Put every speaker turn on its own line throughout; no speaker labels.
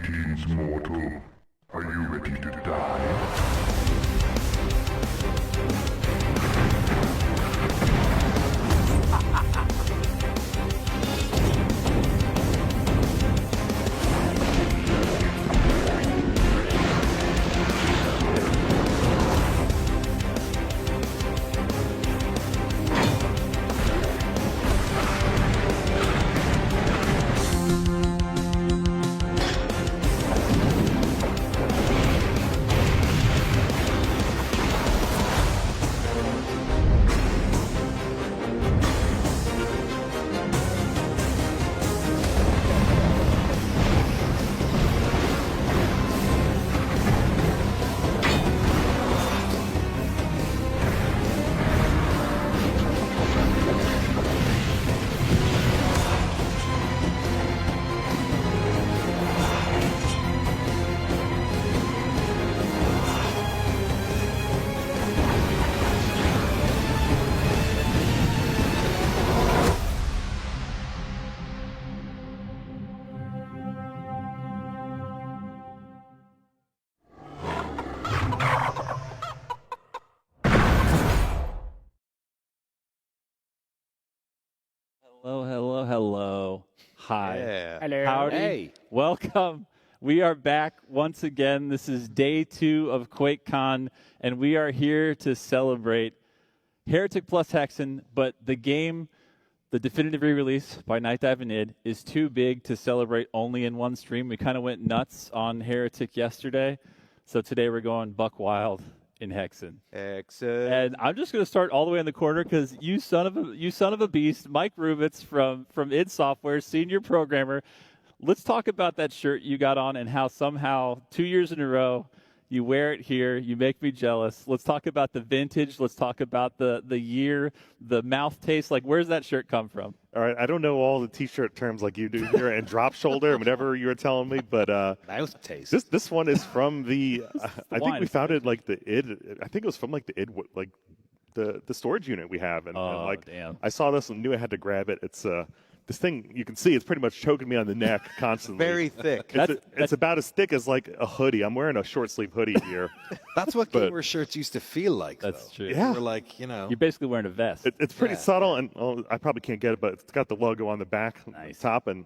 Greetings, mortal. Are you ready to die?
Hello, hello, hello. Hi.
Yeah.
Hello.
Howdy.
Hey.
Welcome. We are back once again. This is day 2 of QuakeCon, and we are here to celebrate Heretic plus Hexen, but the game, the definitive re-release by Night Dive and id, is too big to celebrate only in one stream. We kind of went nuts on Heretic yesterday, so today we're going buck wild in Hexen.
Excellent.
And I'm just going to start all the way in the corner because you son of a beast, Mike Rubitz from id Software, senior programmer. Let's talk about that shirt you got on and how somehow 2 years in a row you wear it here. You make me jealous. Let's talk about the vintage. Let's talk about the year, the mouth taste. Like, where's that shirt come from?
All right, I don't know all the T-shirt terms like you do here, and drop shoulder and whatever you were telling me, but
Mouth taste.
this one is from the. I think
wine,
we found it like the id. I think it was from like the id, like the storage unit we have, and like
damn.
I saw this and knew I had to grab it. It's this thing you can see. It's pretty much choking me on the neck constantly.
Very thick.
It's about as thick as like a hoodie. I'm wearing a short sleeve hoodie here.
That's what
but-
gamer shirts used to feel like.
That's
though.
true.
Yeah.
They were like, you know.
You're basically wearing a vest.
It's pretty
Yeah.
subtle, and I probably can't get it, but it's got the logo on the back,
Nice.
top, and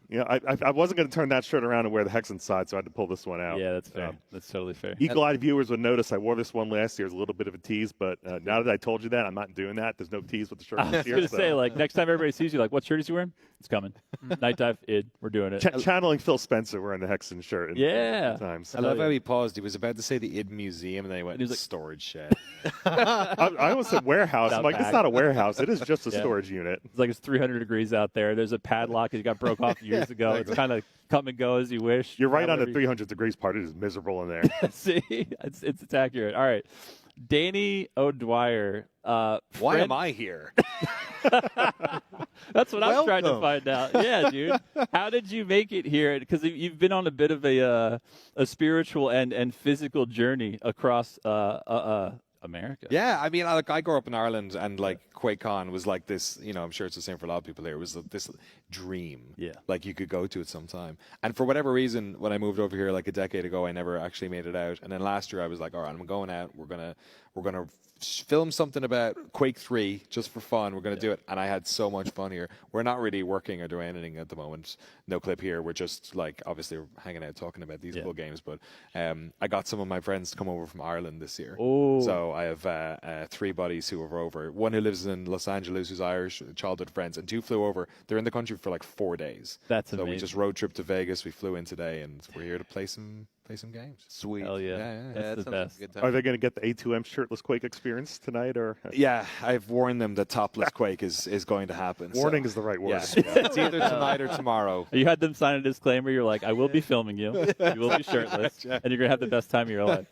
you know, I wasn't going to turn that shirt around and wear the Hexen side, so I had to pull this one out.
Yeah, that's fair. That's totally fair.
Eagle-eyed viewers would notice I wore this one last year as a little bit of a tease, but now that I told you that, I'm not doing that. There's no tease with the shirt
I
this
was
year.
going to
so.
say, like, next time everybody sees you, like, what shirt is you wearing? It's coming. Night Dive, id, we're doing it.
Channeling Phil Spencer wearing the Hexen shirt.
Yeah.
Times.
I love how he paused. He was about to say the id museum, and then he went,
he was like-
storage shed.
I almost said warehouse. I'm like, it's not a warehouse. It is just a storage unit.
It's like it's 300 degrees out there. There's a padlock that got broke off years ago. It's kind of come and go as you wish.
You're right on the
However
300 degrees part. It is miserable in there.
See, it's accurate. All right, Danny O'Dwyer.
Why
friend-
am I here?
That's what I'm trying to
Welcome.
find out. Yeah, dude. How did you make it here? Because you've been on a bit of a spiritual and physical journey across America.
Yeah, I mean, I grew up in Ireland, and like QuakeCon was like this. You know, I'm sure it's the same for a lot of people here. It was this dream.
Yeah.
Like you could go to it sometime. And for whatever reason, when I moved over here like a decade ago, I never actually made it out. And then last year, I was like, all right, I'm going out. We're gonna film something about Quake 3 just for fun. We're going to do it. And I had so much fun here. We're not really working or doing anything at the moment. No clip here. We're just like, obviously we're hanging out talking about these cool games. But I got some of my friends to come over from Ireland this year.
Oh.
So I have 3 buddies who are over. One who lives in Los Angeles, who's Irish, childhood friends, and 2 flew over. They're in the country for like 4 days.
That's
so
amazing.
we just road trip to Vegas. We flew in today, and we're here to play some games.
Sweet.
Hell yeah.
Yeah,
That's the
that sounds like
best.
a good time.
Are they going to get the A2M shirtless Quake experience tonight, or
Yeah, I've warned them that topless Quake is going to happen.
warning
so.
is the right word?
Yeah, it's either tonight or tomorrow.
You had them sign a disclaimer. You're like, I will be filming you. You will be shirtless, and you're gonna have the best time of your life,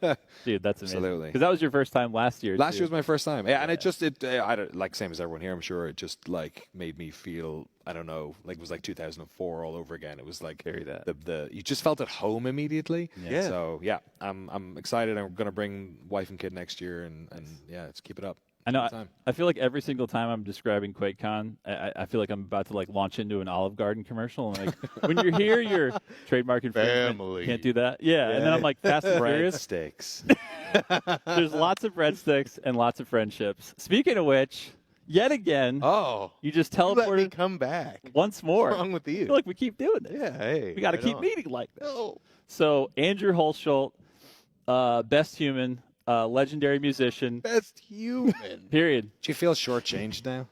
dude. That's amazing.
Absolutely.
Because that was your first time last year.
Last
too.
year was my first time. Yeah, and I don't, like same as everyone here, I'm sure. It just like made me feel, I don't know, like it was like 2004 all over again. It was like
Carry that.
the you just felt at home immediately.
Yeah.
So yeah, I'm excited. I'm gonna bring wife and kid next year, and yeah, let's keep it up.
I know.
Time.
I feel like every single time I'm describing QuakeCon, I feel like I'm about to like launch into an Olive Garden commercial. And like when you're here, you're trademark infringement.
Family.
Can't do that. Yeah. And then I'm like Fast and Furious.
Breadsticks.
There's lots of breadsticks and lots of friendships. Speaking of which, yet again,
Oh,
you just
you let me
teleported
come back.
once more.
What's wrong with
I
you?
feel like we keep doing this.
Yeah, hey.
We got to
right
keep
on.
meeting like this.
No.
So Andrew Holschult, best human, legendary musician.
Best human.
Period.
Do you feel shortchanged now?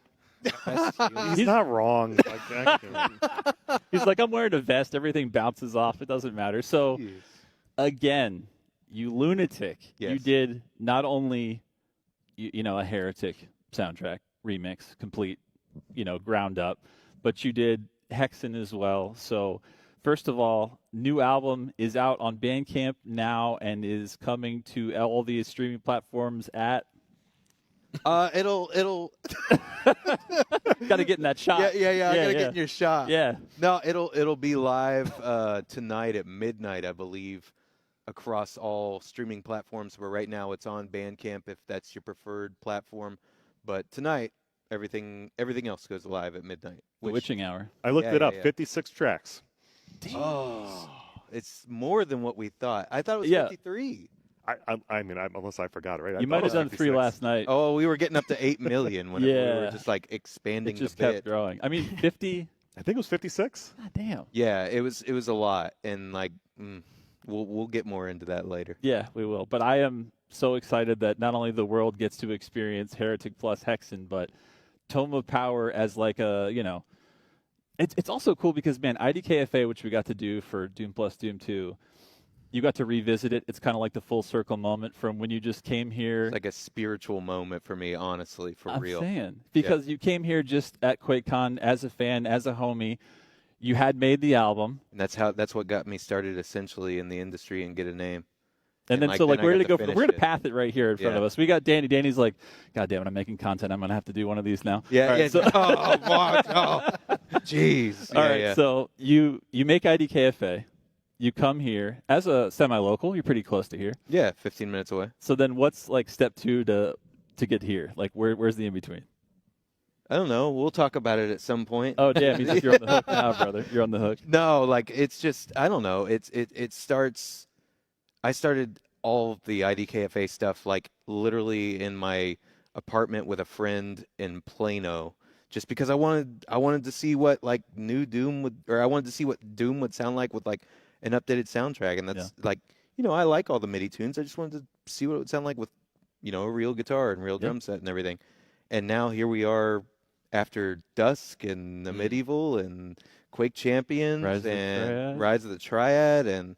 He's not wrong. Like, actually.
He's like, I'm wearing a vest. Everything bounces off. It doesn't matter. So,
Jeez.
again, you lunatic.
Yes.
You did not only, a Heretic soundtrack remix, complete, ground up, but you did Hexen as well. So, first of all, new album is out on Bandcamp now and is coming to all these streaming platforms at.
It'll.
Got to get in that shot.
Yeah. I gotta get in your shot.
Yeah.
No, it'll be live tonight at midnight, I believe, across all streaming platforms. But right now, it's on Bandcamp if that's your preferred platform. But tonight, everything else goes live at midnight.
The witching hour.
I looked
Yeah,
it up.
yeah.
56 tracks.
Oh, it's more than what we thought. I thought it was
Yeah.
53.
I mean, unless I forgot, right? I
You
thought
might
it was
have done 3
56.
last night.
Oh, we were getting up to 8 million whenever we
Yeah.
were just like expanding
It just
the bit.
kept growing. I mean, 50.
I think it was 56.
God damn.
Yeah, it was a lot, and like we'll get more into that later.
Yeah, we will. But I am so excited that not only the world gets to experience Heretic plus Hexen, but Tome of Power as like a, it's also cool because, man, IDKFA, which we got to do for Doom plus Doom 2, you got to revisit it. It's kind of like the full circle moment from when you just came here.
It's like a spiritual moment for me, honestly, for
I'm
real.
saying, because you came here just at QuakeCon as a fan, as a homie. You had made the album.
And that's what got me started essentially in the industry and get a name.
And then,
like,
so,
then
like,
I
where
got
did it
to
go? We're
finish
going to
it.
path it right here in front
Yeah.
of us. We got Danny. Danny's like, God damn it, I'm making content. I'm going to have to do one of these now.
Yeah,
All right,
yeah.
so-
Oh, fuck. Oh, jeez.
All
Yeah,
right,
yeah.
so you make IDKFA. You come here as a semi-local. You're pretty close to here.
Yeah, 15 minutes away.
So then what's like step 2 to get here? Like where's the in-between?
I don't know. We'll talk about it at some point.
Oh, damn. You're on the hook now, brother. You're on the hook.
No, like it's just I don't know. It starts. I started all of the IDKFA stuff like literally in my apartment with a friend in Plano, just because I wanted to see what like new Doom would, or I wanted to see what Doom would sound like with like an updated soundtrack, and that's like I like all the MIDI tunes. I just wanted to see what it would sound like with a real guitar and real drum set and everything. And now here we are after Dusk and the Medieval and Quake Champions
Rise of the
and
Triad.
Rise of the Triad and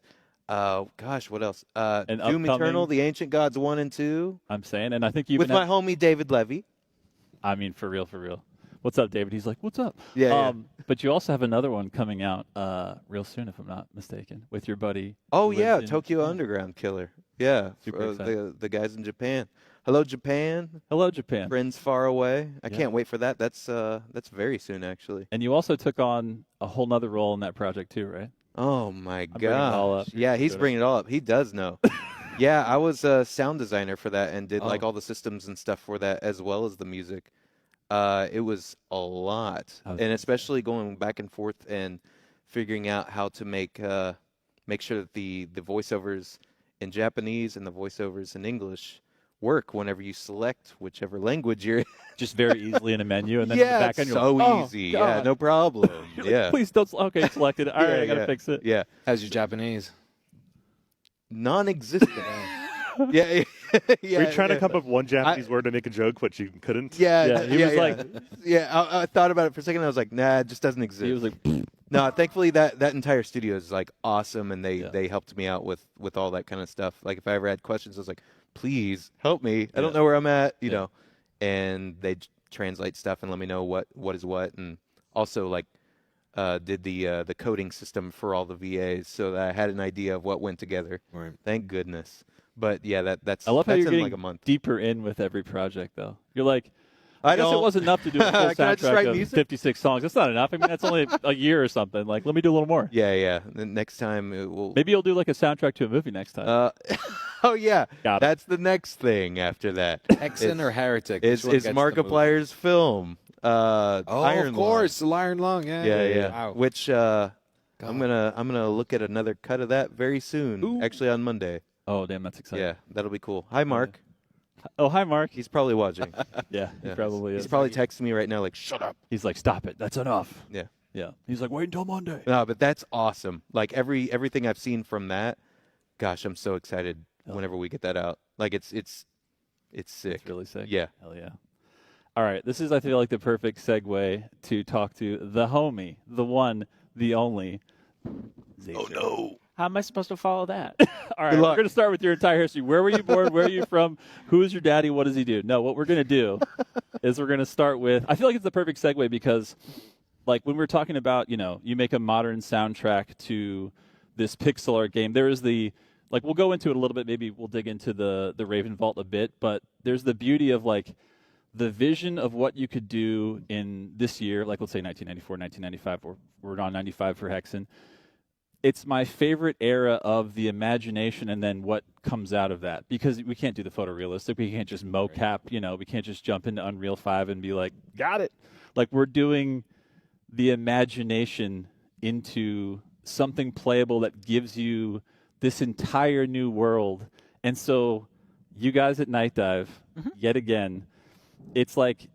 gosh, what else?
And
Doom
upcoming-
Eternal, The Ancient Gods 1 and 2
I'm saying, and I think you
with my homie David Levy.
I mean, for real. What's up, David? He's like, what's up?
Yeah,
But you also have another one coming out real soon, if I'm not mistaken, with your buddy.
Oh
who
yeah,
lives in
Tokyo
Japan.
Underground Killer. Yeah,
Super excited.
the guys in Japan. Hello Japan,
Hello, Japan.
friends far away. I
Yeah.
can't wait for that. That's very soon actually.
And you also took on a whole nother role in that project too, right?
Oh my
bringing it all
gosh.
up.
Yeah, he's
Good.
bringing it all up. He does know. Yeah, I was a sound designer for that and did like
Oh.
all the systems and stuff for that as well as the music. It was a lot,
I was-
and especially going back and forth and figuring out how to make sure that the voiceovers in Japanese and the voiceovers in English work whenever you select whichever language you're in.
Just very easily in a menu, and then in the
Yeah,
back end,
it's
you're
so
like, oh,
easy. Yeah,
God.
no problem.
You're like,
Yeah.
Please don't. Okay, selected. All right,
Yeah,
I gotta
yeah.
fix it.
Yeah.
How's your Japanese?
Non-existent. Yeah. Yeah.
Were you trying
yeah.
to come up with one Japanese word to make a joke, but you couldn't?
Yeah,
Yeah, he was like-
yeah. I thought about it for a second. And I was like, nah, it just doesn't exist.
He was like,
No, thankfully that entire studio is like awesome, and
Yeah.
they helped me out with all that kind of stuff. Like if I ever had questions, I was like, please help me. I don't
Yeah.
know where I'm at, you
Yeah.
know. And they translate stuff and let me know what is what, and also like did the coding system for all the VAs, so that I had an idea of what went together.
Right.
Thank goodness. But yeah, that's
I love how
that's
you're
in
getting
like a month.
deeper in with every project, though. You're like,
I
I guess it
don't-
wasn't enough to do a full
Can I just write
soundtrack of
music?
56 songs. That's not enough. I mean, that's only a year or something. Like, let me do a little more.
Yeah. The next time it will.
Maybe you'll do like a soundtrack to a movie next time.
Oh yeah,
Got it.
that's the next thing after that.
Hexen or Heretic?
It's
Which one gets the
Markiplier's film.
movie? Oh,
Iron
of course, the Iron Lung.
Lung.
Yeah.
Yeah.
Wow.
Which I'm gonna look at another cut of that very soon.
Ooh.
Actually, on Monday.
Oh, damn, that's exciting.
Yeah, that'll be cool. Hi, Mark.
Oh, hi, Mark.
He's probably watching.
Yeah, he probably is.
He's probably texting me right now, like, "Shut up."
He's like, stop it. That's enough.
Yeah.
Yeah. He's like, wait until Monday.
No, but that's awesome. Like everything I've seen from that. Gosh, I'm so excited whenever we get that out. Like it's sick.
It's really sick.
Yeah.
Hell yeah. All right. This is, I feel like, the perfect segue to talk to the homie, the one, the only. Xavier.
Oh no.
How am I supposed to follow that?
All right, we're going to start with your entire history. Where were you born? Where are you from? Who is your daddy? What does he do? No, what we're going to do is we're going to start with, I feel like it's the perfect segue because, like, when we're talking about, you make a modern soundtrack to this pixel art game, there is the, like, we'll go into it a little bit. Maybe we'll dig into the Raven Vault a bit, but there's the beauty of, like, the vision of what you could do in this year, like, let's say 1994, 1995, or we're on 95 for Hexen. It's my favorite era of the imagination and then what comes out of that. Because we can't do the photorealistic. We can't just mocap, we can't just jump into Unreal 5 and be like, got it. Like, we're doing the imagination into something playable that gives you this entire new world. And so you guys at Night Dive, yet again, it's like,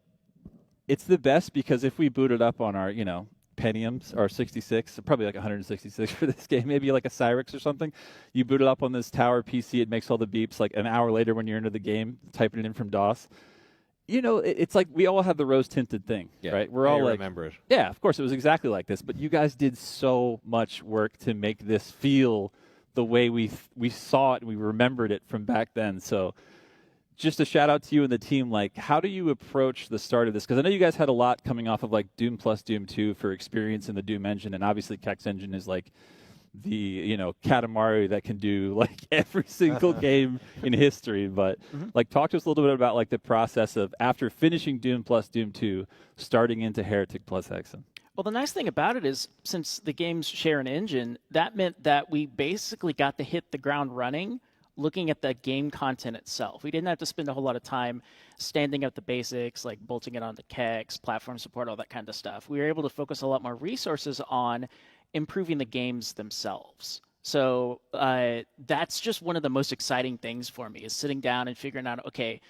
it's the best because if we boot it up on our, Pentiums or 66, probably like 166 for this game, maybe like a Cyrix or something. You boot it up on this tower PC, it makes all the beeps. Like an hour later when you're into the game, typing it in from DOS. It's like we all have the rose-tinted thing, right? We're all like,
remember it.
Yeah, of course, it was exactly like this. But you guys did so much work to make this feel the way we saw it and we remembered it from back then. So just a shout out to you and the team. Like, how do you approach the start of this? Because I know you guys had a lot coming off of like Doom plus Doom 2 for experience in the Doom engine, and obviously Kex engine is like the Katamari that can do like every single game in history. But like, talk to us a little bit about like the process of after finishing Doom plus Doom 2, starting into Heretic plus Hexen.
Well, the nice thing about it is since the games share an engine, that meant that we basically got to hit the ground running looking at the game content itself. We didn't have to spend a whole lot of time standing up the basics, like bolting it onto Kex, platform support, all that kind of stuff. We were able to focus a lot more resources on improving the games themselves. So that's just one of the most exciting things for me is sitting down and figuring out, okay,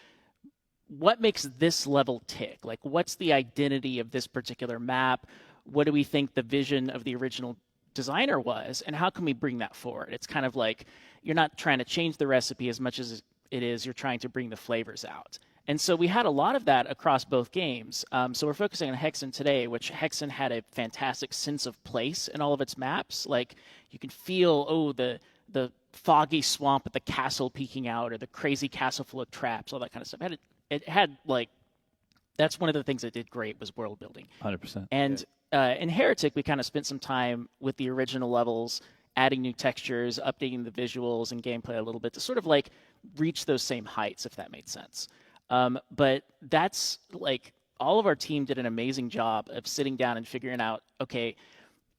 what makes this level tick? Like, what's the identity of this particular map? What do we think the vision of the original designer was, and how can we bring that forward? It's kind of like you're not trying to change the recipe as much as it is you're trying to bring the flavors out. And so we had a lot of that across both games. So we're focusing on Hexen today, which Hexen had a fantastic sense of place in all of its maps. Like, you can feel, the foggy swamp with the castle peeking out, or the crazy castle full of traps, all that kind of stuff. It had like, that's one of the things it did great was world building.
100%.
And in Heretic, we kind of spent some time with the original levels, adding new textures, updating the visuals and gameplay a little bit to sort of like reach those same heights, if that made sense. But that's like, all of our team did an amazing job of sitting down and figuring out, okay,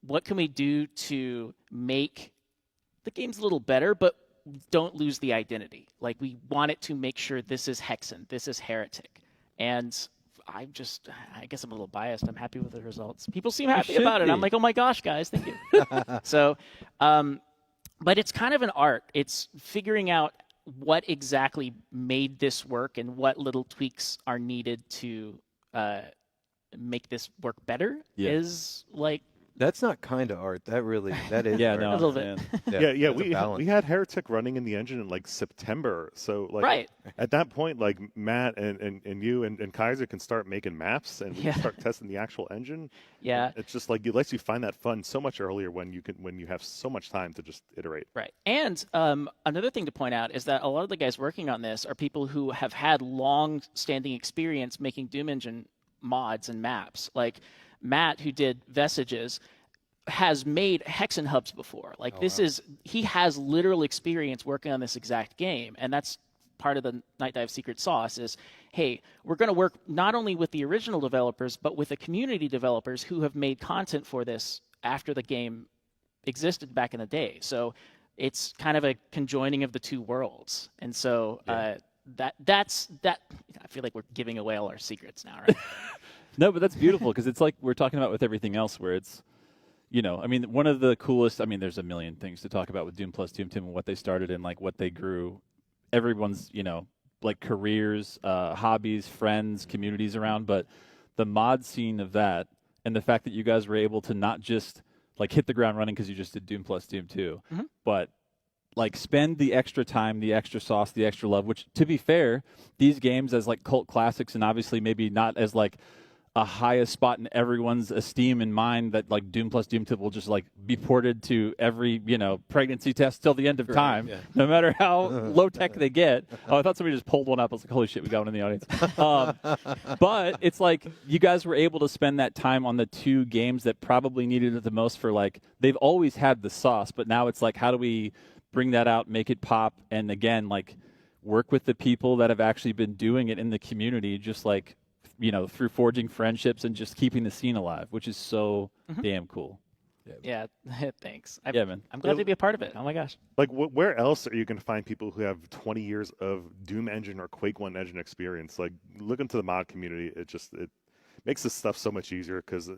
what can we do to make the games a little better, but don't lose the identity. Like, we want it to make sure this is Hexen, this is Heretic. And I guess I'm a little biased. I'm happy with the results. People seem happy about it. I'm like, oh my gosh, guys, thank you. So, but it's kind of an art. It's figuring out what exactly made this work and what little tweaks are needed to make this work better is like.
That's not kind of art. That is.
Yeah,
art.
no,
a little bit.
Yeah.
That's
We had Heretic running in the engine in like September, so like
Right.
at that point, like Matt and you and Kaiser can start making maps and we can start testing the actual engine.
Yeah.
It's just like it lets you find that fun so much earlier when you have so much time to just iterate.
Right. And another thing to point out is that a lot of the guys working on this are people who have had long-standing experience making Doom Engine mods and maps. Like Matt, who did Vestiges, has made Hexen hubs before. Like he has literal experience working on this exact game, and that's part of the Night Dive secret sauce is, hey, we're going to work not only with the original developers, but with the community developers who have made content for this after the game existed back in the day. So it's kind of a conjoining of the two worlds. And so that's I feel like we're giving away all our secrets now, right?
No, but that's beautiful because it's like we're talking about with everything else where it's, I mean, one of the coolest, I mean, there's a million things to talk about with Doom plus Doom Team and what they started and like what they grew. Everyone's, like careers, hobbies, friends, communities around, but the mod scene of that and the fact that you guys were able to not just like hit the ground running because you just did Doom plus Doom 2, but like spend the extra time, the extra sauce, the extra love, which to be fair, these games as like cult classics and obviously maybe not as like a highest spot in everyone's esteem and mind that like Doom plus Doom 2 will just like be ported to every, pregnancy test till the end of time, no matter how low tech they get. Oh, I thought somebody just pulled one up. I was like, holy shit, we got one in the audience. But it's like you guys were able to spend that time on the two games that probably needed it the most for like, they've always had the sauce, but now it's like, how do we bring that out, make it pop, and again, like work with the people that have actually been doing it in the community, just like, through forging friendships and just keeping the scene alive, which is so damn cool.
Yeah, thanks.
Man.
I'm glad to be a part of it. Oh my gosh.
Like, where else are you going to find people who have 20 years of Doom engine or Quake 1 engine experience? Like, look into the mod community. It makes this stuff so much easier because a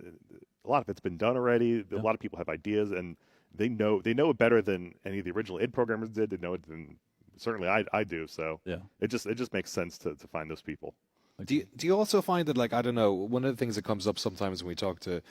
lot of it's been done already. A lot of people have ideas, and they know it better than any of the original id programmers did. They know it than certainly I do. So it just makes sense to find those people.
Do you also find that, like, I don't know, one of the things that comes up sometimes when we talk to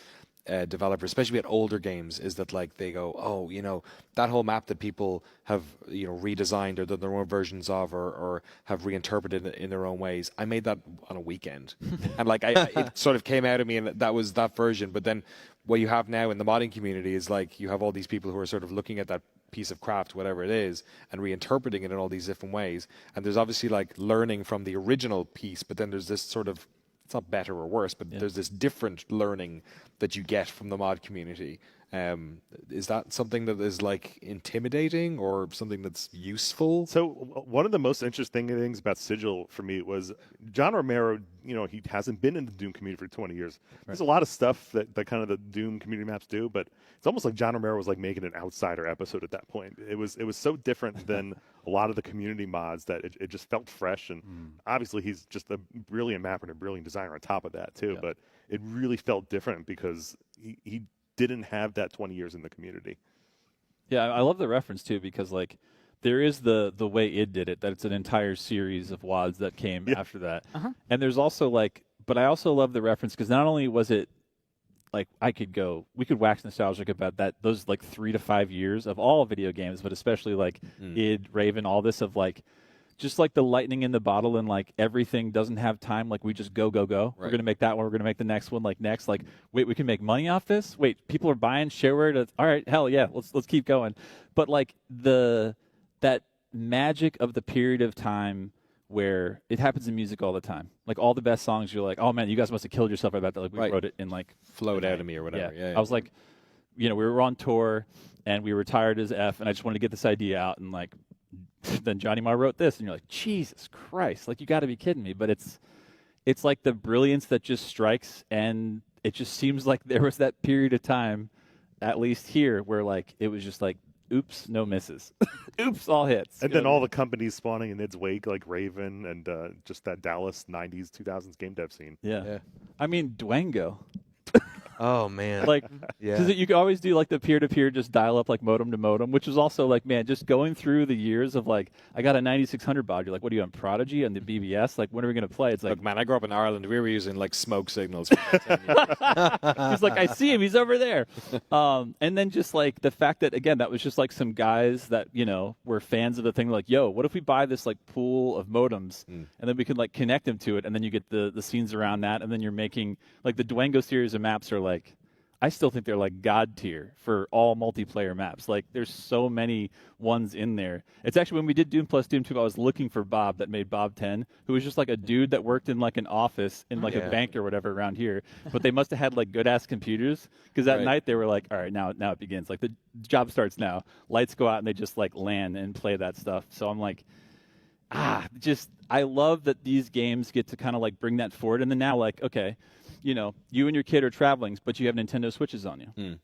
developers, especially at older games, is that like they go, oh, that whole map that people have redesigned or done their own versions of or have reinterpreted it in their own ways, I made that on a weekend. And like it sort of came out of me, and that was that version. But then what you have now in the modding community is like you have all these people who are sort of looking at that piece of craft, whatever it is, and reinterpreting it in all these different ways. And there's obviously like learning from the original piece, but then there's this sort of, it's not better or worse, but there's this different learning that you get from the mod community. Is that something that is like intimidating or something that's useful?
So one of the most interesting things about Sigil for me was John Romero, he hasn't been in the Doom community for 20 years. There's a lot of stuff that kind of the Doom community maps do, but it's almost like John Romero was like making an outsider episode at that point. It was so different than a lot of the community mods that it just felt fresh. And obviously he's just a brilliant mapper and a brilliant designer on top of that too, but it really felt different because he didn't have that 20 years in the community.
Yeah, I love the reference too because like there is the way id did it, that it's an entire series of WADs that came after that. And there's also like, but I also love the reference because not only was it like we could wax nostalgic about that, those like 3 to 5 years of all video games, but especially like id, Raven, all this of like, just like the lightning in the bottle and like everything doesn't have time. Like we just go. Right. We're going to make that one. We're going to make the next one. Like next, like, wait, we can make money off this. Wait, people are buying shareware. All right. Hell yeah. Let's keep going. But like that magic of the period of time where it happens in music all the time. Like all the best songs, you're like, oh man, you guys must have killed yourself about that. Like we wrote it in like
flowed out of me or whatever. Yeah.
I was like, we were on tour and we were tired as F and I just wanted to get this idea out and like, then Johnny Marr wrote this, and you're like, Jesus Christ, like you got to be kidding me. But it's like the brilliance that just strikes, and it just seems like there was that period of time, at least here, where like it was just like, oops, no misses, oops, all hits.
And then all the companies spawning in its wake, like Raven and just that Dallas 90s, 2000s game dev scene.
Yeah. I mean, Dwango.
Oh man,
like, because you can always do like the peer-to-peer, just dial up like modem to modem, which is also like, man, just going through the years of like, I got a 9600 baud. You're like, what are you on Prodigy and the BBS? Like, when are we gonna play? It's like,
look, man, I grew up in Ireland. We were using like smoke signals. For 10 years.
He's like, I see him. He's over there. And then just like the fact that again, that was just like some guys that were fans of the thing. Like, yo, what if we buy this like pool of modems and then we can like connect them to it, and then you get the scenes around that, and then you're making like the Dwango series of maps are like, I still think they're like God tier for all multiplayer maps. Like there's so many ones in there. It's actually when we did Doom plus Doom 2, I was looking for Bob that made Bob 10, who was just like a dude that worked in like an office in like a bank or whatever around here. But they must have had like good ass computers because that night they were like, all right, now it begins. Like the job starts now. Lights go out and they just like land and play that stuff. So I'm like, I love that these games get to kind of like bring that forward. And then now like, okay, you and your kid are traveling, but you have Nintendo Switches on you.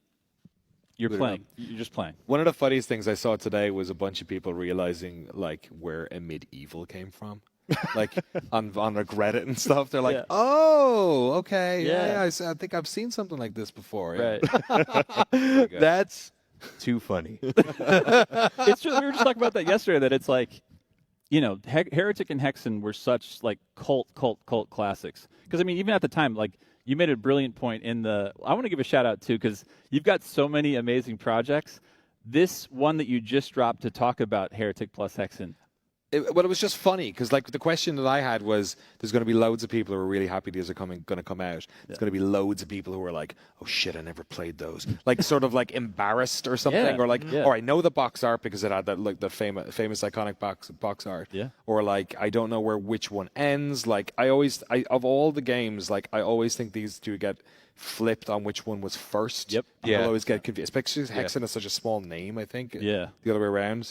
You're
Boot it
playing.
up.
You're just playing.
One of the funniest things I saw today was a bunch of people realizing like where a medieval came from. Like on like Reddit and stuff, they're like,
Yeah.
"Oh, okay,
Yeah.
I think I've seen something like this before." Yeah.
Right.
That's too funny.
It's true. We were just talking about that yesterday. That it's like, you know, Heretic and Hexen were such like cult classics. Because I mean, even at the time, like you made a brilliant point in the. I want to give a shout out too because you've got so many amazing projects. This one that you just dropped to talk about Heretic plus Hexen.
Well, it was just funny because, like, the question that I had was, there's going to be loads of people who are really happy these are going to come out. There's going to be loads of people who are like, "Oh shit, I never played those," like sort of like embarrassed or something,
Yeah.
or like,
Yeah.
or I know the box art because it had that like the famous iconic box art,
Yeah.
or like I don't know which one ends. Like I of all the games, like I always think these two get flipped on which one was first.
Yep.
People
Yeah.
always get confused, especially Hexen is such a small name. I think.
Yeah.
The other way around.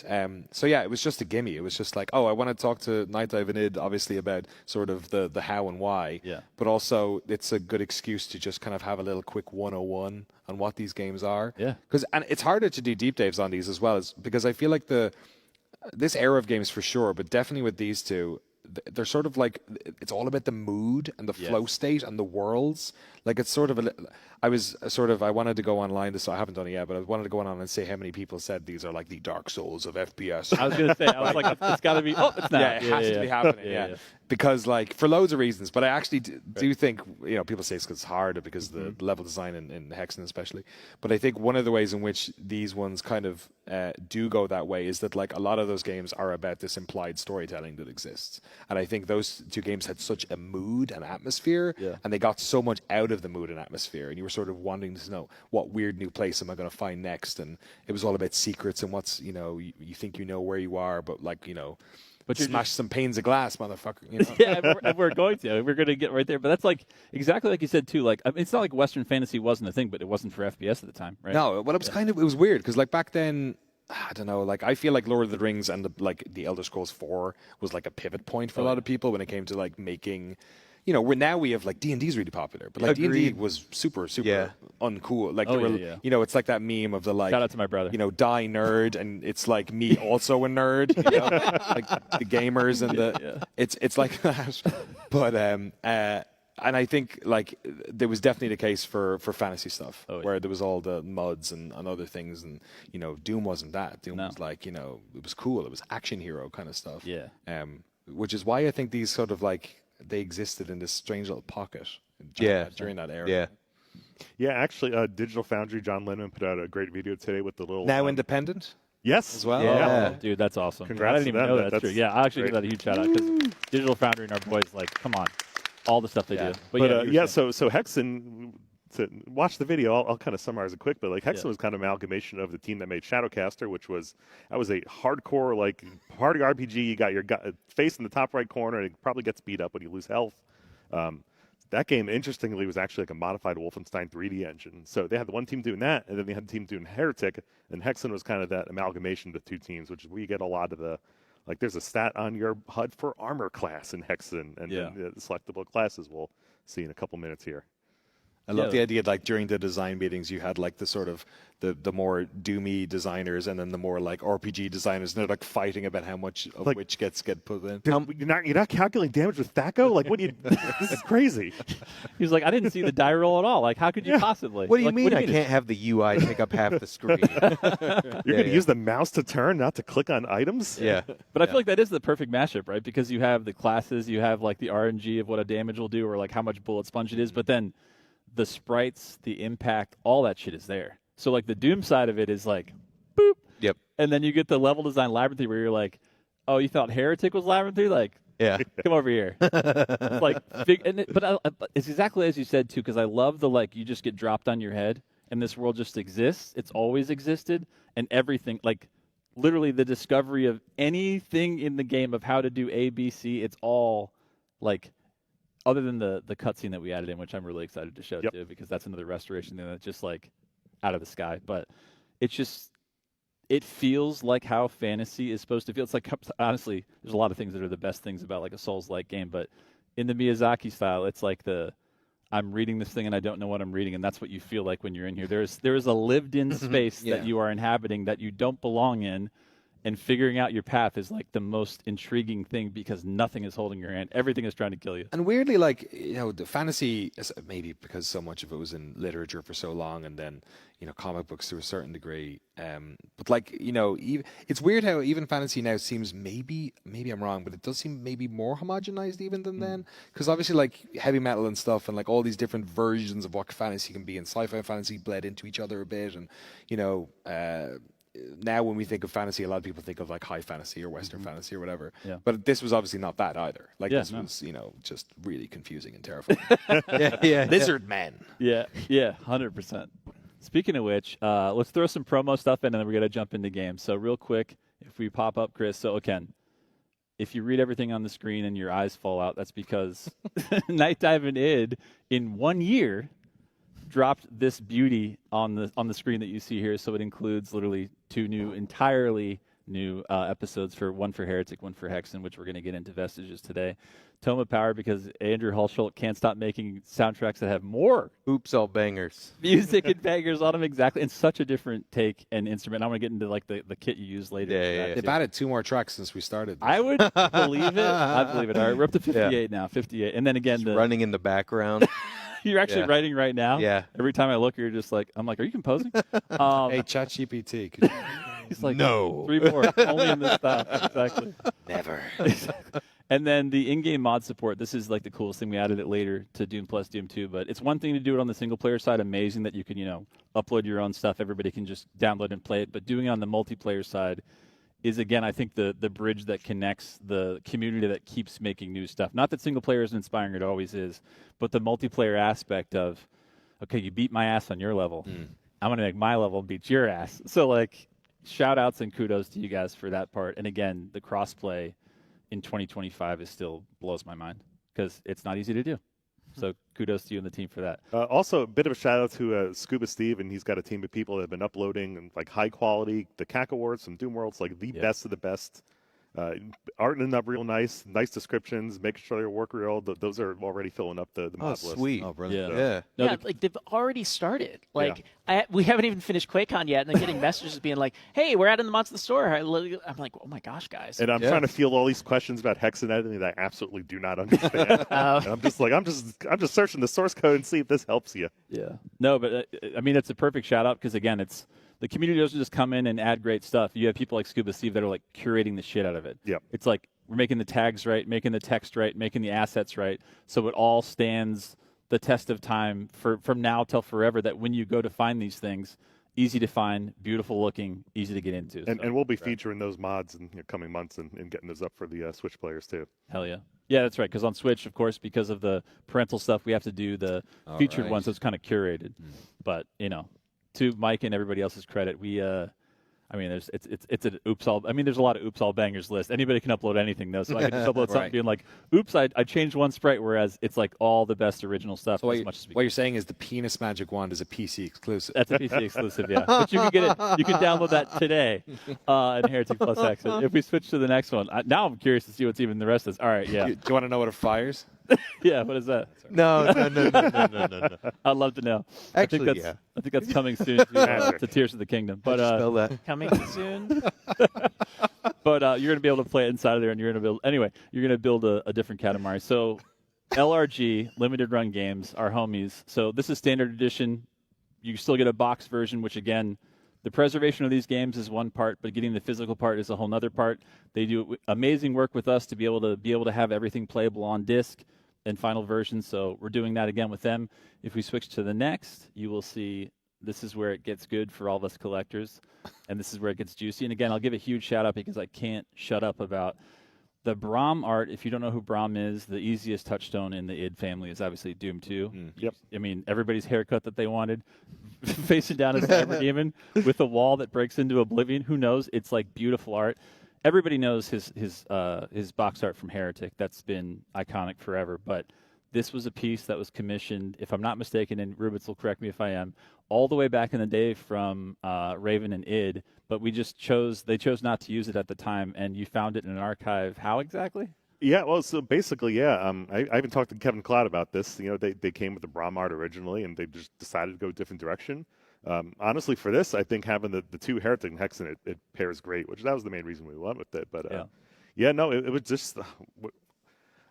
So yeah, it was just a gimme. It was just like, oh, I want to talk to Night Dive and Id, obviously about sort of the how and why.
Yeah.
But also, it's a good excuse to just kind of have a little quick 101 on what these games are.
Yeah.
And it's harder to do deep dives on these as well, because I feel like this era of games for sure, but definitely with these two, they're sort of like, it's all about the mood and the flow state and the worlds. Like it's sort of I wanted to go online, so I haven't done it yet, but I wanted to go on and say how many people said these are like the Dark Souls of FPS.
I was gonna say, I was like, it's got to be. Oh, it's not.
Yeah, it has to be happening. Yeah. Because like for loads of reasons, but I actually do think, you know, people say it's 'cause it's harder because the level design in Hexen especially. But I think one of the ways in which these ones kind of do go that way is that like a lot of those games are about this implied storytelling that exists, and I think those two games had such a mood and atmosphere, and they got so much out of the mood and atmosphere, and you were sort of wanting to know what weird new place am I going to find next, and it was all about secrets and what's, you know, you think you know where you are, but like, you know. But smash some panes of glass, motherfucker. You know?
Yeah, and we're going to. We're going to get right there. But that's like exactly like you said too. Like I mean, it's not like Western fantasy wasn't a thing, but it wasn't for FPS at the time, right?
No, well, it was weird because like back then, I don't know. Like I feel like Lord of the Rings and the Elder Scrolls 4 was like a pivot point for a lot of people when it came to like making. You know, now we have like D&D's really popular, but like D&D was super uncool. Like you know, it's like that meme of the like.
Shout out to my brother.
You know, die nerd, and it's like me also a nerd. You know? Like the gamers and it's like that. But and I think like there was definitely the case for fantasy stuff where there was all the mods and other things, and you know, Doom wasn't that. Doom was like, you know, it was cool. It was action hero kind of stuff.
Yeah.
Which is why I think these sort of like. They existed in this strange little pocket during that era.
Yeah, actually, Digital Foundry, John Lennon put out a great video today with the little...
Now independent?
Yes.
As well?
Yeah. Oh, dude, that's awesome.
Congrats
I didn't even
to
know
them.
that's true. Yeah, I'll actually give that a huge shout out because Digital Foundry and our boys, like, come on. All the stuff they do.
But so Hexen... To watch the video, I'll kind of summarize it quick, but like Hexen was kind of amalgamation of the team that made Shadowcaster, which was a hardcore like party RPG. You got your face in the top right corner, and it probably gets beat up when you lose health. That game, interestingly, was actually like a modified Wolfenstein 3D engine. So they had the one team doing that, and then they had the team doing Heretic, and Hexen was kind of that amalgamation of the two teams, which is where you get a lot of the like. There's a stat on your HUD for armor class in Hexen, and the selectable classes we'll see in a couple minutes here.
I love the idea like during the design meetings you had like the sort of the more doomy designers and then the more like RPG designers, and they're like fighting about how much of like, which gets put in.
You're not calculating damage with THAC0? Like what do you this is crazy.
He was like, I didn't see the die roll at all. Like how could you possibly?
What do you mean I can't have the UI take up half the screen?
You're going to use the mouse to turn, not to click on items?
Yeah.
But I feel like that is the perfect mashup, right? Because you have the classes, you have like the RNG of what a damage will do or like how much bullet sponge it is, but then the sprites, the impact, all that shit is there. So like the Doom side of it is like, boop.
Yep.
And then you get the level design Labyrinth where you're like, oh, you thought Heretic was Labyrinth? Like,
yeah,
come over here. It's like, but it's exactly as you said too, because I love the like you just get dropped on your head and this world just exists. It's always existed, and everything like literally the discovery of anything in the game of how to do A, B, C. It's all like. Other than the cutscene that we added in, which I'm really excited to show too, because that's another restoration thing that's just like out of the sky. But it's just, it feels like how fantasy is supposed to feel. It's like, honestly, there's a lot of things that are the best things about like a Souls-like game, but in the Miyazaki style, it's like I'm reading this thing and I don't know what I'm reading, and that's what you feel like when you're in here. There is a lived-in space that you are inhabiting that you don't belong in, and figuring out your path is like the most intriguing thing because nothing is holding your hand. Everything is trying to kill you.
And weirdly, like, the fantasy, maybe because so much of it was in literature for so long, and then, comic books to a certain degree. But like, even, it's weird how even fantasy now seems maybe I'm wrong, but it does seem maybe more homogenized even than then. Because obviously, like, heavy metal and stuff, and like all these different versions of what fantasy can be, and sci-fi and fantasy bled into each other a bit, and now when we think of fantasy, a lot of people think of like high fantasy or Western fantasy or whatever.
Yeah.
But this was obviously not that either. Like this was, just really confusing and terrifying. Lizard men.
Yeah, 100%. Speaking of which, let's throw some promo stuff in, and then we're going to jump into games. So real quick, if we pop up, Chris, so Ken, if you read everything on the screen and your eyes fall out, that's because Night Dive and id, in 1 year, dropped this beauty on the screen that you see here. So it includes literally 2 entirely new episodes, one for Heretic, one for Hexen, which we're going to get into Vestiges today. Toma Power, because Andrew Hulshult can't stop making soundtracks that have more
Oops, all bangers.
music and bangers on them, exactly, and such a different take and instrument. I'm going to get into like the kit you use later.
Yeah.
They've added 2 more tracks since we started.
I would believe it. I believe it. All right, we're up to 58 now. 58, and then again,
Just running in the background.
you're actually writing right now.
Yeah.
Every time I look, you're just like, I'm like, are you composing?
Hey, ChatGPT. could you-
He's like,
No.
3 more, only in this style. Exactly.
Never.
And then the in-game mod support, this is like the coolest thing. We added it later to Doom Plus, Doom 2, but it's one thing to do it on the single-player side. Amazing that you can, upload your own stuff. Everybody can just download and play it. But doing it on the multiplayer side is, again, I think the bridge that connects the community that keeps making new stuff. Not that single-player is inspiring, it always is, but the multiplayer aspect of, okay, you beat my ass on your level. I'm going to make my level beat your ass. So, like, shout-outs and kudos to you guys for that part. And, again, the cross-play in 2025 is still blows my mind because it's not easy to do. So kudos to you and the team for that.
Also, a bit of a shout out to Scuba Steve, and he's got a team of people that have been uploading and like high quality, the CAC Awards, some Doom Worlds, like the best of the best. Arting up real nice descriptions, making sure their work real. Those are already filling up the mod list.
Sweet.
Oh, brilliant.
Yeah.
Yeah, like they've already started. Like we haven't even finished QuakeCon yet, and they're getting messages being like, "Hey, we're adding the mods to the store." I'm like, "Oh my gosh, guys!"
And I'm trying to field all these questions about Hexen editing that I absolutely do not understand. And I'm just like, I'm just searching the source code and see if this helps you.
Yeah. No, but I mean, it's a perfect shout out because, again, it's the community doesn't just come in and add great stuff. You have people like Scuba Steve that are like curating the shit out of it.
Yep.
It's like we're making the tags right, making the text right, making the assets right, so it all stands the test of time from now till forever. That when you go to find these things, easy to find, beautiful looking, easy to get into.
And we'll be featuring those mods in coming months and getting those up for the Switch players too.
Hell yeah. Yeah, that's right. Because on Switch, of course, because of the parental stuff, we have to do the featured ones. So it's kind of curated. But, to Mike and everybody else's credit, we it's an oops all. I mean, there's a lot of oops all bangers list. Anybody can upload anything though, so I can just upload something being like, "Oops, I changed one sprite," whereas it's like all the best original stuff.
So
as much as we
what you're saying is the penis magic wand is a PC exclusive.
That's a PC exclusive, yeah. But you can get it. You can download that today in Heretic Plus Hexen. If we switch to the next one, now I'm curious to see what's even the rest of this. All right, yeah.
Do you want to know what it fires?
Yeah, what is that?
No.
I'd love to know.
Actually,
I think that's coming soon to Tears of the Kingdom. But
Spell that.
Coming soon.
But you're going to be able to play it inside of there, and you're going to build a different Katamari. So LRG, Limited Run Games, our homies. So this is standard edition. You still get a box version, which, again, the preservation of these games is one part, but getting the physical part is a whole other part. They do amazing work with us to be able to have everything playable on disc and final version. So we're doing that again with them. If we switch to the next, you will see this is where it gets good for all of us collectors, and this is where it gets juicy. And again, I'll give a huge shout out because I can't shut up about the Braum art. If you don't know who Braum is, the easiest touchstone in the id family is obviously Doom 2.
Yep.
I mean, everybody's haircut that they wanted, facing down as Cyber Demon with a wall that breaks into oblivion. Who knows? It's like beautiful art. Everybody knows his box art from Heretic. That's been iconic forever. But this was a piece that was commissioned, if I'm not mistaken, and Rubitz will correct me if I am, all the way back in the day from Raven and id. But they chose not to use it at the time, and you found it in an archive. How exactly?
Yeah, well, so basically, yeah. I even talked to Kevin Cloud about this. You know, they came with the Braum art originally, and they just decided to go a different direction. Honestly, for this, I think having the two Heretic and Hexen, it pairs great, which that was the main reason we went with it. But yeah, no, it was just.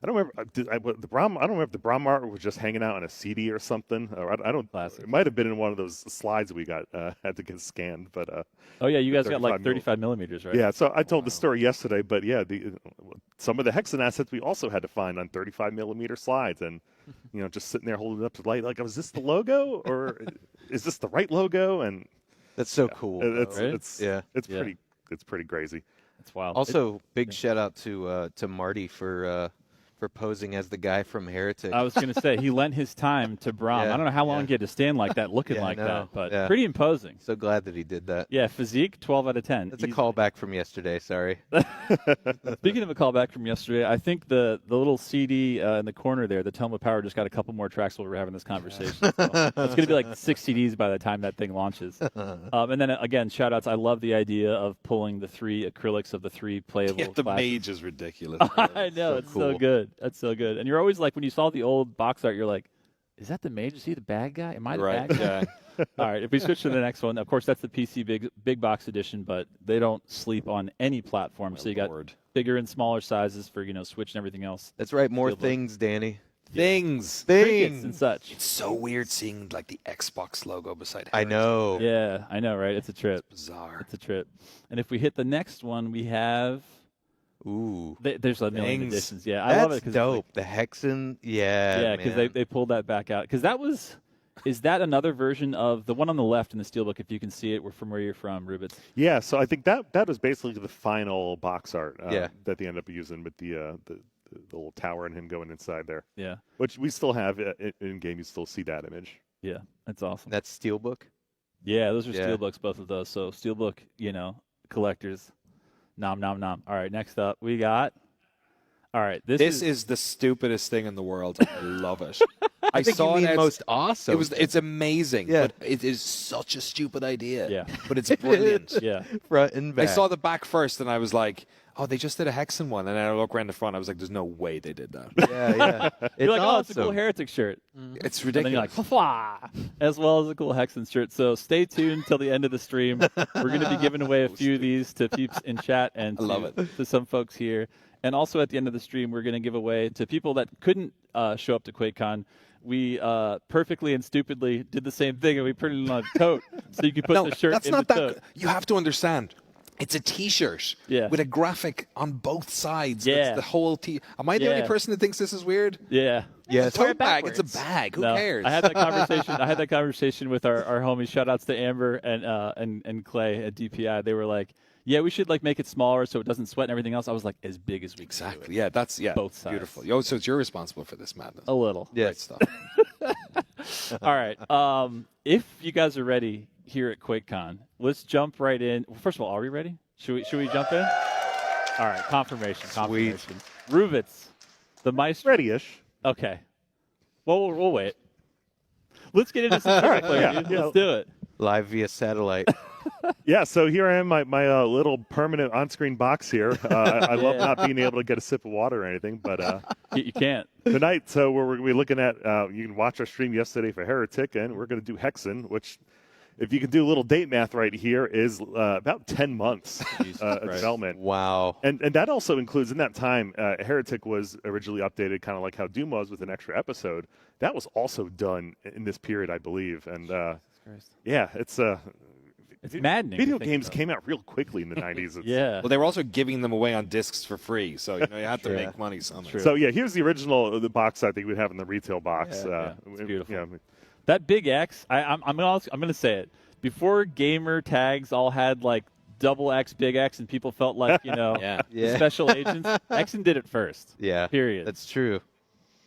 I don't remember the Braum. I don't remember if the Braum art was just hanging out on a CD or something. Or I don't.
Classic.
It might have been in one of those slides we got had to get scanned. But
oh yeah, you guys got like
35
35 millimeters, right?
yeah. So I told the story yesterday, but yeah, some of the Hexen assets we also had to find on 35 millimeter slides, and just sitting there holding it up to the light, like, was this the logo or is this the right logo? And
That's so cool.
It's
Yeah.
it's pretty crazy.
It's wild.
Also, big shout out to Marty for posing as the guy from Heretic.
I was going to say, he lent his time to Braum.
Yeah,
I don't know how long
yeah.
he had to stand like that, looking
Yeah, I
like
know.
that, but
Yeah.
pretty imposing.
So glad that he did that.
Yeah, physique, 12 out of 10.
That's a
Easy.
callback from yesterday. Sorry.
Speaking of a callback from yesterday, I think the little CD in the corner there, the Tome of Power, just got a couple more tracks while we were having this conversation. So it's going to be like 6 CDs by the time that thing launches. And then, again, shout-outs. I love the idea of pulling the 3 acrylics of the 3 playable
Yeah, the
classes.
mage is ridiculous.
I know, it's so
cool.
good. That's so good. And you're always like, when you saw the old box art, you're like, is that the mage? Is he the bad guy? Am I the
Right,
bad guy?
yeah.
All right, if we switch to the next one, of course, that's the PC big box edition, but they don't sleep on any platform. So you got
Lord.
bigger and smaller sizes for, Switch and everything else.
That's right. More
Steelbook.
things, Danny.
Things.
Trinkets and such.
It's so weird seeing like the Xbox logo beside.
I know.
Yeah, I know, right? It's a trip.
Bizarre.
It's a trip. And if we hit the next one, we have...
Ooh.
There's a million
Things.
editions. Yeah, I love it.
That's
'cause
dope. The Hexen. Yeah.
Yeah, because they pulled that back out. Because that was... Is that another version of the one on the left in the Steelbook, if you can see it, from where you're from, Rubitz?
Yeah, so I think that was basically the final box art
Yeah.
that they ended up using with the little tower and him going inside there,
Yeah.
which we still have in game. You still see that image.
Yeah, that's awesome.
That's Steelbook.
Yeah, those are
Yeah.
Steelbooks, both of those. So Steelbook, collectors. Nom, nom, nom. All right, next up, we got... All right,
This is the stupidest thing in the world. I love it. I
think
saw
you
it.
mean
As,
most awesome.
It's amazing.
Yeah.
But it is such a stupid idea.
Yeah.
But it's brilliant.
Yeah.
front and
I
back.
saw the back first, and I was like, "Oh, they just did a Hexen one." And then I look around the front. I was like, "There's no way they did that."
Yeah. It's
You're like, oh, it's a
awesome.
cool Heretic shirt.
It's
And then you're
ridiculous.
like, "Fwah," as well as a cool Hexen shirt. So stay tuned till the end of the stream. We're going to be giving away a few of these to peeps in chat and
I love
to some folks here. And also at the end of the stream, we're going to give away to people that couldn't show up to QuakeCon. We perfectly and stupidly did the same thing, and we printed it on a tote so you could put
No,
the shirt
that's
in
not
the
that.
tote.
Good. You have to understand. It's a T-shirt
Yeah.
with a graphic on both sides.
Yeah.
It's the whole Am I the only
Yeah.
person that thinks this is weird?
Yeah.
Yes.
It's a tote bag. It's a bag. Who
No,
cares?
I had that conversation. I had that conversation with our homies. Shout outs to Amber and Clay at DPI. They were like, "Yeah, we should make it smaller so it doesn't sweat and everything else." I was like, "As big as we can do
Exactly.
it."
Yeah, that's
Both sides.
beautiful. Yo, so you're responsible for this madness.
A little.
Great
Yes.
stuff.
All right. If you guys are ready here at QuakeCon, let's jump right in. Well, first of all, are we ready? Should we jump in? All right. Confirmation. Ruvitz, the Maestro.
Ready-ish.
Okay. Well, we'll wait. Let's get into some gameplay.
Yeah,
dude.
yeah.
Let's do it.
Live via satellite.
Yeah, so here I am, my little permanent on-screen box here. I love not being able to get a sip of water or anything, but
You can't.
tonight, so we're looking at, you can watch our stream yesterday for Heretic, and we're going to do Hexen, which, if you can do a little date math right here, is about 10 months of development.
Wow.
And that also includes, in that time, Heretic was originally updated kind of like how Doom was with an extra episode. That was also done in this period, I believe. And yeah, it's
maddening.
Video
to think
games
about.
came out real quickly in the 90s.
Yeah.
Well, they were also giving them away on discs for free, so you had to make money somehow.
True.
So yeah, here's the original the box I think we'd have in the retail box.
Yeah, it's beautiful.
Yeah,
That big X, I'm gonna say it. Before gamer tags all had double X, big X, and people felt like
Yeah.
Yeah.
special agents. Hexen did it first.
Yeah.
Period.
That's true.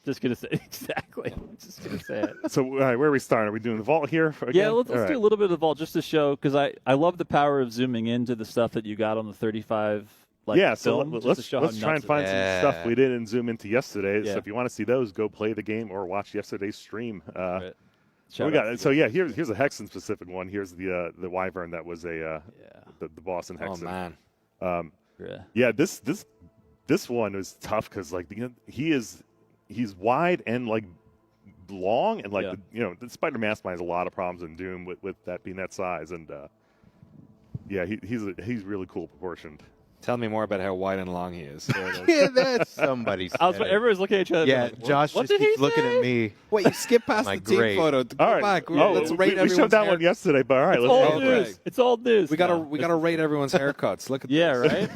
Just gonna say exactly. Just gonna say it.
So where are we starting? Are we doing the vault here? Again?
Yeah, let's
All right.
do a little bit of the vault just to show, because I love the power of zooming into the stuff that you got on the 35.
Yeah, so
film, just to
let's
show how
try and
nuts it
find
is.
some stuff we didn't zoom into yesterday.
Yeah.
So if you want to see those, go play the game or watch yesterday's stream.
Right.
So,
Shout out to
yeah, here's a Hexen specific one. Here's the Wyvern that was the boss in
Oh
Hexen.
man.
Yeah.
Yeah, this this one was tough because like he's wide and like long and like the Spider Mastermind has a lot of problems in Doom with that being that size, and he's really cool proportioned.
Tell me more about how wide and long he is.
Yeah, that's somebody.
Everyone's looking at each other.
Yeah,
like,
Josh
what
just
did he
keeps looking
say?
at me.
Wait, you skipped past
My
the team
great.
photo. Go
All right.
back.
We
Let's rate
showed
everyone's
that one
hair.
yesterday, but all right,
It's
let's
old
go.
news. It's old news.
We gotta rate everyone's haircuts. Look at
Yeah,
this.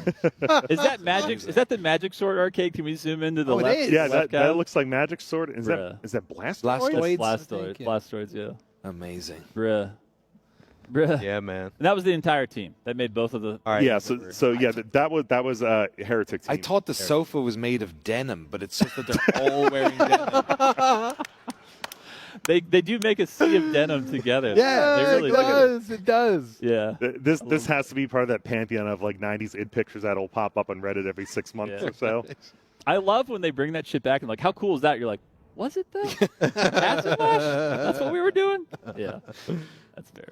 right. Is that magic? Is that the Magic Sword arcade? Can we zoom into the
Oh, it
left?
is.
Yeah,
left
that
guy?
looks like Magic Sword. Is
Bruh.
that Blastoid?
Blastoid?
That's
I
Blastoid.
think, yeah.
Blastoids, yeah.
Amazing.
Bruh.
Yeah, man.
And that was the entire team that made both of the.
All right.
Yeah, that was Heretic team.
I thought the sofa was made of denim, but it's just that they're all wearing denim.
They do make a sea of denim together.
Yeah,
they really
it does. It does.
Yeah.
This has to be part of that pantheon of like 90s id pictures that'll pop up on Reddit every 6 months
Yeah.
or so.
I love when they bring that shit back and like, how cool is that? You're like, was it though? Acid wash? That's what we were doing? Yeah. That's fair.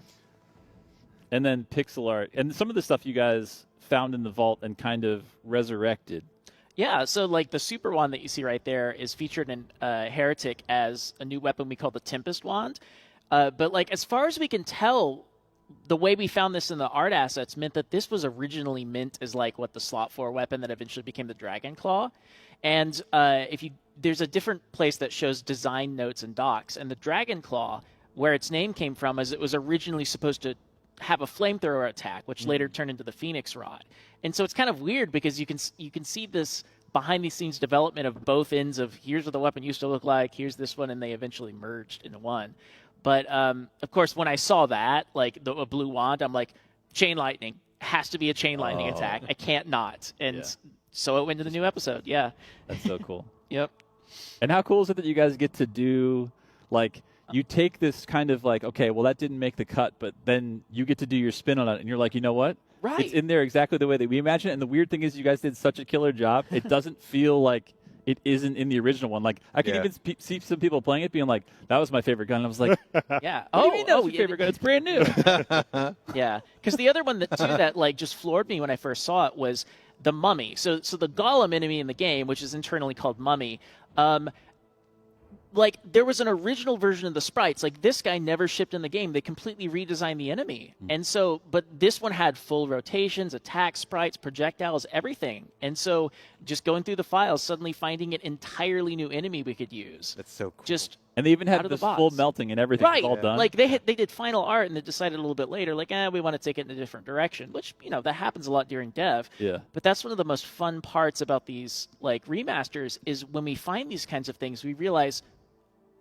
And then pixel art. And some of the stuff you guys found in the vault and kind of resurrected.
Yeah, so like the super wand that you see right there is featured in Heretic as a new weapon we call the Tempest Wand. But like as far as we can tell, the way we found this in the art assets meant that this was originally meant as like what the slot 4 weapon that eventually became the Dragon Claw. And there's a different place that shows design notes and docs, and the Dragon Claw, where its name came from, is it was originally supposed to have a flamethrower attack, which later turned into the Phoenix Rod. And so it's kind of weird because you can see this behind the scenes development of both ends of here's what the weapon used to look like, here's this one, and they eventually merged into one. But of course, when I saw that, like a blue wand, I'm like, chain lightning has to be a chain lightning attack. I can't not. And so it went to the new episode. Yeah,
That's so cool.
yep.
And how cool is it that you guys get to do, like, you take this kind of like, okay, well, that didn't make the cut, but then you get to do your spin on it, and you're like, you know what?
Right.
It's in there exactly the way that we imagine it. And the weird thing is you guys did such a killer job. It doesn't feel like it isn't in the original one. Like, I can even see some people playing it being like, that was my favorite gun. And I was like,
Yeah.
what do you mean that was your favorite gun? It's brand new.
Yeah, because the other one that like just floored me when I first saw it was the Mummy. So the Golem enemy in the game, which is internally called Mummy, like there was an original version of the sprites. Like this guy never shipped in the game. They completely redesigned the enemy, and so but this one had full rotations, attack sprites, projectiles, everything. And so just going through the files, suddenly finding an entirely new enemy we could use.
That's so cool.
Just
And they even
Out
had
of the
this
box.
full melting and everything.
right,
It's all done.
like they did final art and they decided a little bit later, like, we want to take it in a different direction, which that happens a lot during dev.
Yeah.
But that's one of the most fun parts about these like remasters is when we find these kinds of things, we realize,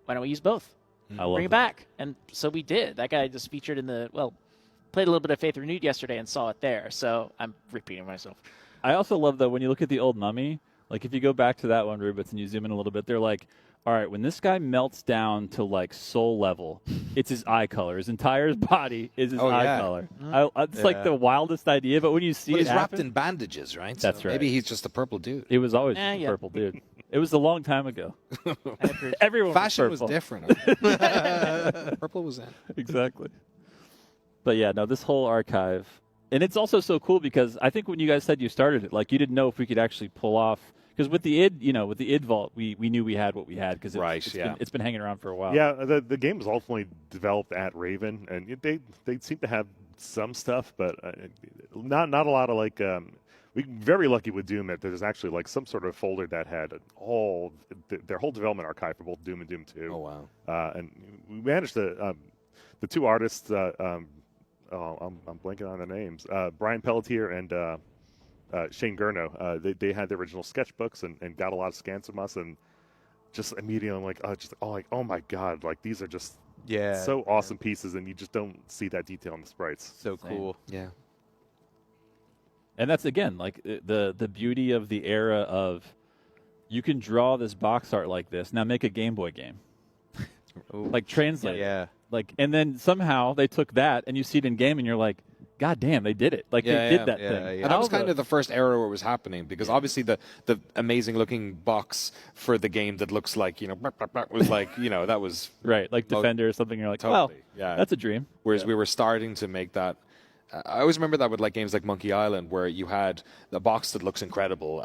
why don't we use both?
I love
Bring it
that.
back. And so we did. That guy just featured in played a little bit of Faith Renewed yesterday and saw it there. So I'm repeating myself.
I also love, though, when you look at the old Mummy, like if you go back to that one, Rubits, and you zoom in a little bit, they're like, all right, when this guy melts down to like soul level, it's his eye color. His entire body is his eye
yeah.
color. It's like the wildest idea, but when you see
But
it
he's wrapped
happen,
in bandages, right?
That's
So
right.
Maybe he's just a purple dude.
it was always
Eh,
just a
yeah.
purple dude. It was a long time ago. Everyone
Fashion
was
was
purple.
different. Purple was in.
Exactly. But yeah, no, this whole archive, and it's also so cool because I think when you guys said you started it, like you didn't know if we could actually pull off. Because with the id vault, we knew we had what we had because it's been hanging around for a while.
Yeah, the game was ultimately developed at Raven, and they seem to have some stuff, but not a lot of like. We're very lucky with Doom that there's actually like some sort of folder that had their whole development archive for both Doom and Doom 2.
Oh wow!
And we managed to the two artists. I'm blanking on their names. Brian Pelletier and Shane Gurno. They had the original sketchbooks and got a lot of scans from us, and just immediately I'm like, oh my god, like these are just so awesome pieces, and you just don't see that detail in the sprites.
So cool.
Yeah.
And that's, again, like the beauty of the era of you can draw this box art like this. Now make a Game Boy game. Like translate it.
Yeah.
Like, and then somehow they took that and you see it in game and you're like, God damn, they did it. Like they did that thing.
yeah.
And that was kind of the first era where it was happening because obviously the amazing looking box for the game that looks like, was like, that was
right, like Defender or something. You're like,
Totally,
well, that's a dream.
Whereas we were starting to make that I always remember that with like games like Monkey Island, where you had the box that looks incredible,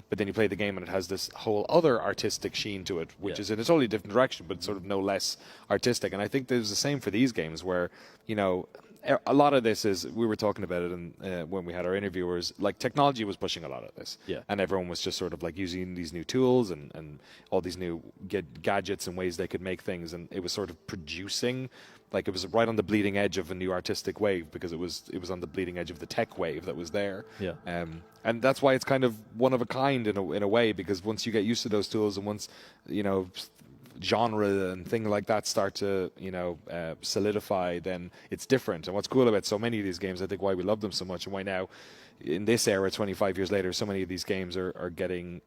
but then you play the game and it has this whole other artistic sheen to it, which is in a totally different direction, but sort of no less artistic. And I think there's the same for these games, where a lot of this is, we were talking about it when we had our interviewers, like technology was pushing a lot of this, and everyone was just sort of like using these new tools and all these new gadgets and ways they could make things, and it was sort of producing. Like it was right on the bleeding edge of a new artistic wave, because it was on the bleeding edge of the tech wave that was there. Yeah. And that's why it's kind of one of a kind in a way, because once you get used to those tools, and once genre and things like that start to solidify, then it's different. And what's cool about so many of these games, I think why we love them so much, and why now in this era, 25 years later, so many of these games are getting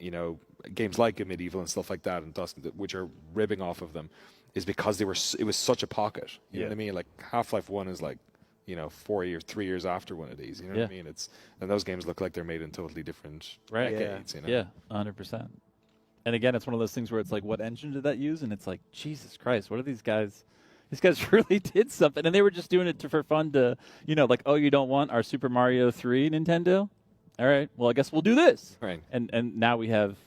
games like Medieval and stuff like that, and Dusk, which are ribbing off of them, is because it was such a pocket. You know what I mean? Like Half-Life 1 is like 3 years after one of these. You know what I mean? And those games look like they're made in totally different decades.
Yeah, 100%. And again, it's one of those things where it's like, what engine did that use? And it's like, Jesus Christ, what are these guys? These guys really did something, and they were just doing it for fun to, like, oh, you don't want our Super Mario 3, Nintendo? All right, well, I guess we'll do this.
Right.
And now we have,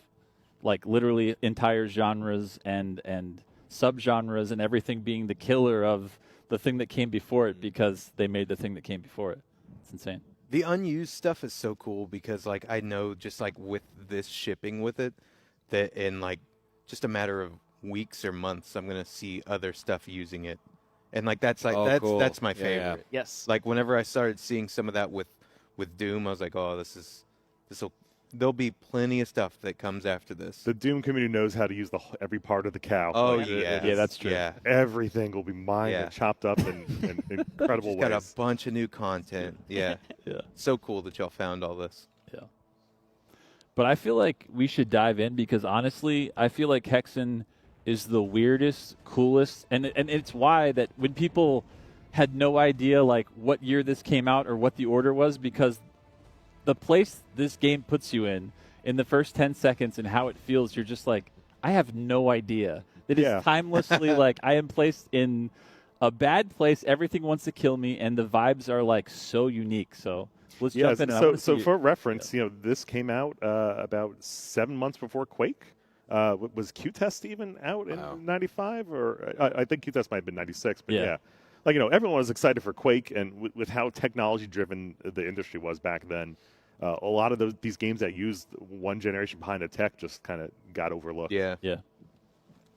like, literally entire genres and subgenres and everything being the killer of the thing that came before it, because they made the thing that came before it. It's insane.
The unused stuff is so cool, because like I know just like with this shipping with it, that in like just a matter of weeks or months, I'm gonna see other stuff using it, and like that's
cool.
that's my favorite.
Yeah. Yes.
Like whenever I started seeing some of that with Doom, I was like, oh, there'll be plenty of stuff that comes after this.
The Doom community knows how to use every part of the cow.
Oh,
like,
yeah,
that's true.
Yeah.
Everything will be mined and chopped up in incredible ways.
Got a bunch of new content. Yeah.
Yeah.
So cool that y'all found all this.
Yeah. But I feel like we should dive in, because honestly, I feel like Hexen is the weirdest, coolest, and it's why that when people had no idea like what year this came out or what the order was, because the place this game puts you in the first 10 seconds and how it feels, you're just like, I have no idea. It is timelessly like, I am placed in a bad place. Everything wants to kill me, and the vibes are like so unique. So let's jump in.
So for reference, this came out about 7 months before Quake. Was Q-Test even out in 95? Or I think Q-Test might have been 96, but yeah. Like, everyone was excited for Quake, and with how technology-driven the industry was back then, a lot of these games that used one generation behind the tech just kind of got overlooked.
Yeah.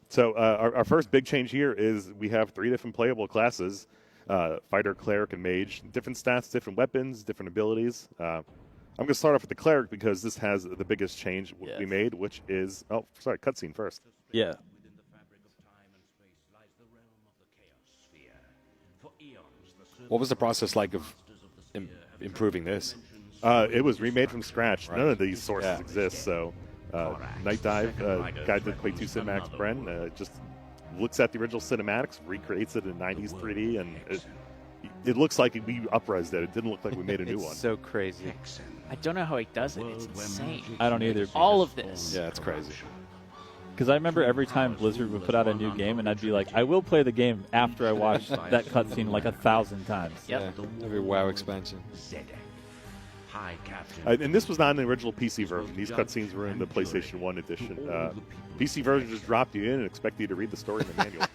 So our first big change here is we have 3 different playable classes, Fighter, Cleric, and Mage. Different stats, different weapons, different abilities. I'm going to start off with the Cleric, because this has the biggest change we made, which is... Oh, sorry, cutscene first.
Yeah.
What was the process like of improving this?
It was remade from scratch. None of these sources exist. So, Night Dive, guy did Quake 2 Cinematics, Bren, just looks at the original cinematics, recreates it in 90s 3D, and it looks like we up-resed it. It didn't look like we made a new one.
So crazy.
I don't know how he does it. It's insane.
I don't either.
All of this.
Yeah, it's crazy.
Because I remember every time Blizzard would put out a new game, and I'd be like, I will play the game after I watch that cutscene like 1,000 times.
Yep.
Yeah, every WoW expansion.
And this was not in the original PC version. These cutscenes were in the PlayStation 1 edition. PC version just dropped you in and expect you to read the story in the manual.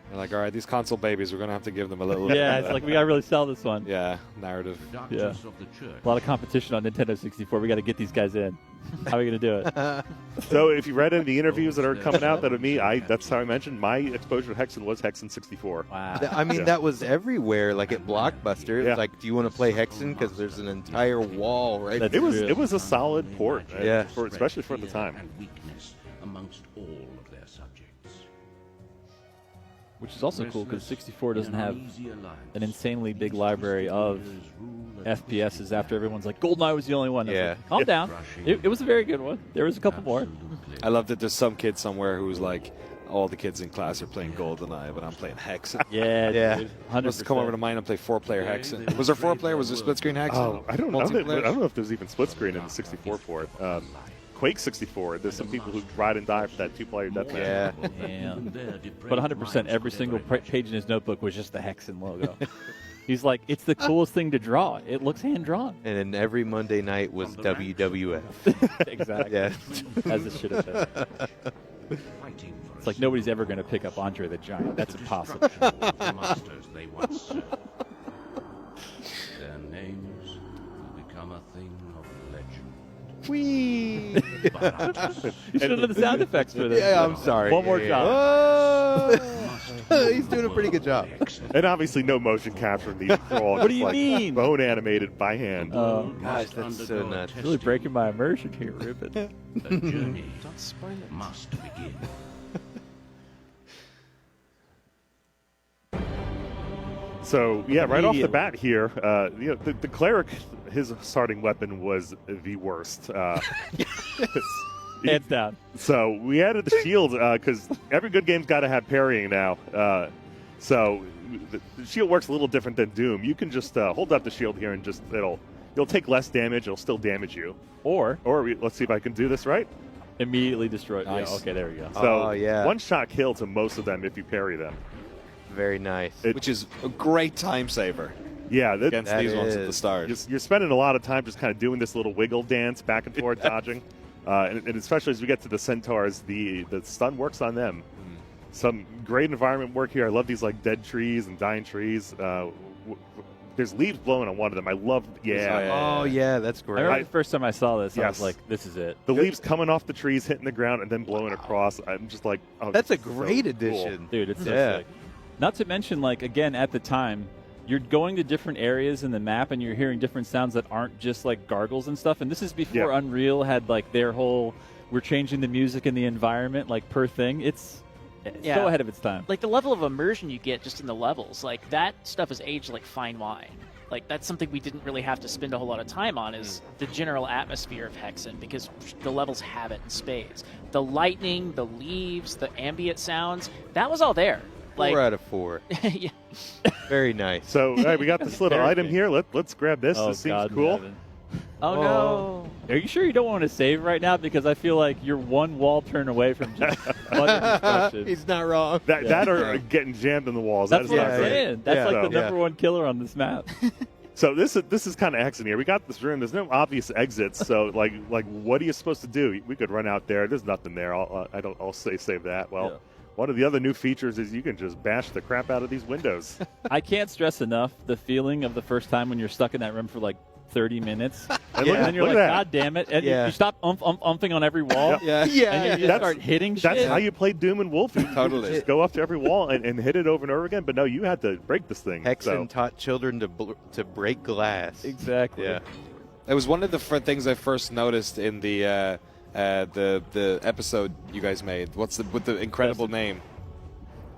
They're like, all right, these console babies, we're going to have to give them a little...
Yeah, it's like, we got to really sell this one.
Yeah, narrative.
Yeah. A lot of competition on Nintendo 64. We got to get these guys in. How are we going to do it?
So if you read any of the interviews that are coming out that are me, that's how I mentioned my exposure to Hexen was Hexen 64.
Wow.
I mean, that was everywhere. Like at Blockbuster, it was like, do you want to play Hexen? Because there's an entire wall right
That's
there.
It was a solid port,
Yeah.
especially for the time.
Amongst all of their subjects.
Which is also cool, because 64 doesn't have an insanely big library of FPSs after everyone's like, GoldenEye was the only one.
Yeah.
Like, calm down. It was a very good one. There was a couple more.
I love that there's some kid somewhere who's like, all the kids in class are playing GoldenEye, but I'm playing Hexen.
Yeah.
Dude, 100%. Must come over to mine and play 4-player Hexen. Was there 4-player? Was there split-screen Hexen?
Oh, I don't know. I don't know if there's even split screen in the 64 port. Quake 64, there's some people who ride and die for that 2-player deathmatch.
Yeah.
Damn. But 100%, every single page in his notebook was just the Hexen logo. He's like, it's the coolest thing to draw. It looks hand-drawn.
And then every Monday night was
From the ranks.
WWF.
Exactly.
Yeah.
As it should have been.
Fighting for
It's like nobody's ever going to pick up Andre the Giant. That's
the
impossible.
destruction of the masters they once served. Their names will become a thing of legend.
Whee!
You should have done the sound effects for this.
Yeah, I'm sorry.
One more
Yeah.
job.
Oh! He's doing a pretty good job.
And obviously no motion capture. These are all
What
just
do you
like
mean?
bone animated by hand.
Gosh, that's so nuts.
Really breaking my immersion here, Ruben.
The journey must begin.
So yeah, right off the
Immediately.
bat here, the cleric, his starting weapon was the worst.
Hands down.
So we added the shield because every good game's got to have parrying now. So the shield works a little different than Doom. You can just hold up the shield here and just you'll take less damage. It'll still damage you.
Or
Let's see if I can do this right.
immediately destroy.
Nice.
Yeah, okay, there we go.
So
Oh, yeah.
one shot kill to most of them if you parry them.
Very nice.
Which is a great time saver
Yeah,
against
That
these ones at the
is.
start.
you're spending a lot of time just kind of doing this little wiggle dance back and forth, dodging. And especially as we get to the centaurs, the stun works on them. Some great environment work here. I love these like dead trees and dying trees. There's leaves blowing on one of them. I love,
Oh, yeah, that's
I
great.
remember the first time I saw this, I
Yes.
was like, this is it.
the leaves coming off the trees, hitting the ground, and then blowing across. I'm just like, oh,
That's a
this is so
great
cool.
addition.
Dude, it's so
Yeah.
sick. Not to mention, like, again, at the time, you're going to different areas in the map and you're hearing different sounds that aren't just like gargles and stuff. And this is before
Yeah.
Unreal had like their whole, we're changing the music and the environment like per thing. It's
Yeah.
so ahead of its time.
Like the level of immersion you get just in the levels, like that stuff is aged like fine wine. Like that's something we didn't really have to spend a whole lot of time on is the general atmosphere of Hexen because the levels have it in spades. The lightning, the leaves, the ambient sounds, that was all there. Like
4 out of 4.
yeah.
Very nice.
So all right, we got this little
Perfect.
item here. Let's grab this.
Oh,
This seems
God in
cool.
heaven.
Oh no.
Are you sure you don't want to save right now? Because I feel like you're one wall turn away from just utter destruction.
He's not wrong.
That or getting jammed in the walls.
That's
That is
what
not
I'm
great.
saying. That's
Yeah.
like the
So-
number one killer on this map.
So this is kind of Hexen here. We got this room. There's no obvious exits. So like what are you supposed to do? We could run out there. There's nothing there. I'll save that. Well,
Yeah.
one of the other new features is you can just bash the crap out of these windows.
I can't stress enough the feeling of the first time when you're stuck in that room for like 30 minutes.
And
And then you're
look
like,
at that.
God damn it. And
Yeah.
you stop umphing on every wall.
Yeah.
And you just
That's-
start hitting shit.
That's how you play Doom and Wolf. You
Totally.
just go up to every wall and hit it over and over again. But no, you had to break this thing.
Hexen
So,
taught children to break glass.
Exactly.
Yeah.
It was one of the things I first noticed in the episode you guys made. With the incredible name?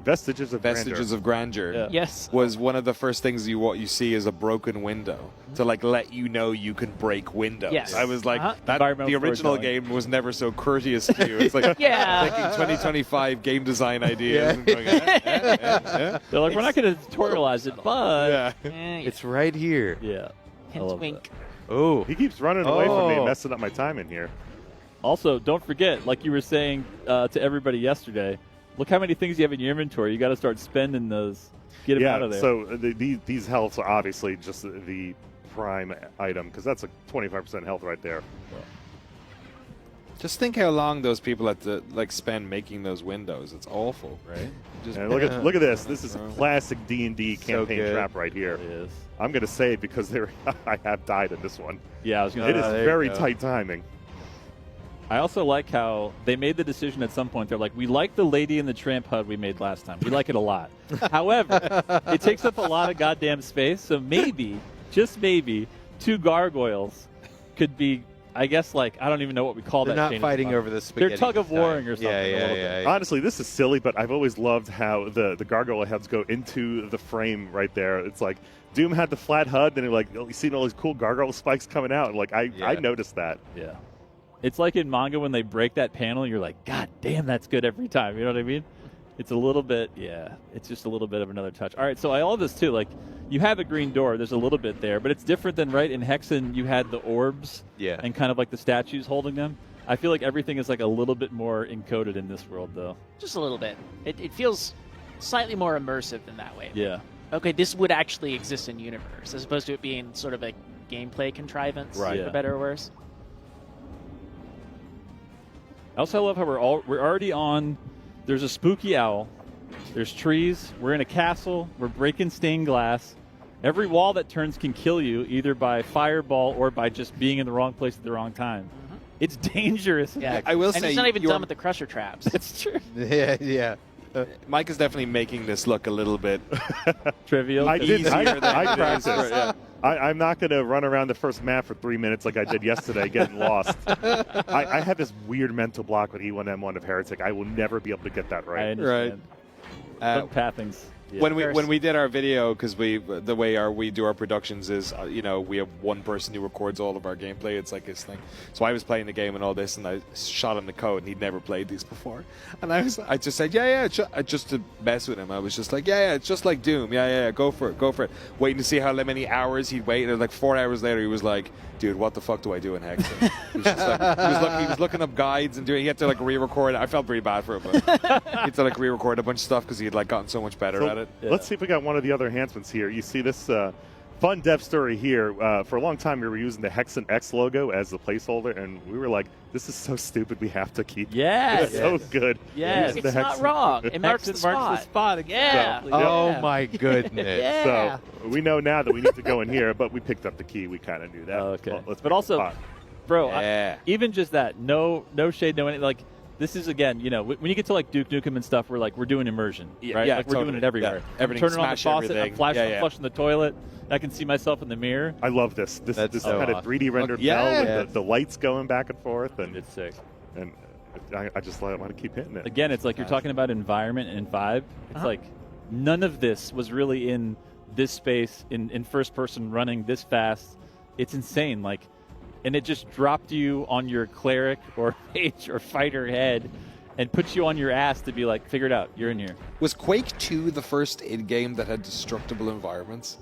Vestiges of
Vestiges of Grandeur.
Yeah.
Yes.
Was one of the first things what you see is a broken window to like let you know you can break windows.
Yes.
I was like,
Uh-huh.
that
Environmental
the original
storytelling.
game was never so courteous to you. It's like
Yeah.
taking 2025 game design ideas and going, yeah.
They're like, we're not going to tutorialize it, but
Yeah.
Eh,
It's right here.
yeah. I
hint
love
wink.
that.
Oh.
He keeps running away from me,
Oh.
messing up my time in here.
Also, don't forget, like you were saying to everybody yesterday, look how many things you have in your inventory. You got to start spending those. Get them out of there.
So these healths are obviously just the prime item because that's a 25% health right there.
Just think how long those people had to like spend making those windows. It's awful.
right?
Just
And look at this. This is a classic D&D
So
campaign
good.
trap right here.
It is.
I'm going to say it because I have died in this one.
Yeah, I was going
It
to
is
there you
very
go.
tight timing.
I also like how they made the decision at some point. They're like, we like the Lady and the Tramp HUD we made last time. We like it a lot. However, it takes up a lot of goddamn space. So maybe, just maybe, 2 gargoyles could be, I guess, like, I don't even know what we call
They're
that.
not
chain of
fighting
command.
over the spaghetti.
They're tug of warring or
this time.
something. a
Yeah,
little
yeah,
bit.
yeah.
Honestly, this is silly, but I've always loved how the gargoyle heads go into the frame right there. It's like Doom had the flat HUD, and like you seen all these cool gargoyle spikes coming out, and like I
Yeah.
noticed that.
Yeah. It's like in manga when they break that panel, you're like, God damn, that's good every time. You know what I mean? It's a little bit, yeah. It's just a little bit of another touch. All right, so I love this too. Like, you have a green door. There's a little bit there, but it's different than, right, in Hexen, you had the orbs
Yeah.
and kind of like the statues holding them. I feel like everything is like a little bit more encoded in this world, though.
Just a little bit. It feels slightly more immersive than that way.
Yeah.
Okay, this would actually exist in universe, as opposed to it being sort of a gameplay contrivance,
Right.
for better or worse.
I also love how we're already on. There's a spooky owl. There's trees. We're in a castle. We're breaking stained glass. Every wall that turns can kill you, either by fireball or by just being in the wrong place at the wrong time. It's dangerous.
Yeah,
I will
and
say
it's not even
you're-
done with the crusher traps.
It's true.
Yeah.
Mike is definitely making this look a little bit
Trivial.
I did.
easier than
I
it is.
practiced.
Yeah.
I'm not going to run around the first map for 3 minutes like I did yesterday, getting lost. I have this weird mental block with E1M1 of Heretic. I will never be able to get that
I
right.
understand.
Uh,
But pathings. Yeah.
When we did our video, because the way we do our productions is, we have one person who records all of our gameplay. It's like his thing. So I was playing the game and all this, and I shot him the code, and he'd never played these before. And I just said, just to mess with him. I was just like, it's just like Doom. Yeah, go for it. Waiting to see how many hours he'd wait. And like 4 hours later, he was like, dude, what the fuck do I do in Hexen? He was just like, he was looking up guides and he had to like re-record. I felt pretty bad for him, but he had to like re-record a bunch of stuff because he had like gotten so much better at it.
Let's see if we got one of the other enhancements here. You see this fun dev story here. For a long time, we were using the Hexen X logo as the placeholder, and we were like, this is so stupid, we have to keep
Yes.
It's so good.
Yes,
Use the
it's not
Hexen.
wrong. It marks the spot.
again.
Yeah.
Oh my goodness.
Yeah.
So we know now that we need to go in here, but we picked up the key. We kind of knew that.
Oh, okay.
Well, let's
But
pick
also,
the spot.
bro,
Yeah.
even just that, no shade, no anything. Like, this is, again, when you get to like Duke Nukem and stuff, we're doing immersion, right?
yeah,
Like, we're doing
totally.
it everywhere.
Yeah.
I'm
Everything,
turning on the
smash
faucet,
everything.
I'm flashing,
Yeah.
I'm flushing the toilet. I can see myself in the mirror.
I love this. This
That's so
kind of
awesome.
3D rendered
Yeah.
bell with the lights going back and forth, and
It's sick.
I just want to keep hitting it.
Again, it's like you're talking about environment and vibe. It's like none of this was really in this space, in first person, running this fast. It's insane. Like, and it just dropped you on your cleric or mage or fighter head and put you on your ass to be like, figure it out. You're in here.
Was Quake 2 the first in-game that had destructible environments?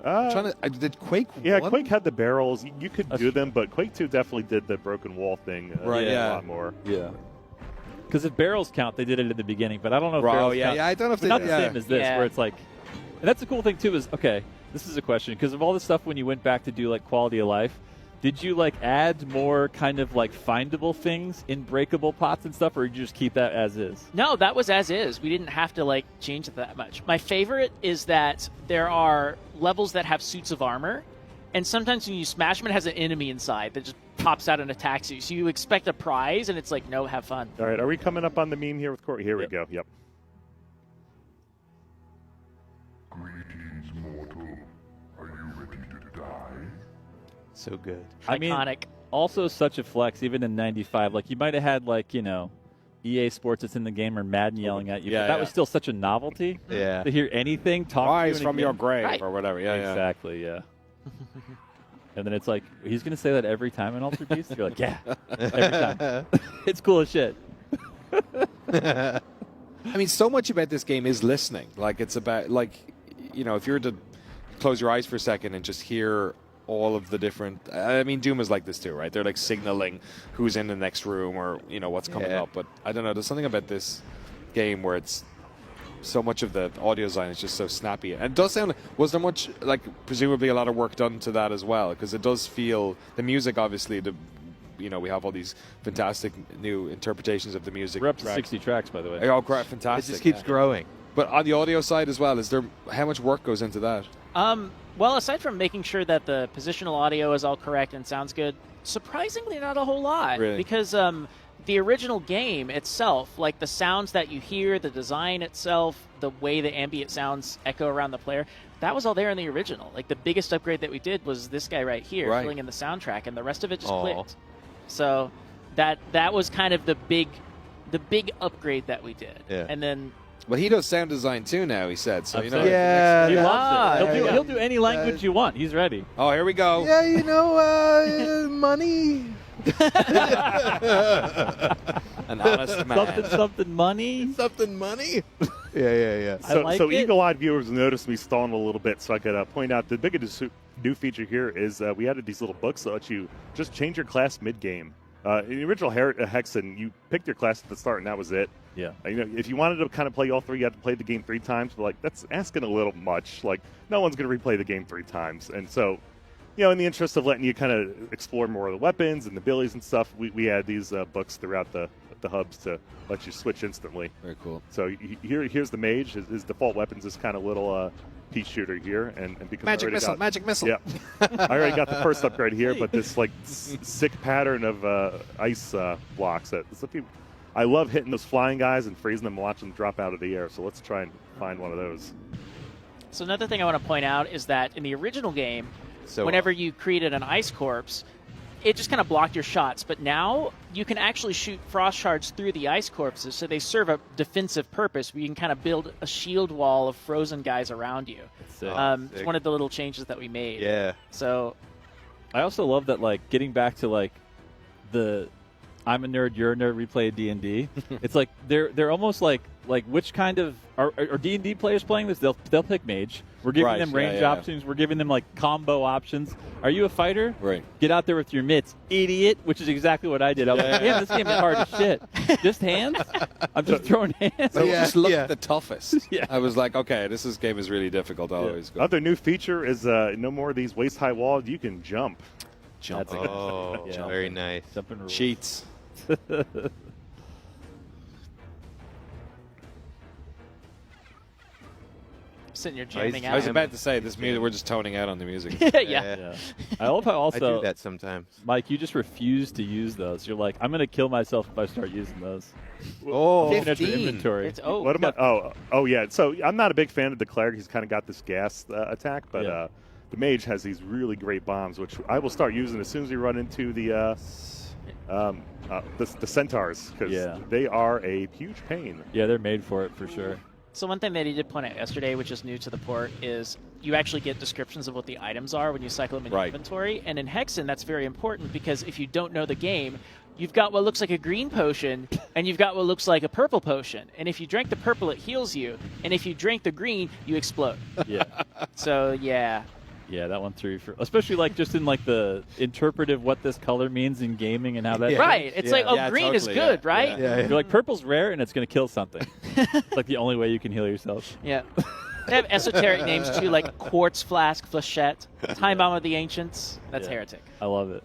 Did Quake 1?
Yeah, Quake had the barrels. You could do them, but Quake 2 definitely did the broken wall thing
Right,
a
yeah.
lot more.
Yeah. Because if barrels count, they did it at the beginning, but I don't know if
Right,
barrels
yeah,
count.
yeah, I don't know if
But
they-
not the
yeah.
same as this,
Yeah.
where it's like, and that's the cool thing too is, okay, this is a question, because of all the stuff when you went back to do like quality of life, did you like add more kind of like findable things in breakable pots and stuff, or did you just keep that as is?
No, that was as is. We didn't have to like change it that much. My favorite is that there are levels that have suits of armor, and sometimes when you smash them, it has an enemy inside that just pops out and attacks you. So you expect a prize, and it's like, no, have fun.
All right, are we coming up on the meme here with Corey? Here we go. Yep.
Greetings, mortal. Are you ready to die?
So good.
I mean,
Iconic.
also such a flex, even in '95. Like you might have had like EA Sports that's in the game or Madden yelling at you,
Yeah,
but that
yeah.
was still such a novelty.
Yeah.
To hear anything talk
Rise
to you in a
from your
game.
grave
Right.
or whatever. Yeah,
Exactly, yeah. And then it's like, he's going to say that every time in Altered Beast? You're like, yeah, every time. It's cool as shit.
I mean, so much about this game is listening. Like, it's about, like, if you were to close your eyes for a second and just hear all of the different... I mean, Doom is like this too, right? They're, like, signaling who's in the next room or, what's coming
Yeah.
up. But I don't know. There's something about this game where it's... So much of the audio design is just so snappy. And it does sound... Was there much, like, presumably a lot of work done to that as well? Because it does feel... The music, obviously, we have all these fantastic new interpretations of the music.
We're up to
tracks.
60 tracks, by the way.
Oh, great,
It
fantastic.
just keeps growing.
But on the audio side as well, how much work goes into that?
Well, aside from making sure that the positional audio is all correct and sounds good, surprisingly not a whole lot.
Really?
Because the original game itself, like the sounds that you hear, the design itself, the way the ambient sounds echo around the player, that was all there in the original. Like the biggest upgrade that we did was this guy right here,
Right.
filling in the soundtrack, and the rest of it just
Aw.
clicked. So that was kind of the big upgrade that we did.
Yeah.
And then
Well, he does sound design too now, he said. So,
Yeah.
He
Yeah.
loves it.
Yeah.
He'll do any language you want. He's ready.
Oh, here we go.
Yeah, money.
An honest man.
Something money.
Something money. Yeah.
I like
So
it.
eagle-eyed viewers noticed me stalling a little bit, so I could point out the biggest new feature here is we added these little books that let you just change your class mid-game. In the original Hexen, you picked your class at the start, and that was it.
Yeah.
If you wanted to kind of play all three, you had to play the game 3 times. But like, that's asking a little much. Like, no one's going to replay the game 3 times. And so, in the interest of letting you kind of explore more of the weapons and the abilities and stuff, we add these books throughout the hubs to let you switch instantly.
Very cool.
So here's the mage. His default weapons is kind of little pea shooter here, and because
Magic missile. Magic missile.
Yeah, I already got the first upgrade here, but this like sick pattern of ice blocks. I love hitting those flying guys and freezing them and watching them drop out of the air. So let's try and find one of those.
So another thing I want to point out is that in the original game, whenever you created an ice corpse, it just kind of blocked your shots. But now you can actually shoot frost shards through the ice corpses, so they serve a defensive purpose where you can kind of build a shield wall of frozen guys around you. It's one of the little changes that we made.
Yeah.
So
I also love that, like, getting back to like the I'm a nerd, you're a nerd, replay D&D. It's like they're almost like which kind of are D&D players playing this? They'll pick mage. We're giving them range options. We're giving them like combo options. Are you a fighter?
Right.
Get out there with your mitts, idiot. Which is exactly what I did. I was like, man, this game is hard as shit. Just hands? I'm just throwing hands.
So just look at the toughest.
Yeah.
I was like, okay, this game is really difficult. I'll always go.
Other new feature is no more of these waist high walls. You can jump.
Jumping.
Oh, very nice.
Jumping rules.
Cheats.
sitting here jamming
I was
out.
about to say this music. We're just toning out on the music.
Yeah.
I love how
I
also
do that sometimes.
Mike, you just refuse to use those. You're like, I'm gonna kill myself if I start using those.
Oh,
Looking at your
15.
inventory.
It's,
What am I? Oh, yeah. So I'm not a big fan of the cleric. He's kind of got this gas attack, but
Yeah.
the mage has these really great bombs, which I will start using as soon as we run into the centaurs, because they are a huge pain.
Yeah, they're made for it for sure.
So one thing that he did point out yesterday, which is new to the port, is you actually get descriptions of what the items are when you cycle them in inventory. And in Hexen, that's very important because if you don't know the game, you've got what looks like a green potion, and you've got what looks like a purple potion. And if you drink the purple, it heals you. And if you drink the green, you explode.
Yeah.
So, yeah.
Yeah, that one threw for, especially like just in like the interpretive what this color means in gaming and how that.
Right. It's like, green is good, right?
Yeah. You're like, purple's rare and it's going to kill something. It's like the only way you can heal yourself.
Yeah. They have esoteric names too, like Quartz Flask, Flechette, Time Bomb of the Ancients. That's heretic.
I love it.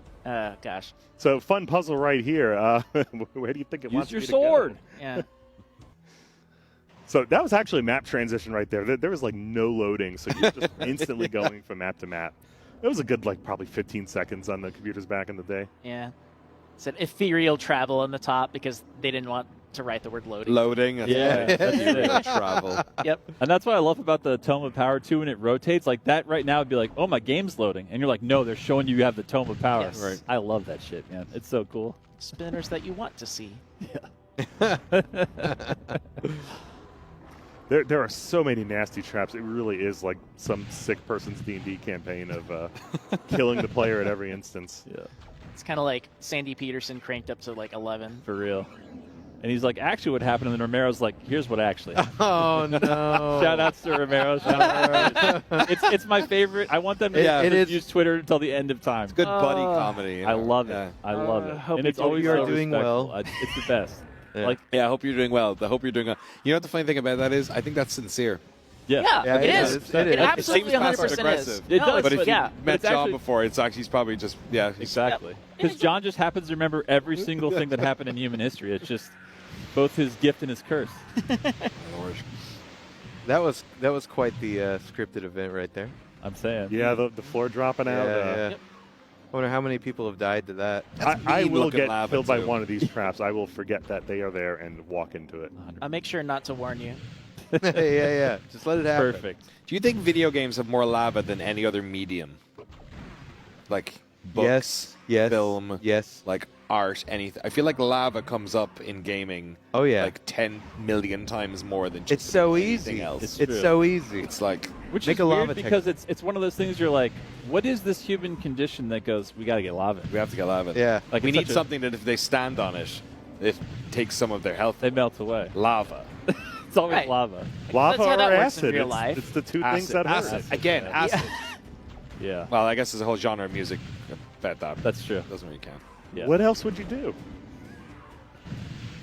Gosh.
So fun puzzle right here. Where do you think it wants
Use
me
your
to go?
sword.
Yeah.
So that was actually a map transition right there. There was like no loading, so you're just instantly going from map to map. It was a good like probably 15 seconds on the computers back in the day.
Yeah. It said ethereal travel on the top because they didn't want to write the word loading.
Loading.
Yeah.
That's travel.
Yep.
And that's what I love about the Tome of Power too when it rotates. Like that right now would be like, oh, my game's loading. And you're like, no, they're showing you have the Tome of Power.
Yes. Right.
I love that shit, man. It's so cool.
Spinners that you want to see.
There are so many nasty traps. It really is like some sick person's D&D campaign of killing the player at every instance.
Yeah.
It's kind of like Sandy Peterson cranked up to like 11.
For real. And he's like, actually what happened? And then Romero's like, here's what actually happened.
Oh, no.
Shout outs to Romero. Shout out to it's my favorite. I want them to use Twitter until the end of time.
It's good buddy comedy. You know?
I love it. I love it.
hope
And it's
you do
always
well.
so
You're doing
respectful.
well.
It's the best.
Yeah.
Like,
Yeah, I hope you're doing well. I hope you're doing well. You know what the funny thing about that is? I think that's sincere.
Yeah,
Yeah,
it
it
is.
is.
It
It
absolutely
seems
100%
passive
is.
aggressive.
It does,
But if you
yeah.
met
it's
John
actually-
before, it's actually he's probably just
exactly.
Yep.
Because John just happens to remember every single thing that happened in human history. It's just both his gift and his curse.
That was quite the scripted event right there.
I'm saying.
Yeah, the floor dropping out.
Yeah.
Yep.
I wonder how many people have died to that.
I will
mean-looking
get
lava,
killed by
too.
one of these traps. I will forget that they are there and walk into it.
I'll make sure not to warn you.
yeah. Just let it happen.
Perfect.
Do you think video games have more lava than any other medium? Like books,
Yes.
film,
Yes.
like art, anything. I feel like lava comes up in gaming
Oh, yeah.
like 10 million times more than just
It's so
anything
easy.
else.
It's
It's
true.
so easy.
It's like
Which
Make
is
a
weird
lava
because it's one of those things you're like, what is this human condition that goes, we got to get lava?
we have to get lava.
Yeah.
Like
we
it's
need
such a-
something that if they stand on it, it takes some of their health.
They melt away.
Lava.
It's always
Right.
lava.
Lava
That's how
or
that works in
acid?
real
It's,
life.
it's the two
Acid.
things that hurt.
Acid. Again, acid.
Yeah.
Well, I guess there's a whole genre of music about that.
That's true.
Doesn't really count.
Yeah.
What else would you do?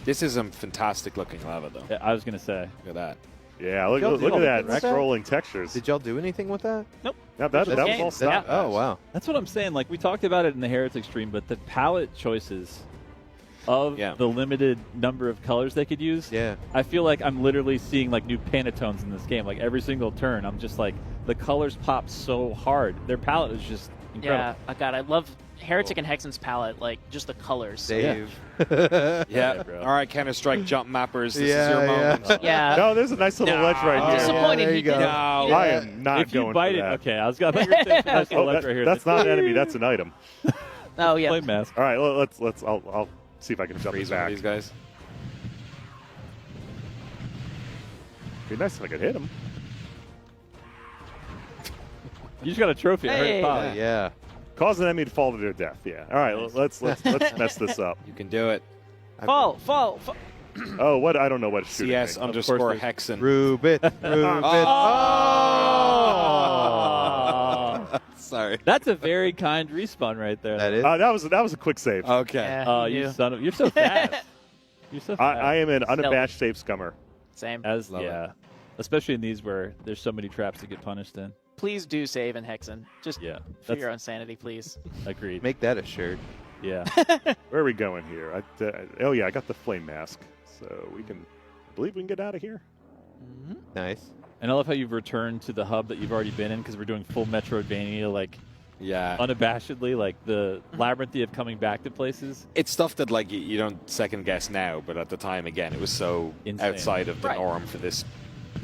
This is some fantastic looking lava, though.
Yeah, I was gonna say.
Look at that.
Yeah, look
Y'all
at
did all
that
the-
scrolling textures.
Did y'all do anything with that?
Nope.
Yeah, that was all
game.
stuff.
Oh, wow.
That's what I'm saying. Like, we talked about it in the Heretic stream, but the palette choices of the limited number of colors they could use,
Yeah.
I feel like I'm literally seeing, like, new Pantones in this game. Like, every single turn, I'm just like, the colors pop so hard. Their palette is just incredible.
Yeah, God, I love Heretic and Hexen's palette, like just the colors.
Dave.
Yeah.
bro.
All right, Counter-Strike jump mappers. This
Yeah,
is your
yeah.
moment.
Yeah.
No, there's a nice little ledge right here.
Disappointed
there
he
you go.
didn't.
No.
I am not
If you
going
bite
for
it,
that.
okay, I was gonna think you were saying for nice little ledge right here.
That's not an enemy. That's an item.
Oh yeah.
Flame mask.
All right, let's. I'll see if I can jump
Freeze
these
one of
back.
these guys.
Be nice if I could hit him.
You just got a trophy. I heard
Hey.
it pop.
Yeah.
Cause an enemy to fall to their death. Yeah. All right, let's mess this up.
You can do it.
Fall.
Oh, what? I don't know what shooting.
CS
me.
underscore
there's-
Hexen.
Rubit.
Oh.
Sorry.
That's a very kind respawn right there.
That is.
That was a quick save.
Okay.
Yeah,
Oh,
he
you
knew.
son of! You're so fast. You're so fast.
I am an unabashed save scummer.
Same.
As
Love it.
yeah, especially in these where there's so many traps to get punished in.
Please do save in Hexen. Just
Yeah,
for your own sanity, please.
agreed.
Make that a shirt.
Yeah,
Where are we going here? Oh yeah, I got the flame mask, so we can. I believe we can get out of here.
Nice.
and I love how you've returned to the hub that you've already been in because we're doing full Metroidvania, like
Yeah.
unabashedly, like the labyrinthy of coming back to places.
It's stuff that like you don't second guess now, but at the time, again, it was so
Insane.
outside of the
Right.
norm for this,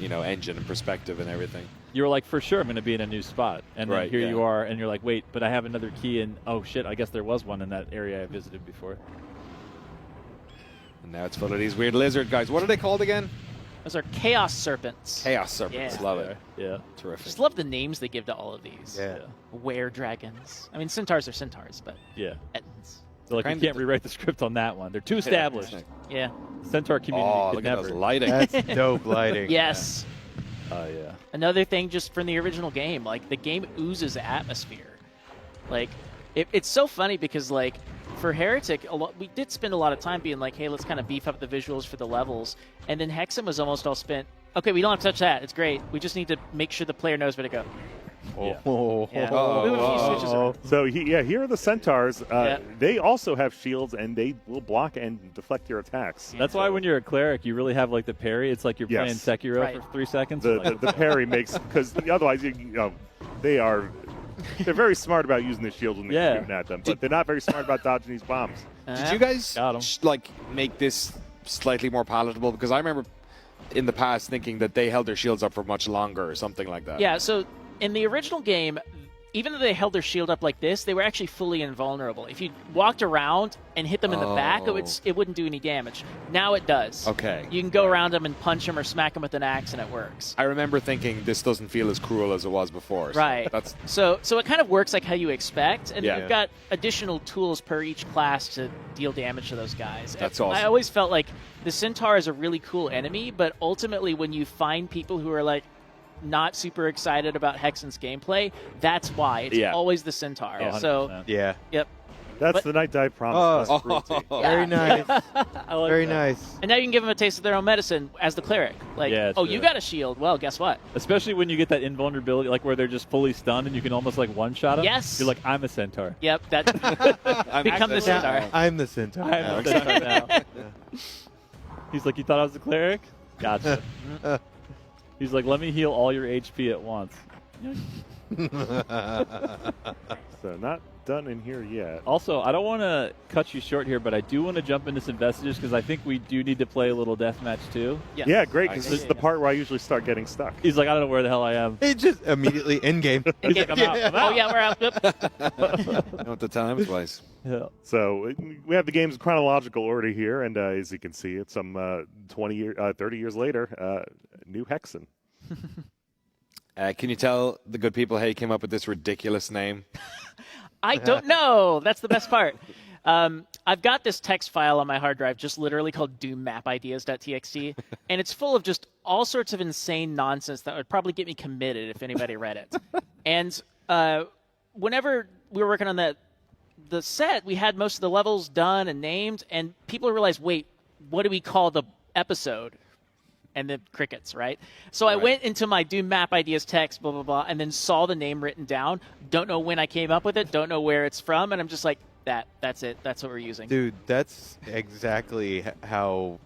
engine and perspective and everything.
You were like, for sure, I'm going to be in a new spot, and then
Right,
here
yeah.
you are, and you're like, wait, but I have another key, and oh shit, I guess there was one in that area I visited before.
And now it's full of these weird lizard guys. What are they called again?
Those are Chaos Serpents.
Chaos serpents.
Yeah.
Love it.
Yeah.
Terrific.
Just love the names they give to all of these.
Yeah.
Were dragons. I mean, centaurs are centaurs, but
Yeah.
Ettins.
So like, you
Kind
can't
of-
rewrite the script on that one. They're too established.
Yeah.
Centaur community
Oh,
could
look at
never.
those lighting.
That's dope lighting.
Yes.
Oh yeah.
Another thing just from the original game, like the game oozes atmosphere. Like it's so funny because like for Heretic, we did spend a lot of time being like, hey, let's kind of beef up the visuals for the levels, and then Hexen was almost all spent. Okay, we don't have to touch that. It's great. We just need to make sure the player knows where to go.
Yeah.
Oh.
Yeah.
Oh,
Move a few switches around.
So here are the centaurs.
Yeah.
They also have shields, and they will block and deflect your attacks.
That's why when you're a cleric, you really have like the parry. It's like you're playing
Yes.
Sekiro
Right.
for 3 seconds.
The,
Like,
the parry makes because otherwise they're very smart about using the shields when they're
Yeah.
shooting at them, but they're not very smart about dodging these bombs.
Did you guys
Got 'em.
make this slightly more palatable? Because I remember in the past thinking that they held their shields up for much longer or something like that.
Yeah, so in the original game, even though they held their shield up like this, they were actually fully invulnerable. If you walked around and hit them in the back, it wouldn't do any damage. Now it does.
Okay.
You can go around them and punch them or smack them with an axe, and it works.
I remember thinking this doesn't feel as cruel as it was before. So
Right.
That's
So it kind of works like how you expect, and
Yeah.
you've got additional tools per each class to deal damage to those guys.
That's
I
awesome.
always felt like the Centaur is a really cool enemy, but ultimately when you find people who are like not super excited about Hexen's gameplay, that's why. It's
Yeah.
always the Centaur.
Oh,
So,
100%.
Yeah.
yep.
That's
But-
the night dive promise.
Oh.
less cruelty.
Very nice.
I like
Very
that.
nice.
And now you can give them a taste of their own medicine as the cleric. Like,
Yeah,
oh,
true.
you got a shield. Well, guess what?
Especially when you get that invulnerability, like where they're just fully stunned and you can almost like one-shot them.
Yes.
You're like, I'm a centaur.
Yep, that become the Centaur.
I'm the centaur.
I'm a centaur now. He's like, you thought I was a cleric? Gotcha. He's like, let me heal all your HP at once.
So not done in here yet.
Also, I don't want to cut you short here, but I do want to jump into some messages because I think we do need to play a little deathmatch too.
Yes.
Yeah, great, because
I
this is
see.
the part where I usually start getting stuck.
He's like, I don't know where the hell I am.
It just immediately in game.
He's like, I'm out. I'm
Oh,
out.
yeah, we're out. Yep.
not what the time it was.
Yeah.
So we have the game's chronological order here, and as you can see, it's some 30 years later, new Hexen.
Can you tell the good people how you came up with this ridiculous name?
I don't know. That's the best part. I've got this text file on my hard drive just literally called doommapideas.txt, and it's full of just all sorts of insane nonsense that would probably get me committed if anybody read it. And whenever we were working on that the set, we had most of the levels done and named, and people realized, wait, what do we call the episode? And then crickets, right? So I went into my Doom map ideas text, blah, blah, blah, and then saw the name written down. Don't know when I came up with it. Don't know where it's from. And I'm just like, that's it. That's what we're using.
Dude, that's exactly how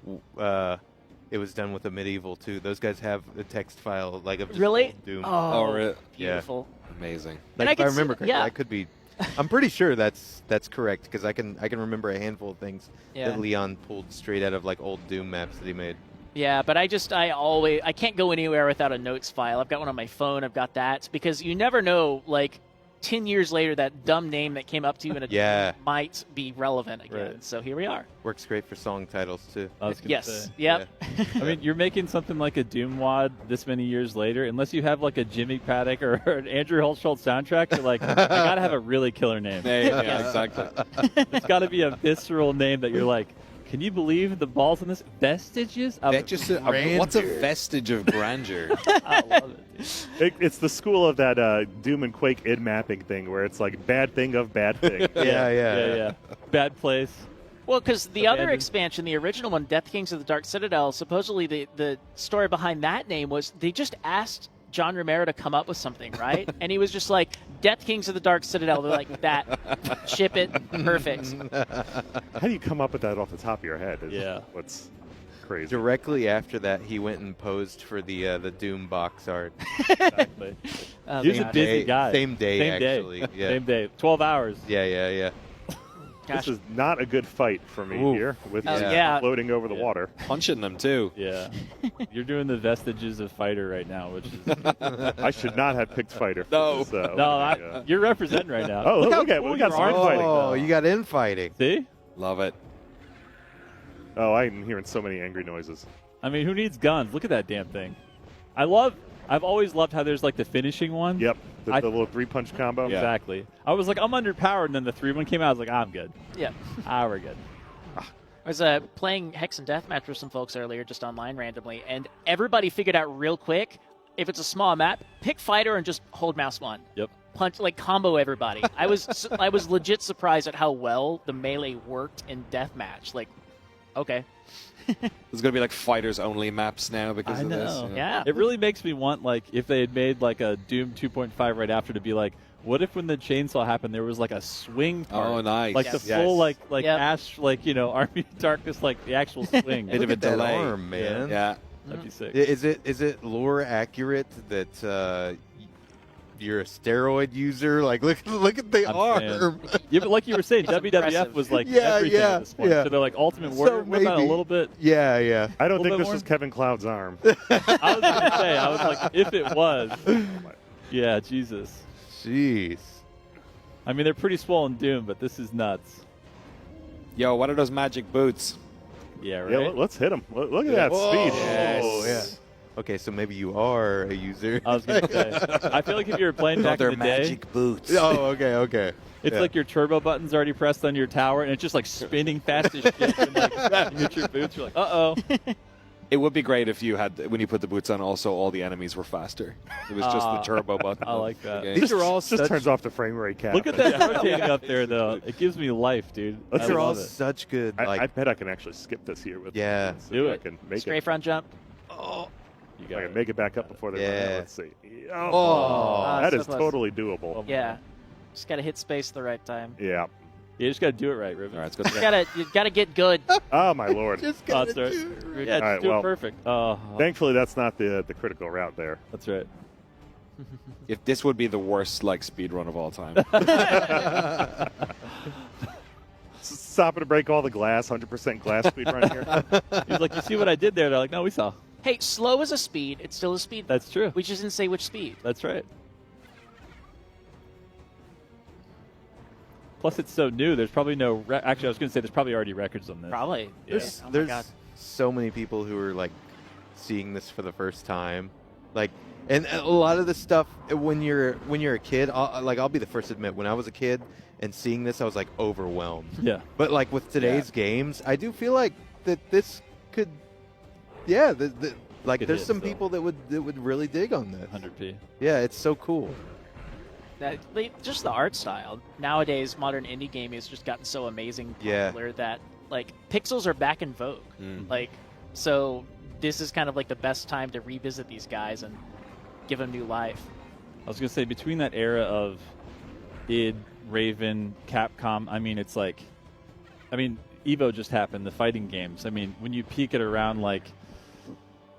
it was done with the Medieval, too. Those guys have a text file like of just
Really?
old Doom.
Oh, beautiful.
Amazing.
Like, if I remember correctly,
yeah.
I could be. I'm pretty sure that's correct because I can remember a handful of things that Leon pulled straight out of like old Doom maps that he made.
Yeah, but I can't go anywhere without a notes file. I've got one on my phone. I've got that because you never know, like 10 years later, that dumb name that came up to you in a Doom might be relevant again.
Right.
So here we are.
Works great for song titles too.
I was gonna
Yes.
say.
Yep.
I mean, you're making something like a Doom WAD this many years later, unless you have like a Jimmy Paddock or an Andrew Holtschultz soundtrack, you're like, I gotta have a really killer name.
Yeah, exactly.
It's gotta be a visceral name that you're like, can you believe the balls in this? Vestiges of
What's a vestige of grandeur?
I love it, dude.
It's the school of that Doom and Quake id mapping thing where it's like bad thing of bad thing.
Yeah. Bad place.
Well, because the other
Abandoned.
expansion, the original one, Death Kings of the Dark Citadel, supposedly the story behind that name was they just asked John Romero to come up with something, right? And he was just like, Death Kings of the Dark Citadel. They're like, that, ship it, perfect.
How do you come up with that off the top of your head? Is what's crazy.
Directly after that, he went and posed for the Doom box art.
Exactly. He was a busy guy.
Same day, actually. Yeah.
Same day. 12 hours.
Yeah.
Gosh.
This is not a good fight for me here with floating over the water.
Punching them too.
Yeah. You're doing the vestiges of fighter right now, which is
I should not have picked fighter.
No.
For this,
no. You're representing right now.
Oh, look
how
at
cool
we got
your
some
arms
fighting.
Oh, you got infighting.
See?
Love it.
Oh, I'm hearing so many angry noises.
I mean, who needs guns? Look at that damn thing. I've always loved how there's like the finishing one.
Yep, the little 3-punch combo.
Exactly. I was like, I'm underpowered, and then the 3-1 came out. I was like, I'm good.
Yeah.
We're good.
I was playing Hexen Deathmatch with some folks earlier, just online randomly, and everybody figured out real quick, if it's a small map, pick fighter and just hold mouse 1.
Yep.
Punch, like combo everybody. I was legit surprised at how well the melee worked in Deathmatch. Like, okay.
There's going to be like fighters only maps now because of this.
Yeah.
It really makes me want, like, if they had made like a Doom 2.5 right after, to be like, what if when the chainsaw happened there was like a swing part?
Oh, nice.
Like the full like
Yep.
Ash, like, Army of Darkness, like the actual swing.
Bit of
Look
a
at that
delay.
arm, man.
Yeah.
That'd be sick.
Is it lore accurate that you're a steroid user? Like, look at the arm.
Yeah, but like you were saying,
It's
WWF
impressive.
was like
Yeah,
everything
yeah,
at this point.
yeah.
So they're like Ultimate
So
Warrior. What about a
maybe-
little bit?
Yeah.
I don't
A little
think
bit
this
more?
was Kevin Cloud's arm.
I was gonna say, I was like, if it was, yeah, Jesus.
Jeez.
I mean, they're pretty swollen Doom, but this is nuts.
Yo, what are those magic boots?
Yeah, right.
Yeah, let's hit him. Look at that speed.
Yes.
Oh, yeah. Okay, so maybe you are a user.
I was gonna say, I feel like if you were playing
No,
back
they're
in the day,
magic boots.
Oh, okay.
it's
Yeah.
like your turbo button's already pressed on your tower, and it's just like spinning fast as shit. And like, you hit your boots, you're like, uh-oh.
It would be great if you had, when you put the boots on, also all the enemies were faster. It was just the turbo button.
I like that.
Okay.
These are all
Just
such,
turns off the frame rate cap.
Look at that rotating up there, though. It gives me life, dude.
Let's
I
these are all
love it.
such good.
I bet I can actually skip this here with
Yeah.
this.
Do
If
it.
I can make
Strafe
it.
run jump.
You
I
got
can
it.
make it back up before they run out.
Yeah.
Let's see.
Oh.
That
so
is
close.
totally doable.
Yeah. Just got to hit space the right time.
Yeah.
You just got to do it right, Riven.
All right, let's go.
You gotta get good.
Oh my lord.
Just
Oh,
gotta
that's right.
do it.
Yeah,
All right,
just do
well,
it perfect. Oh,
Thankfully, that's not the critical route there.
that's right.
If this would be the worst like speed run of all time.
Stopping to break all the glass, 100% glass speed run here.
He's like, you see what I did there? They're like, no, we saw.
Hey, slow is a speed. It's still a speed.
That's true.
We just didn't say which speed.
That's right. Plus, it's so new. There's probably no. Actually, I was going to say there's probably already records on this.
Probably.
There's,
Oh my
there's
God.
so many people who are like seeing this for the first time, like, and a lot of this stuff when you're a kid. I'll be the first to admit, when I was a kid and seeing this, I was like overwhelmed.
Yeah.
But like with today's games, I do feel like that this could, yeah, like
Could
there's
hit
some
still.
people that would really dig on this.
100p.
Yeah, it's so cool.
Just the art style. Nowadays, modern indie gaming has just gotten so amazing popular that like pixels are back in vogue. Like, so this is kind of like the best time to revisit these guys and give them new life.
I was gonna say between that era of id, Raven, Capcom. I mean, it's like, Evo just happened. The fighting games. I mean, when you peek it around like.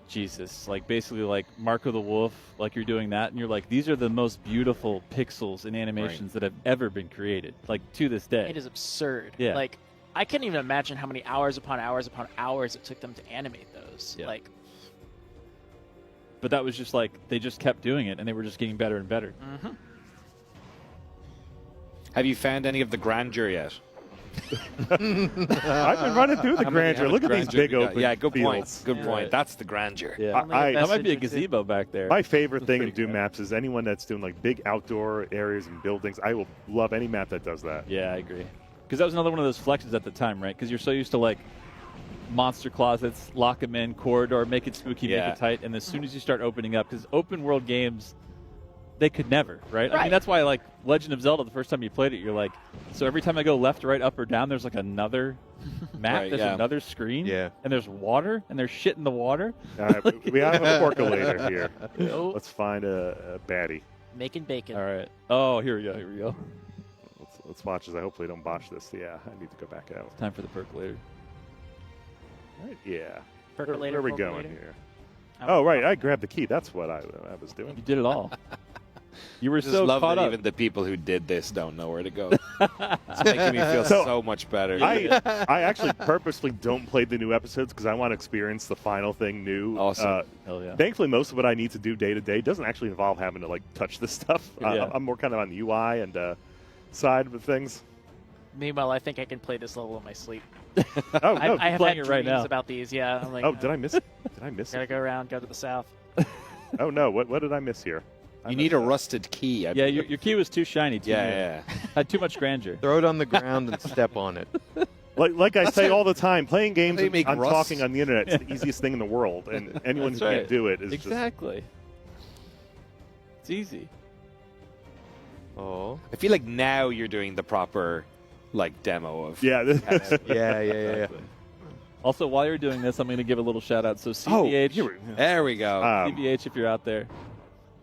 Jesus, like basically like Marco the Wolf, like you're doing that, and you're like, these are the most beautiful pixels and animations that have ever been created, like to this day.
It is absurd.
Yeah.
Like, I can't even imagine how many hours upon hours upon hours it took them to animate those.
Yeah.
Like,
but that was just like, they just kept doing it, and they were just getting better and better.
Have you found any of the grandeur yet?
I've been running through the grandeur. Look at these big open
good
fields.
point. Good point. That's the grandeur.
Yeah, that might be a gazebo back there.
My favorite thing in
pretty
Doom maps is anyone that's doing like big outdoor areas and buildings. I will love any map that does that.
Yeah, I agree. Because that was another one of those flexes at the time, right? Because you're so used to like monster closets, lock them in, corridor, make it spooky, make it tight, and as soon as you start opening up, because open world games, they could never, right? I mean, that's why like Legend of Zelda, the first time you played it, you're like, so every time I go left, right, up, or down, there's like another map, there's another screen, and there's water, and there's shit in the water.
All right, we have a percolator here. Let's find a baddie.
Making bacon.
All right. Oh, here we go.
Let's watch as I hopefully don't botch this. Yeah, I need to go back out.
Time for the percolator.
All right, yeah.
Percolator.
Where are we going here? Oh, right. I grabbed the key. That's what I was doing.
You did it all. You were
I just
so
love
caught
that
up.
even the people who did this don't know where to go. It's making me feel so much better.
I actually purposely don't play the new episodes because I want to experience the final thing new.
Awesome.
Hell yeah.
Thankfully, most of what I need to do day to day doesn't actually involve having to like touch this stuff. I'm more kind of on the UI and side of things.
Meanwhile, I think I can play this level in my sleep.
Oh, no.
I have
playing
had
it right
dreams
now.
about these. Yeah. I'm like,
Oh, did I miss it? Did I miss
Gotta
it?
go around, go to the south.
Oh, no. What did I miss here?
You need a rusted key.
Yeah, your key was too shiny. Too
Yeah.
Had too much grandeur.
Throw it on the ground and step on it.
Like I say all the time, playing games
They
and
make rust.
talking on the internet is the easiest thing in the world, and anyone who
That's right.
can't do it is
Exactly. It's easy.
Oh.
I feel like now you're doing the proper, like, demo of.
just
Yeah.
Also, while you're doing this, I'm going to give a little shout out. So CBH,
There we go.
CBH, if you're out there,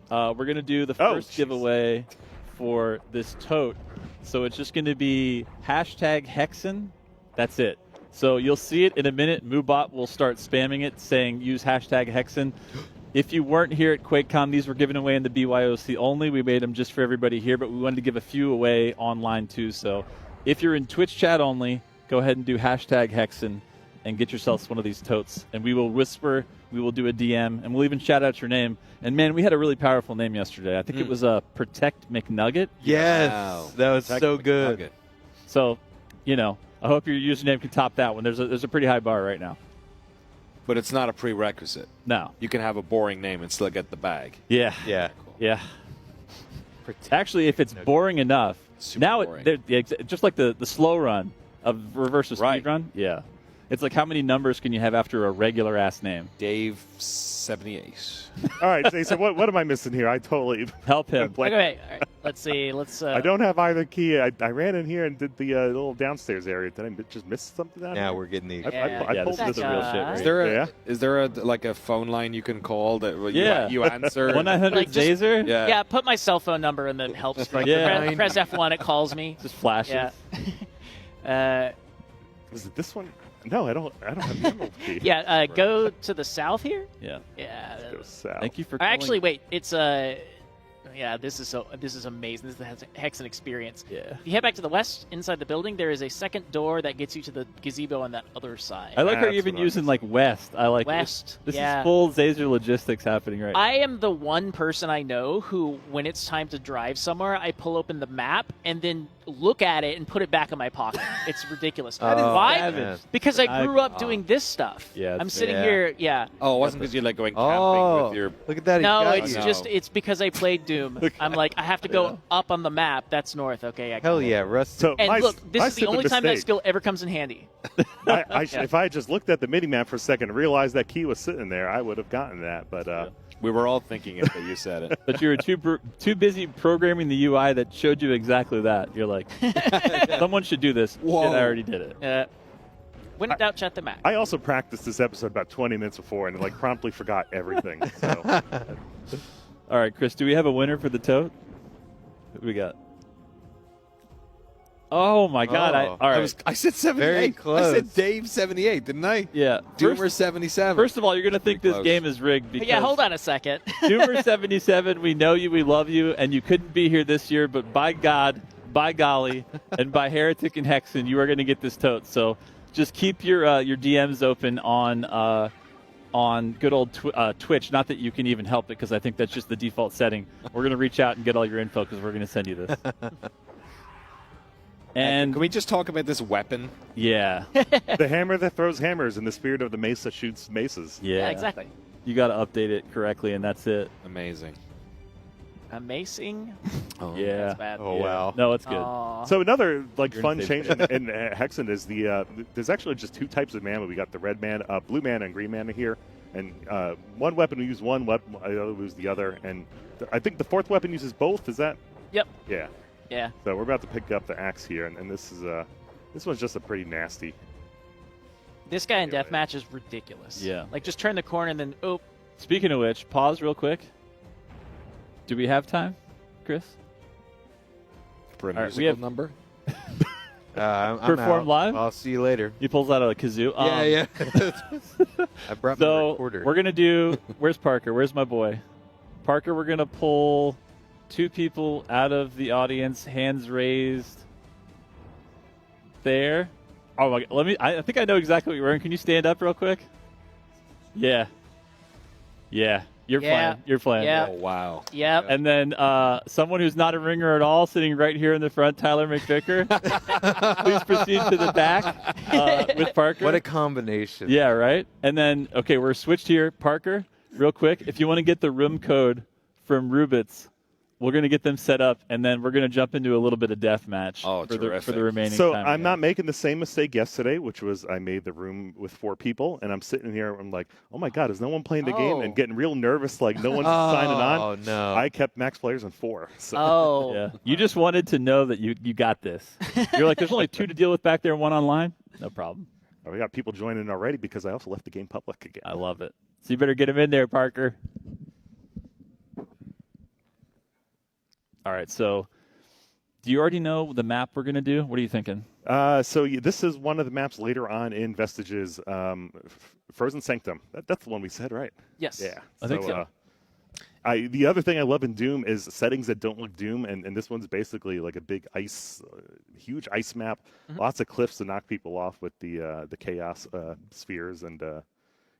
we're going to do the first giveaway for this tote. So it's just going to be #Hexen. That's it. So you'll see it in a minute. Moobot will start spamming it, saying use #Hexen. If you weren't here at QuakeCon, these were given away in the BYOC only. We made them just for everybody here, but we wanted to give a few away online too. So if you're in Twitch chat only, go ahead and do #Hexen and get yourselves one of these totes. And we will whisper, we will do a DM, and we'll even shout out your name. And man, we had a really powerful name yesterday. I think it was Protect McNugget.
Yes.
Wow.
That was
Protect
so good.
McNugget.
So, I hope your username can top that one. There's a pretty high bar right now.
But it's not a prerequisite.
No.
You can have a boring name and still get the bag.
Yeah.
Yeah.
Yeah. Actually, if it's boring enough,
Super
now
boring.
just like the slow run of reverse speed
Right.
run. Yeah. It's like how many numbers can you have after a regular ass name?
Dave 78.
All right, Jason, what am I missing here? I totally
Help him.
Okay, all right. Let's see. Let's.
I don't have either key. I ran in here and did the little downstairs area. Did I just miss something down
Now
here?
we're getting the.
I pulled
this is
this
the real shit.
guy.
Right?
Is there a phone line you can call that you answer?
1-900
Like, just-
Zazer?
Yeah, put my cell phone number in the help screen.
Yeah.
Press F1, it calls me.
Just flashes.
Yeah.
Was it this one? No, I don't have the emerald key.
Go to the south here.
Yeah.
Yeah.
Go south.
Thank you for
Actually, wait. It's this is amazing. This is the Hexen experience.
Yeah.
If you head back to the west, inside the building, there is a second door that gets you to the gazebo on that other side.
I like how you're
That's
even
what I
using
missed.
like west. I like
West,
This
yeah.
is full Zazer logistics happening right now.
I am the one person I know who, when it's time to drive somewhere, I pull open the map and then look at it and put it back in my pocket. It's ridiculous. Why?
savage.
Because I grew up doing this stuff.
Yeah,
I'm
it's-
sitting
yeah.
here. Yeah.
Oh, it wasn't because you like going camping
Oh,
with your.
look at that. he
No,
got
it's
you.
just it's because I played Doom. I'm like, I have to go up on the map. That's north. Okay. I
Hell yeah, Rust.
So
And
my-
look, this
my
is the
stupid
only time that
mistake.
skill ever comes in handy.
If I had just looked at the mini map for a second and realized that key was sitting there, I would have gotten that. But
We were all thinking it, but you said it.
But you were too busy programming the UI that showed you exactly that. You're like, someone should do this.
Whoa.
And I already did it.
When in doubt, chat the Mac.
I also practiced this episode about 20 minutes before and promptly forgot everything. So.
All right, Chris, do we have a winner for the tote? What do we got? Oh my God!
Oh.
All right.
I said 78.
Very close.
I said Dave 78, didn't I?
Yeah.
Doomer 77.
First of all, you're going to think this
close.
game is rigged because
Yeah, hold on a second.
Doomer 77, we know you, we love you, and you couldn't be here this year, but by God, by golly, and by Heretic and Hexen, you are going to get this tote. So just keep your DMs open on good old Twitch. Not that you can even help it because I think that's just the default setting. We're going to reach out and get all your info because we're going to send you this. And
can we just talk about this weapon?
yeah,
The hammer that throws hammers in the spirit of the mace that shoots maces.
yeah,
exactly.
You got to update it correctly, and that's it.
Amazing.
Amazing.
Oh.
Yeah.
That's bad.
Oh,
Yeah.
wow.
No, it's good.
Aw.
So another
You're
fun
in
change
safe
in Hexen is there's actually just two types of mana. We got the red mana, blue mana, and green mana here. And one weapon we use one, weapon the other we use the other. And I think the fourth weapon uses both. Is that?
Yep.
Yeah.
Yeah.
So we're about to pick up the axe here, and this one's just a pretty nasty.
This guy in deathmatch is ridiculous.
Yeah.
Like, just turn the corner and then, oh,
Speaking of which, pause real quick. Do we have time, Chris?
For a
All right, we
musical
have-
number?
I'm
Perform
out.
live?
I'll see you later.
He pulls out a kazoo.
Yeah. I brought my
So
recorder.
we're gonna do. Where's Parker? Where's my boy? Parker. We're gonna pull two people out of the audience, hands raised. There. Oh my! Let me. I think I know exactly what you're wearing. Can you stand up real quick? Yeah. Yeah. You're
Yeah.
playing. You're playing.
Yeah.
Oh, wow.
yep.
And then someone who's not a ringer at all, sitting right here in the front, Tyler McVicker. Please proceed to the back with Parker.
What a combination.
Yeah, right? And then, okay, we're switched here. Parker, real quick, if you want to get the room code from Rubitz, we're going to get them set up, and then we're going to jump into a little bit of deathmatch for the remaining
So
time.
I'm not making the same mistake yesterday, which was I made the room with 4 people, and I'm sitting here, I'm like, oh my God, is no one playing the game? And getting real nervous, like no one's signing on.
Oh, no.
I kept max players on 4. So.
Oh.
Yeah. You just wanted to know that you got this. You're like, there's only 2 to deal with back there and 1 online? No problem.
Oh, we got people joining already because I also left the game public again.
I love it. So you better get him in there, Parker. All right, so do you already know the map we're going to do? What are you thinking?
This is one of the maps later on in Vestige's Frozen Sanctum. That's the one we said, right?
Yes.
Yeah.
I think so.
The other thing I love in Doom is settings that don't look Doom, and this one's basically like a big ice, huge ice map, lots of cliffs to knock people off with the chaos spheres, and the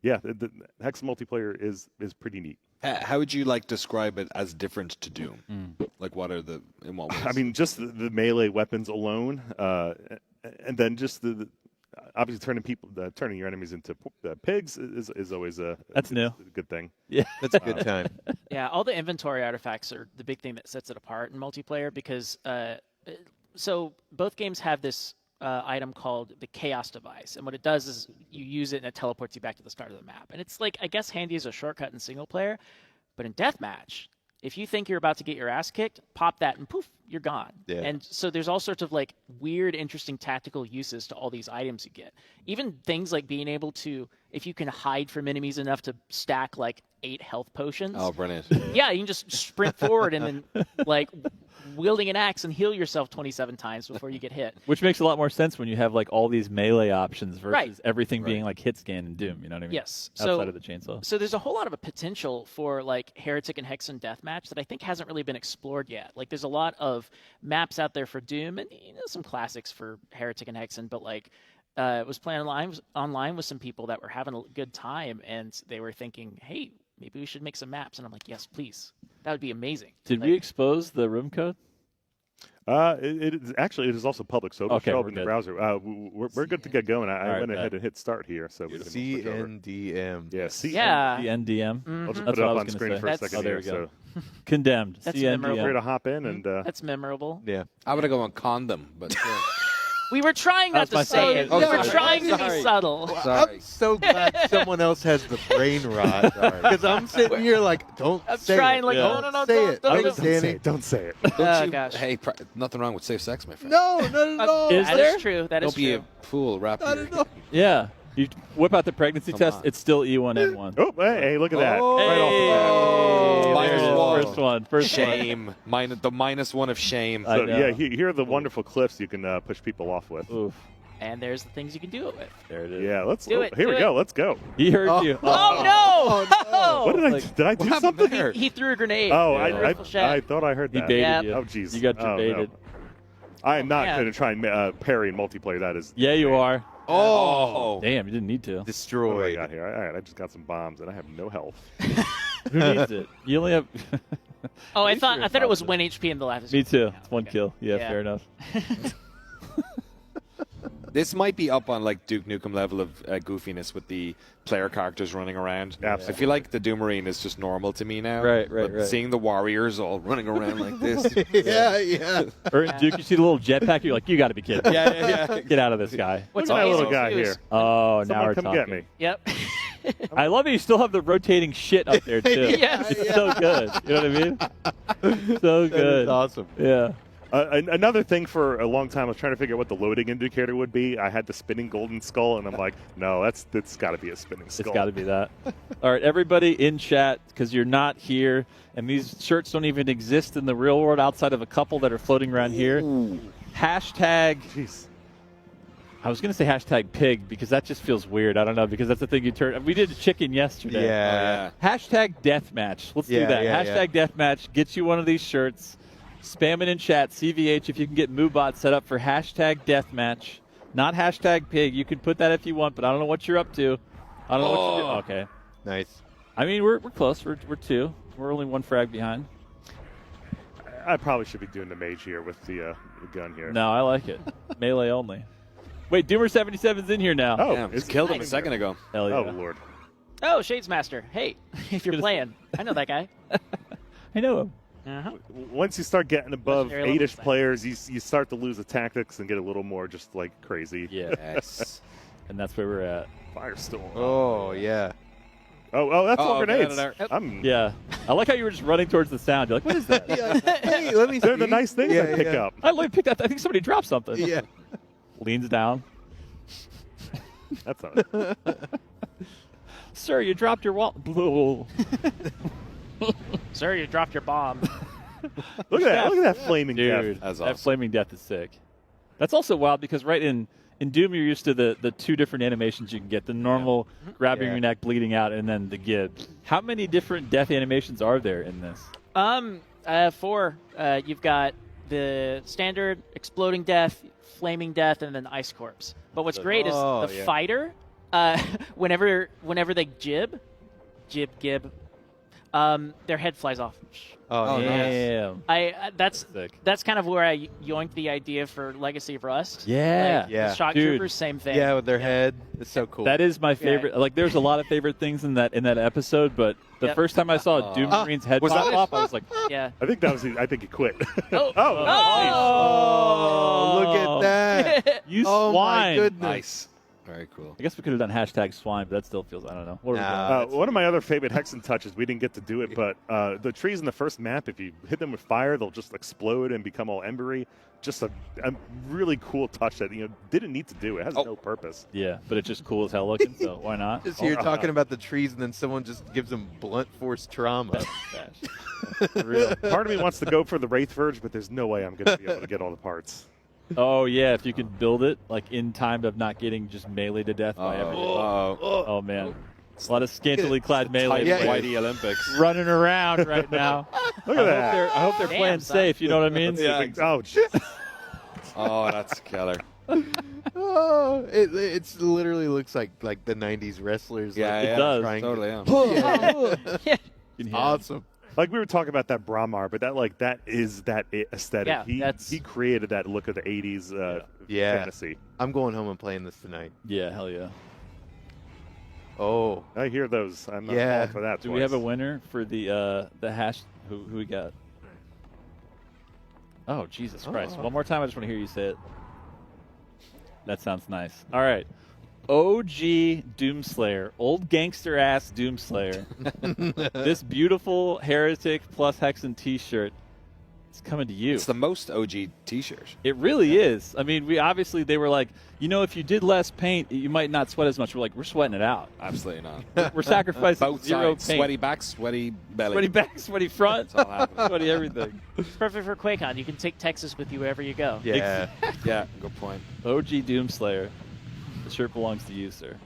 Hexen multiplayer is pretty neat.
How would you describe it as different to Doom? Like, what are the in what ways?
I mean, just the melee weapons alone, and then just the obviously turning your enemies into pigs is always
That's new.
a good thing.
Yeah.
That's a good time.
Yeah, all the inventory artifacts are the big thing that sets it apart in multiplayer because so both games have this item called the Chaos Device, and what it does is you use it and it teleports you back to the start of the map. And it's I guess handy as a shortcut in single player, but in deathmatch, if you think you're about to get your ass kicked, pop that and poof, you're gone.
Yeah.
And so there's all sorts of weird, interesting tactical uses to all these items you get. Even things like being able to, if you can hide from enemies enough to stack 8 health potions.
Oh, brilliant.
Yeah, you can just sprint forward and then wielding an axe and heal yourself 27 times before you get hit.
Which makes a lot more sense when you have all these melee options versus
Right.
everything being hit scan and Doom. You know what I mean?
Yes.
Outside of the chainsaw.
So there's a whole lot of a potential for Heretic and Hexen deathmatch that I think hasn't really been explored yet. There's a lot of maps out there for Doom and some classics for Heretic and Hexen, but was playing online with some people that were having a good time and they were thinking, hey, maybe we should make some maps. And I'm like, yes, please. That would be amazing.
Did we expose the room code?
It is also public, so it'll
Okay,
show up
we're
in the
good.
browser. We're good to get going. I
right,
went
bet.
ahead and hit start here, so we can switch over.
CNDM.
Yeah, CN.
Yeah.
The NDM.
I'll just
That's
put it
what I
up
was
on
gonna
screen
say.
for a
That's-
second
Oh, there
here.
we go.
So
Condemned.
That's
CNDM.
memorable.
feel free to hop in and
That's memorable.
Yeah.
I would have gone condom, but
We were trying not
That's my
to say it.
second.
We
Oh,
were
sorry.
trying to be
Sorry.
subtle.
I'm so glad someone else has the brain rot because I'm sitting here like, don't
I'm
say
trying
it.
like,
Yeah.
no,
Say it.
don't,
Thanks,
don't.
Danny.
Don't say it.
Oh,
You-
gosh.
Hey, nothing wrong with safe sex, my friend.
No, not at all.
Is
That
there?
is true. That is
Don't be
true.
a fool, rap.
Not at all.
Yeah. You whip out the pregnancy
Come
test,
on.
it's still E1N1.
Oh, hey, look at that.
Oh.
Right off the bat.
Hey,
Minus
there it is.
one.
First one. First one.
Shame. The -1 of shame.
I
So,
know.
yeah, here are the wonderful cliffs you can push people off with.
Oof.
And there's the things you can do it with.
There it is.
Yeah, let's.
Do it,
Here
do
we
it.
go. Let's go.
He heard
Oh.
you.
Oh, no!
What did I?
Like,
Did I do
happened
something?
there?
He threw a grenade.
Oh,
Yeah.
I
Rifle shot.
I thought I heard
He
that.
baited
Yeah.
you.
Oh, jeez.
You got
Oh,
baited.
no. I am not
Yeah.
going to try and parry in multiplayer. That is.
Yeah, you are.
Oh.
Damn, you didn't need to.
What do I
Destroyed.
got here? All right, I just got some bombs and I have no health.
Who needs it? You only have.
Oh, I
Pretty
thought
sure
I thought it was
it's
1 HP in the last.
Me too. It's one
Okay.
kill. Yeah,
Yeah.
fair enough.
This might be up on like Duke Nukem level of goofiness with the player characters running around.
Absolutely.
I feel like the Doom Marine is just normal to me now.
Right,
But
right.
seeing the warriors all running around like this.
Yeah.
Or in Duke, you see the little jetpack, you're like, you got to be kidding.
yeah.
Get out of this guy.
What's
Look at that
amazing
little guy
too is-
here.
Oh, now
Someone
we're
come
talking.
get me.
Yep.
I love it. You still have the rotating shit up there too.
Yeah.
It's so good. You know what I mean? So
That
good.
is awesome.
Yeah.
Another thing for a long time, I was trying to figure out what the loading indicator would be. I had the spinning golden skull, and I'm like, no, that's got to be a spinning skull.
It's got to be that. All right, everybody in chat, because you're not here, and these shirts don't even exist in the real world outside of a couple that are floating around here. Hashtag,
Jeez.
I was going to say hashtag pig, because that just feels weird. I don't know, because that's the thing you turn. We did chicken yesterday.
Yeah.
Hashtag deathmatch. Let's do
Yeah,
that.
yeah,
Hashtag deathmatch. Get you one of these shirts. Spam it in chat. CVH if you can get MooBot set up for hashtag deathmatch. Not hashtag pig. You can put that if you want, but I don't know what you're up to. I don't know what you're doing. Okay.
Nice.
I mean, we're close. We're two. We're only one frag behind.
I probably should be doing the mage here with the gun here.
No, I like it. Melee only. Wait, Doomer77's in here now.
Oh,
Yeah,
it's
killed him a second ago.
Hell yeah.
Oh, Lord.
Oh, Shades Master. Hey, if you're playing, I know that guy.
I know him.
Uh-huh.
Once you start getting above
Legendary
8-ish
levels.
players, you start to lose the tactics and get a little more just like crazy.
Yeah.
Yes.
And that's where we're at.
Firestorm.
Oh, yeah.
Oh, that's all
Oh,
grenades.
get out of
I'm,
Yeah. I like how you were just running towards the sound. You're like, what is that?
Hey, let me
They're
see.
the nice things
Yeah,
I pick
yeah.
up.
I like picked up. I think somebody dropped something.
Yeah.
Leans down.
That's not it.
Sir, you dropped your wallet.
Sir, you dropped your bomb.
Look at that. Look at that flaming
Dude,
death.
That's
that
awesome.
flaming death is sick. That's also wild because right in Doom you're used to the two different animations you can get. The normal grabbing
Yeah.
your neck, bleeding out, and then the gib. How many different death animations are there in this?
4. You've got the standard exploding death, flaming death, and then ice corpse. But what's great is
Oh,
the
yeah.
fighter. Whenever they gib, their head flies off.
Oh, nice.
Damn.
That's
Sick.
kind of where I yoinked the idea for Legacy of Rust.
Yeah.
Like,
Yeah.
the shock
Dude.
troopers, same thing.
Yeah, with their head. It's so cool.
That is my favorite. Like, there's a lot of favorite things in that episode, but the
Yep.
first time I saw a Doom Marine's head
Was
pop
that-
off, I was like,
Yeah.
I think that was. I think he quit.
Oh.
Oh, look at that.
you
Oh, my
swine.
goodness.
Nice. Very cool.
I guess we could have done hashtag swine, but that still feels, I don't know. What are we
Nah.
doing?
One of my other favorite Hexen touches, we didn't get to do it, but the trees in the first map, if you hit them with fire, they'll just explode and become all embery. Just a really cool touch that didn't need to do. It has no purpose.
Yeah, but it's just cool as hell looking, so why not?
Just here talking about the trees, and then someone just gives them blunt force trauma.
For real.
Part of me wants to go for the Wraith Verge, but there's no way I'm going to be able to get all the parts.
Oh, yeah, if you can build it, like, in time of not getting just melee to death by everything. Oh, man. A lot of scantily clad melee
Yeah,
players
Whitey Olympics.
running around right now.
Look at that.
I hope they're
Damn,
playing
son.
safe, you know what I mean?
Oh, jeez.
Oh, that's killer.
Oh, it literally looks like the 90s wrestlers.
Yeah,
like,
yeah.
It does.
trying to-
Totally. Yeah.
Yeah.
You can hear it.
Awesome.
Like we were talking about that Brahmar, but that is that aesthetic.
Yeah,
he created that look of the 80s
Yeah.
fantasy.
I'm going home and playing this tonight.
Yeah, hell yeah.
Oh,
I hear those. I'm not
Yeah.
falling for that.
Do we have a winner for the hash? Who we got? Oh, Jesus Christ.
Oh.
One more time, I just want to hear you say it. That sounds nice. All right. OG Doomslayer, old gangster ass Doomslayer. This beautiful Heretic plus Hexen T-shirt is coming to you.
It's the most OG T-shirt.
It really is. I mean, they were like, if you did less paint, you might not sweat as much. We're like, we're sweating it out.
Absolutely not.
We're sacrificing
Both
zero
sides.
paint.
Sweaty back, sweaty belly.
Sweaty back, sweaty front,
It's all happening.
sweaty everything.
It's perfect for QuakeCon. You can take Texas with you wherever you go.
Yeah.
Yeah, good point.
OG Doomslayer. The shirt belongs to you, sir.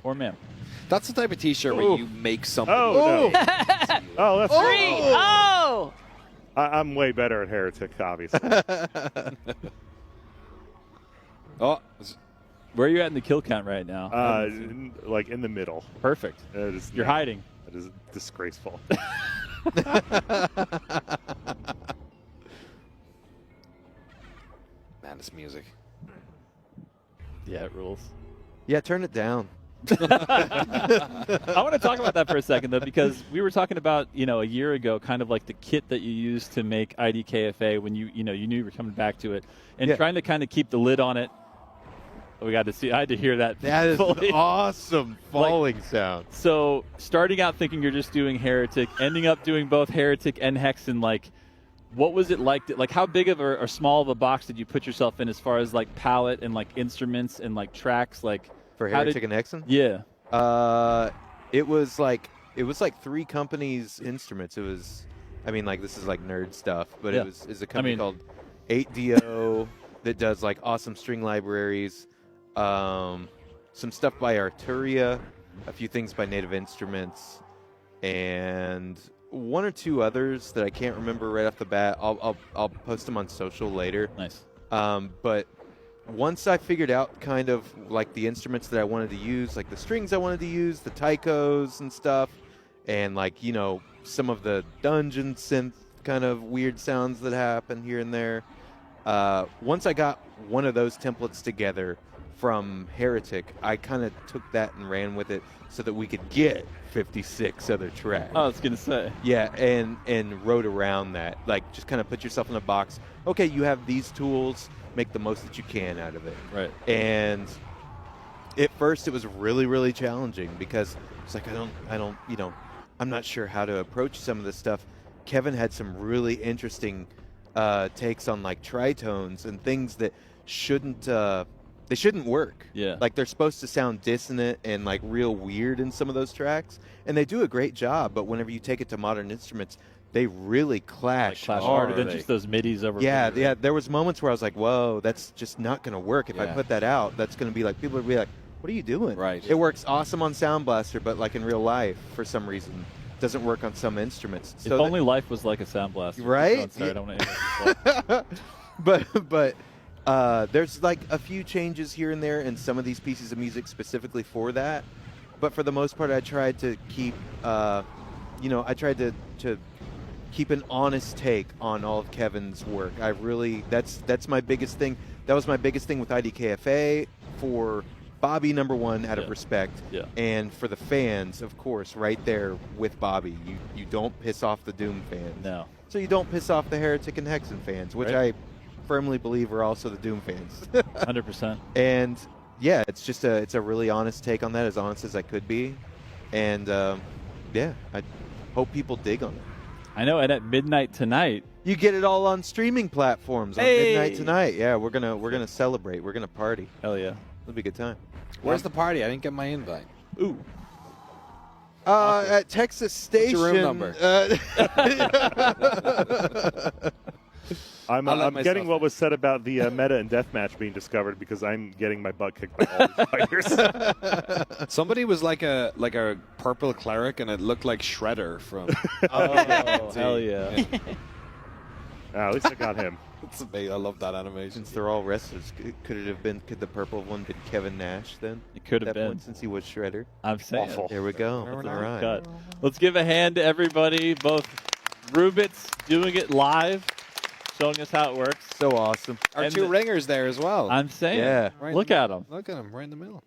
Or ma'am.
That's the type of T-shirt where
Ooh.
you make something.
Oh, no. Oh, that's
Three. Oh!
I'm way better at Heretic, obviously.
Oh,
Where are you at in the kill count right now?
Like in the middle.
Perfect. You're hiding.
That is disgraceful.
man, this music.
Yeah, it rules.
Yeah, turn it down.
I want to talk about that for a second, though, because we were talking about, a year ago, kind of like the kit that you used to make IDKFA when you knew you were coming back to it, and
Yeah.
trying to kind of keep the lid on it. We got to see. I had to hear that.
That is
fully.
awesome falling sound.
So, starting out thinking you're just doing Heretic, ending up doing both Heretic and Hexen, like, what was it like? Like, how big of or small of a box did you put yourself in as far as like palette and like instruments and like tracks? Like
For
how
Heretic and Hexen?
Yeah.
It was like 3 companies' instruments. It was, this is like nerd stuff, but
Yeah.
it's a company called 8DO that does like awesome string libraries, some stuff by Arturia, a few things by Native Instruments, and 1 or 2 others that I can't remember right off the bat. I'll post them on social later.
Nice.
But once I figured out kind of like the instruments that I wanted to use, like the strings I wanted to use, the taikos and stuff, and like, some of the dungeon synth kind of weird sounds that happen here and there. Once I got one of those templates together from Heretic, I kind of took that and ran with it so that we could get 56 other tracks.
I was gonna say.
Yeah, and wrote around that. Like, just kind of put yourself in a box. Okay, you have these tools. Make the most that you can out of it.
Right.
And at first, it was really, really challenging because it's like I'm not sure how to approach some of this stuff. Kevin had some really interesting takes on like tritones and things that shouldn't work.
Yeah.
Like, they're supposed to sound dissonant and like real weird in some of those tracks, and they do a great job. But whenever you take it to modern instruments, they really clash,
harder than
hard.
just those midis over.
Yeah,
here.
yeah. There was moments where I was like, "Whoa, that's just not going to work." If I
Yeah.
put that out, that's going to be like, people would be like, "What are you doing?"
Right.
It works awesome on Sound Blaster, but like in real life, for some reason, doesn't work on some instruments.
If only life was like a sound blaster.
Right?
Oh, sorry, I don't want to.
but there's like a few changes here and there in some of these pieces of music specifically for that. But for the most part, I tried to keep, I tried to keep an honest take on all of Kevin's work. That's my biggest thing. That was my biggest thing with IDKFA. For Bobby, number one, out of respect.
Yeah.
And for the fans, of course, right there with Bobby. You don't piss off the Doom fans.
No.
So you don't piss off the Heretic and Hexen fans, which
Right.
I firmly believe are also the Doom fans.
100%.
And yeah, it's a really honest take on that, as honest as I could be. And yeah, I hope people dig on it.
I know. And at midnight tonight.
You get it all on streaming platforms on
Hey!
midnight tonight. Yeah, we're gonna celebrate. We're gonna party.
Hell yeah.
It'll be a good time.
Where's the party? I didn't get my invite.
Ooh.
At Texas Station.
your room number?
I'm
I'll let
getting
myself
what
in.
was said about the meta and deathmatch being discovered because I'm getting my butt kicked by all these fighters.
Somebody was like a purple cleric, and it looked like Shredder from.
Oh, hell yeah.
At least I got him.
It's amazing. I love that animation.
Since they're all wrestlers, could the purple one been Kevin Nash then?
It could have
That
been.
point, since he was Shredder.
I'm saying.
Awful.
There we go.
Remember
All
now?
right.
Cut. Let's give a hand to everybody, both Rubits doing it live, showing us how it works.
So awesome.
Our
And
two
the-
ringers there as well.
I'm saying.
Yeah.
Right
Look
in-
at them.
Look at him right in the middle.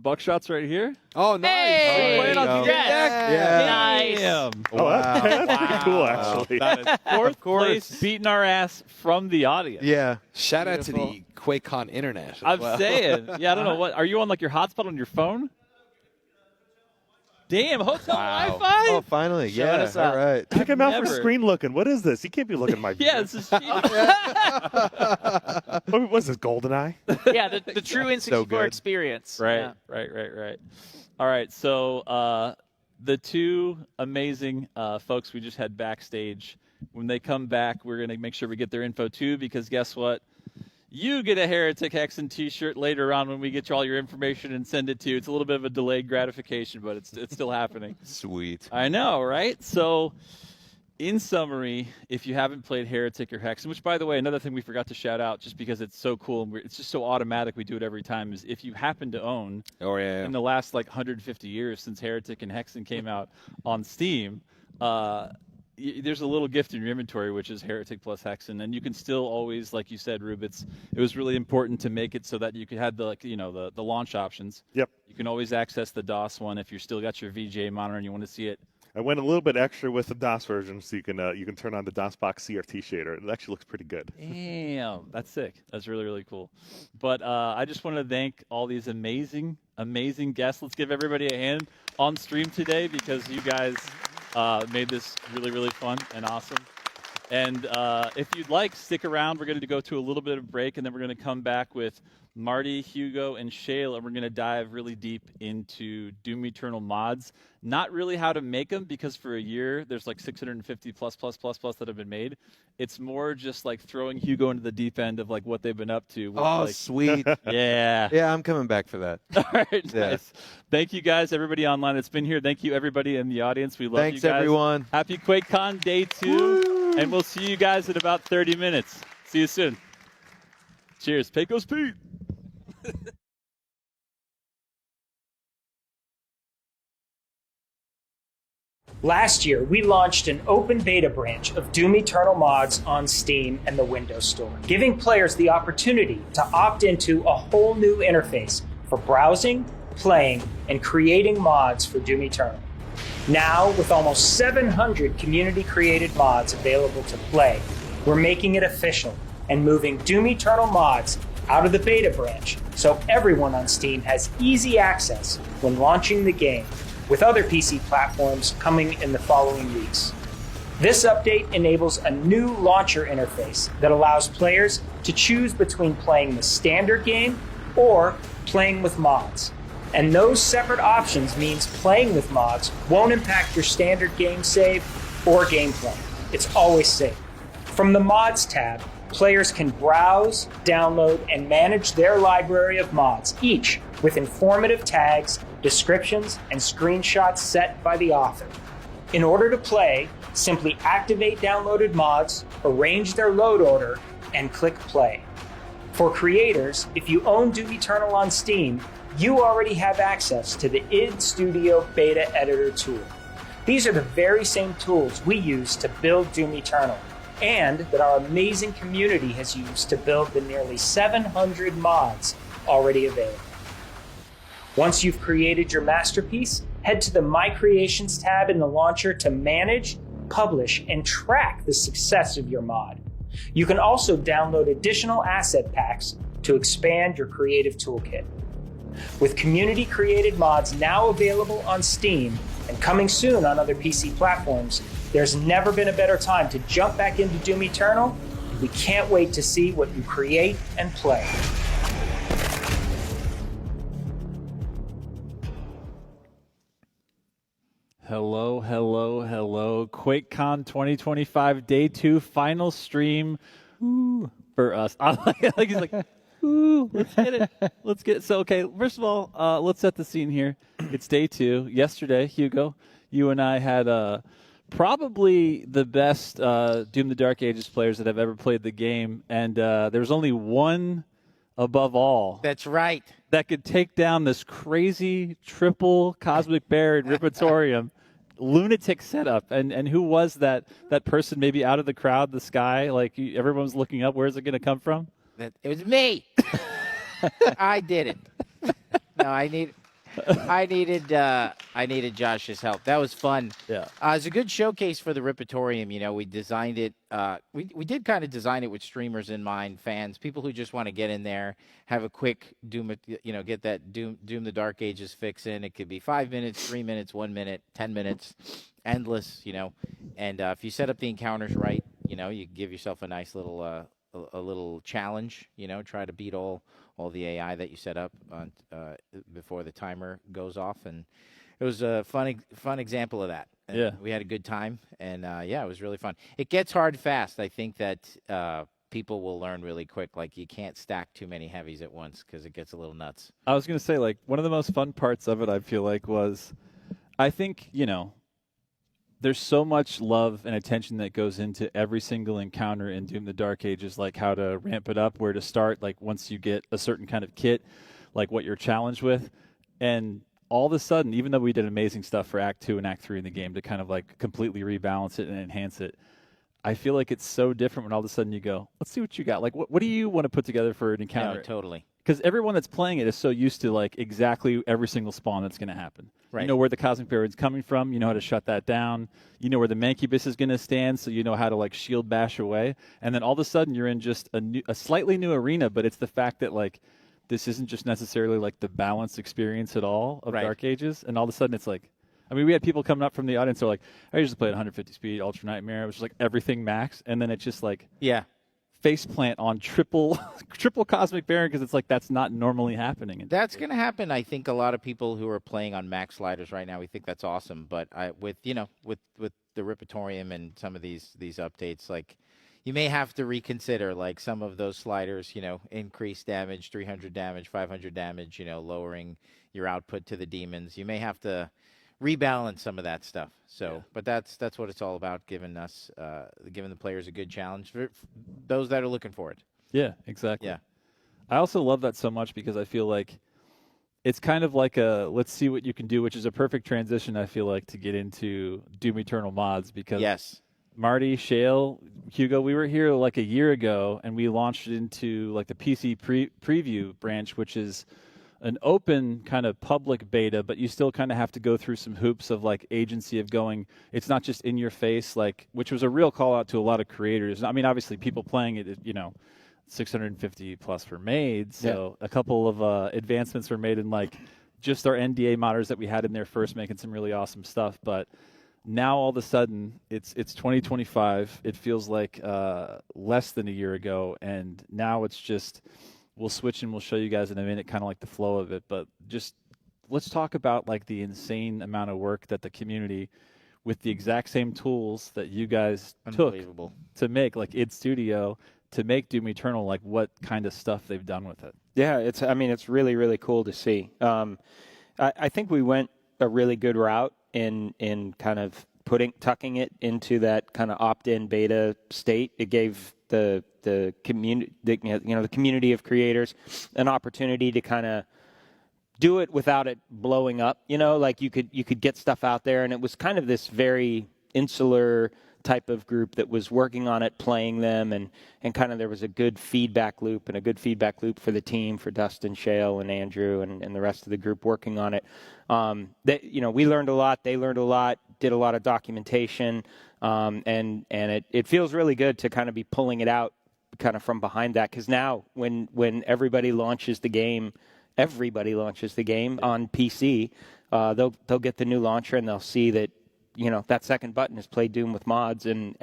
buckshots right here.
Oh, nice.
Hey!
We're playing on
go.
Steam
Yes.
Deck.
Yeah.
Nice.
Damn.
Oh, that's pretty cool, actually.
That is fourth place, beating our ass from the audience.
Yeah.
Shout out to
Beautiful.
the QuakeCon internet. as
I'm
well.
saying. Yeah, I don't know what. Are you on like your hotspot on your phone? Damn, hotel Wi-Fi.
Oh, finally.
Showing
Yeah.
us up.
All right.
Check him out for
Never.
screen looking. What is this? He can't be looking at my
Yeah, this is cheating.
What was this, GoldenEye?
Yeah, the true N64
good.
experience.
Right,
Yeah.
right. All right, so the two amazing folks we just had backstage, when they come back, we're going to make sure we get their info too, because guess what? You get a Heretic Hexen t-shirt later on when we get you all your information and send it to you. It's a little bit of a delayed gratification, but it's still happening.
Sweet.
I know, right? So, in summary, if you haven't played Heretic or Hexen, which, by the way, another thing we forgot to shout out just because it's so cool and it's just so automatic, we do it every time, is if you happen to own,
Oh, yeah.
in the last, 150 years since Heretic and Hexen came out on Steam, there's a little gift in your inventory, which is Heretic plus Hexen, and you can still always, like you said, Rube, it was really important to make it so that you could have the launch options.
Yep.
You can always access the DOS one if you're still got your VGA monitor and you want to see it.
I went a little bit extra with the DOS version, so you can turn on the DOSBox CRT shader. It actually looks pretty good.
Damn, that's sick. That's really, really cool. But I just want to thank all these amazing guests. Let's give everybody a hand on stream today because you guys made this really, really fun and awesome. And if you'd like, stick around. We're going to go to a little bit of break, and then we're going to come back with Marty, Hugo, and Shale, and we're going to dive really deep into Doom Eternal mods. Not really how to make them, because for a year, there's 650 plus that have been made. It's more just throwing Hugo into the deep end of what they've been up to. With,
Sweet.
Yeah.
Yeah, I'm coming back for that.
All right,
Yeah.
nice. Thank you guys, everybody online that's been here. Thank you, everybody in the audience. We love
Thanks,
you guys.
everyone.
Happy QuakeCon Day 2, and we'll see you guys in about 30 minutes. See you soon. Cheers. Pecos Pete.
Last year, we launched an open beta branch of Doom Eternal mods on Steam and the Windows Store, giving players the opportunity to opt into a whole new interface for browsing, playing, and creating mods for Doom Eternal. Now, with almost 700 community-created mods available to play, we're making it official and moving Doom Eternal mods out of the beta branch so everyone on Steam has easy access when launching the game, with other PC platforms coming in the following weeks. This update enables a new launcher interface that allows players to choose between playing the standard game or playing with mods. And those separate options means playing with mods won't impact your standard game save or gameplay. It's always safe. From the Mods tab, players can browse, download, and manage their library of mods, each with informative tags, descriptions, and screenshots set by the author. In order to play, simply activate downloaded mods, arrange their load order, and click play. For creators, if you own Doom Eternal on Steam, you already have access to the id Studio Beta Editor tool. These are the very same tools we use to build Doom Eternal, and that our amazing community has used to build the nearly 700 mods already available. Once you've created your masterpiece, head to the My Creations tab in the launcher to manage, publish, and track the success of your mod. You can also download additional asset packs to expand your creative toolkit. With community-created mods now available on Steam and coming soon on other PC platforms, there's never been a better time to jump back into Doom Eternal. We can't wait to see what you create and play.
Hello. QuakeCon 2025 Day 2 final stream. Ooh, for us. I like he's like, ooh, let's get it. Let's get it. So, okay, first of all, let's set the scene here. It's Day 2. Yesterday, Hugo, you and I had probably the best Doom the Dark Ages players that have ever played the game, and there's only one above all.
That's right.
That could take down this crazy triple Cosmic Bear and Ripatorium lunatic setup. And who was that person maybe out of the crowd, the sky? Everyone was looking up. Where's it going to come from?
It was me. I did it. No, I needed Josh's help. That was fun.
Yeah.
It was a good showcase for the Repertorium. You know, we designed it. We did kind of design it with streamers in mind, fans, people who just want to get in there, have a quick Doom, get that Doom the Dark Ages fix in. It could be 5 minutes, 3 minutes, 1 minute, 10 minutes, endless. And if you set up the encounters right, you give yourself a nice little a little challenge. Try to beat all the AI that you set up on, before the timer goes off, and it was a fun example of that. And
yeah,
we had a good time, and it was really fun. It gets hard fast. I think that people will learn really quick. Like, you can't stack too many heavies at once because it gets a little nuts.
I was going to say, like, one of the most fun parts of it, I feel like, was, I think, there's so much love and attention that goes into every single encounter in Doom the Dark Ages, like how to ramp it up, where to start, like once you get a certain kind of kit, like what you're challenged with. And all of a sudden, even though we did amazing stuff for Act 2 and Act 3 in the game to kind of like completely rebalance it and enhance it, I feel like it's so different when all of a sudden you go, let's see what you got. Like, what do you want to put together for an encounter?
No, totally.
Because everyone that's playing it is so used to like exactly every single spawn that's going to happen.
Right.
You know where the Cosmic Barrier's coming from. You know how to shut that down. You know where the Mancubus is going to stand, so you know how to like shield bash away. And then all of a sudden you're in just a slightly new arena, but it's the fact that like this isn't just necessarily like the balanced experience at all of Dark Ages. And all of a sudden it's like, I mean, we had people coming up from the audience who are like, I just played 150 speed, Ultra Nightmare. It was just like everything max. And then it's just like, faceplant on triple Cosmic Baron, because it's like that's not normally happening.
That's going to happen. I think a lot of people who are playing on max sliders right now, we think that's awesome. But with the Repertorium and some of these updates, like, you may have to reconsider like some of those sliders. Increase damage, 300 damage, 500 damage. Lowering your output to the demons. You may have to rebalance some of that stuff. So, but that's what it's all about, giving the players a good challenge for those that are looking for it.
Yeah, exactly.
Yeah.
I also love that so much because I feel like it's kind of like a let's see what you can do, which is a perfect transition, I feel like, to get into Doom Eternal mods, because Marty, Shale, Hugo, we were here like a year ago and we launched it into like the PC preview branch, which is an open kind of public beta, but you still kind of have to go through some hoops of like agency of going, it's not just in your face, like, which was a real call out to a lot of creators. I mean, obviously people playing it, 650 plus were made. So a couple of advancements were made in like just our NDA modders that we had in there first, making some really awesome stuff. But now all of a sudden it's 2025. It feels like less than a year ago. And now it's just, we'll switch and we'll show you guys in a minute kind of like the flow of it. But just let's talk about like the insane amount of work that the community, with the exact same tools that you guys took to make, like id Studio, to make Doom Eternal, like what kind of stuff they've done with it.
Yeah, it's really, really cool to see. I think we went a really good route in kind of tucking it into that kind of opt-in beta state. It gave the community, the community of creators an opportunity to kind of do it without it blowing up. Like you could get stuff out there, and it was kind of this very insular type of group that was working on it, playing them, and kind of there was a good feedback loop for the team, for Dustin, Shale, and Andrew, and the rest of the group working on it. We learned a lot, they learned a lot, did a lot of documentation, and it feels really good to kind of be pulling it out kind of from behind that, because now when everybody launches the game on PC, they'll get the new launcher and they'll see that that second button is play Doom with mods, and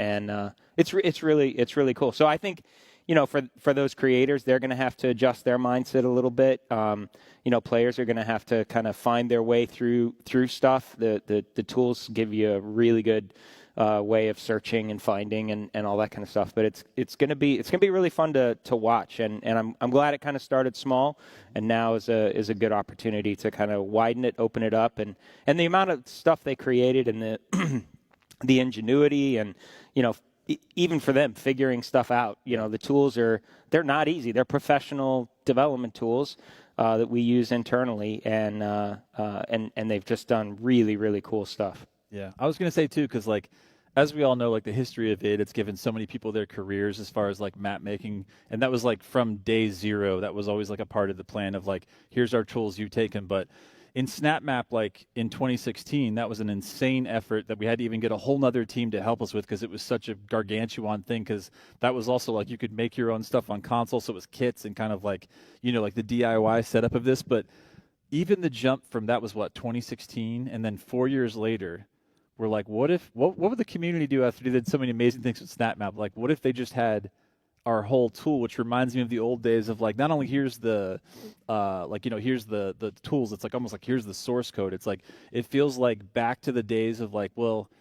it's really cool. So I think for those creators, they're going to have to adjust their mindset a little bit. Players are going to have to kind of find their way through stuff. The tools give you a really good way of searching and finding and all that kind of stuff. But it's going to be really fun to watch. And I'm glad it kind of started small, and now is a good opportunity to kind of widen it, open it up, and the amount of stuff they created, and the ingenuity, and even for them figuring stuff out. The tools they're not easy. They're professional development tools that we use internally, and they've just done really, really cool stuff.
Yeah, I was going to say too, because like, as we all know, like the history of it's given so many people their careers as far as like map making, and that was like from day zero. That was always like a part of the plan of like, here's our tools, you take them. But in SnapMap, like in 2016, that was an insane effort that we had to even get a whole nother team to help us with because it was such a gargantuan thing. Because that was also like you could make your own stuff on console, so it was kits and kind of like like the DIY setup of this. But even the jump from that was 2016, and then 4 years later, we're like, what would the community do after they did so many amazing things with SnapMap? Like, what if they just had our whole tool, which reminds me of the old days of like, not only here's the here's the tools, it's like almost like here's the source code. It's like it feels like back to the days of like, well,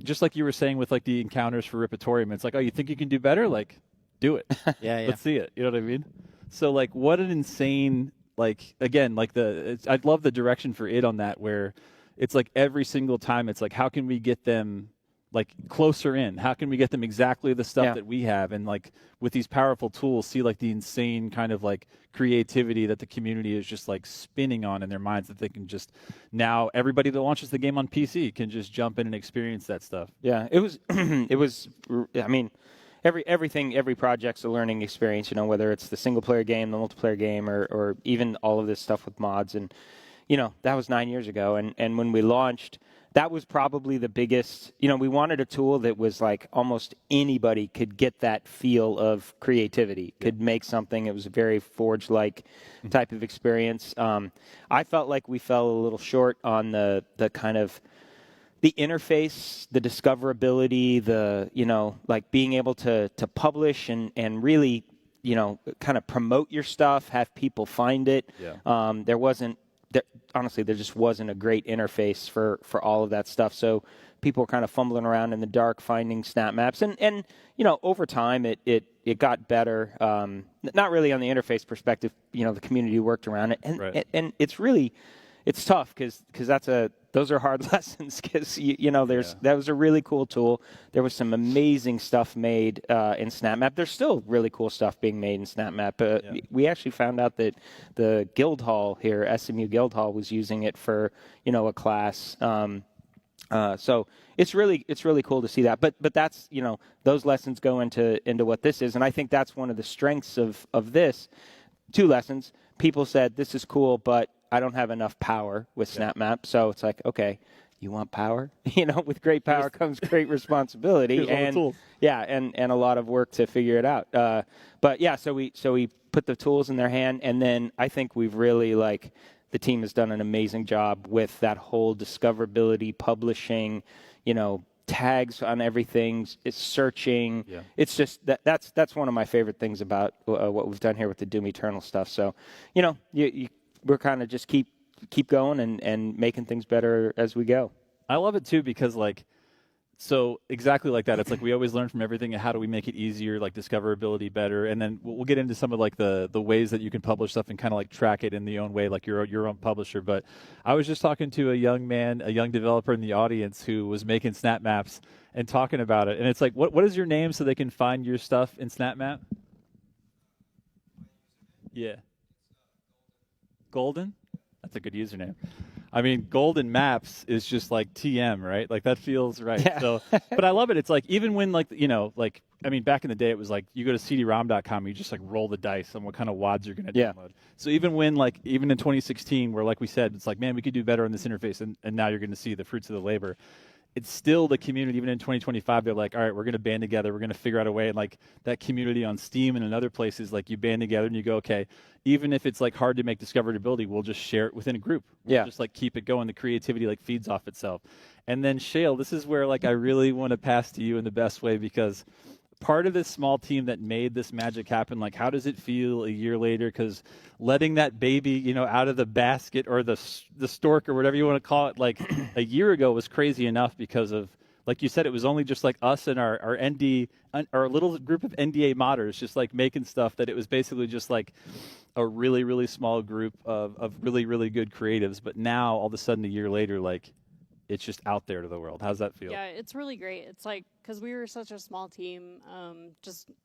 just like you were saying with like the encounters for Ripitorium, it's like, oh, you think you can do better? Like, do it.
Yeah.
Let's see it. You know what I mean? So like, what an insane, like, again, like I'd love the direction for it on that, where it's like every single time it's like, how can we get them like closer in? How can we get them exactly the stuff that we have? And like with these powerful tools, see like the insane kind of like creativity that the community is just like spinning on in their minds, that they can just, now everybody that launches the game on PC can just jump in and experience that stuff.
Yeah, it was, I mean, every project's a learning experience, whether it's the single player game, the multiplayer game, or even all of this stuff with mods. And, that was 9 years ago. And when we launched, that was probably the biggest, we wanted a tool that was like almost anybody could get that feel of creativity, could make something. It was a very Forge-like type of experience. I felt like we fell a little short on the kind of the interface, the discoverability, like being able to publish and really, kind of promote your stuff, have people find it. Yeah. Honestly, there just wasn't a great interface for all of that stuff. So people were kind of fumbling around in the dark finding snap maps. And over time, it got better. Not really on the interface perspective. The community worked around it. And it's tough because those are hard lessons because, that was a really cool tool. There was some amazing stuff made in SnapMap. There's still really cool stuff being made in SnapMap. We actually found out that the Guildhall here, SMU Guildhall, was using it for, a class. So it's really cool to see that. But that's, those lessons go into what this is. And I think that's one of the strengths of this. 2 lessons. People said, this is cool, but I don't have enough power with SnapMap. So it's like, okay, you want power? With great power comes great responsibility. And a lot of work to figure it out. But yeah, so we put the tools in their hand, and then I think we've really the team has done an amazing job with that whole discoverability, publishing, tags on everything, it's searching. Yeah. It's just that's one of my favorite things about what we've done here with the Doom Eternal stuff. So, we're kind of just keep going and making things better as we go.
I love it too because so exactly like that. It's like we always learn from everything. And how do we make it easier, like discoverability better? And then we'll get into some of the ways that you can publish stuff and kind of track it in the own way, like your own publisher. But I was just talking to a young developer in the audience who was making snap maps and talking about it. And it's like, what is your name so they can find your stuff in SnapMap? Yeah. Golden? That's a good username. I mean, Golden Maps is just like TM, right? Like that feels right. Yeah. So, but I love it. It's like even when back in the day, it was like you go to cdrom.com, you just roll the dice on what kind of WADs you're going to download. So even when even in 2016, where like we said, it's like, man, we could do better on this interface, and now you're going to see the fruits of the labor. It's still the community, even in 2025, they're like, all right, we're going to band together. We're going to figure out a way. And that community on Steam and in other places, you band together and you go, okay, even if it's hard to make discoverability, we'll just share it within a group. We'll just keep it going. The creativity feeds off itself. And then Shale, this is where I really want to pass to you in the best way, because part of this small team that made this magic happen, how does it feel a year later? Because letting that baby, out of the basket or the stork or whatever you want to call it, a year ago was crazy enough because of, like you said, it was only just us and our our little group of NDA modders just making stuff, that it was basically just a really, really small group of really, really good creatives. But now all of a sudden a year later, it's just out there to the world. How's that feel?
Yeah, it's really great. It's because we were such a small team,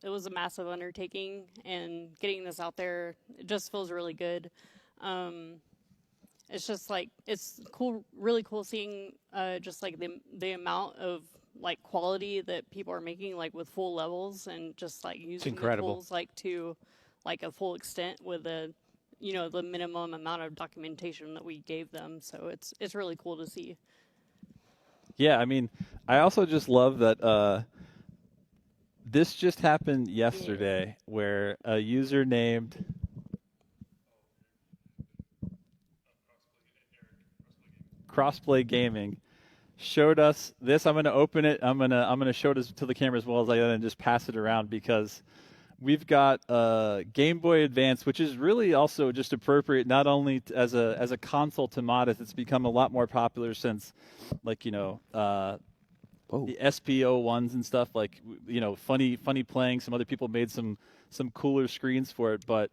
it was a massive undertaking, and getting this out there, it just feels really good. It's just it's cool, really cool seeing just the amount of quality that people are making with full levels, and just using the tools to a full extent with the minimum amount of documentation that we gave them. So it's really cool to see.
Yeah, I mean, I also just love that this just happened yesterday where a user named Crossplay Gaming showed us this. I'm going to open it. I'm going to show it to the camera as well as I can and just pass it around because we've got Game Boy Advance, which is really also just appropriate not only as a console to mod as it's become a lot more popular since, like, the SPO ones and stuff, like, funny playing. Some other people made some cooler screens for it, but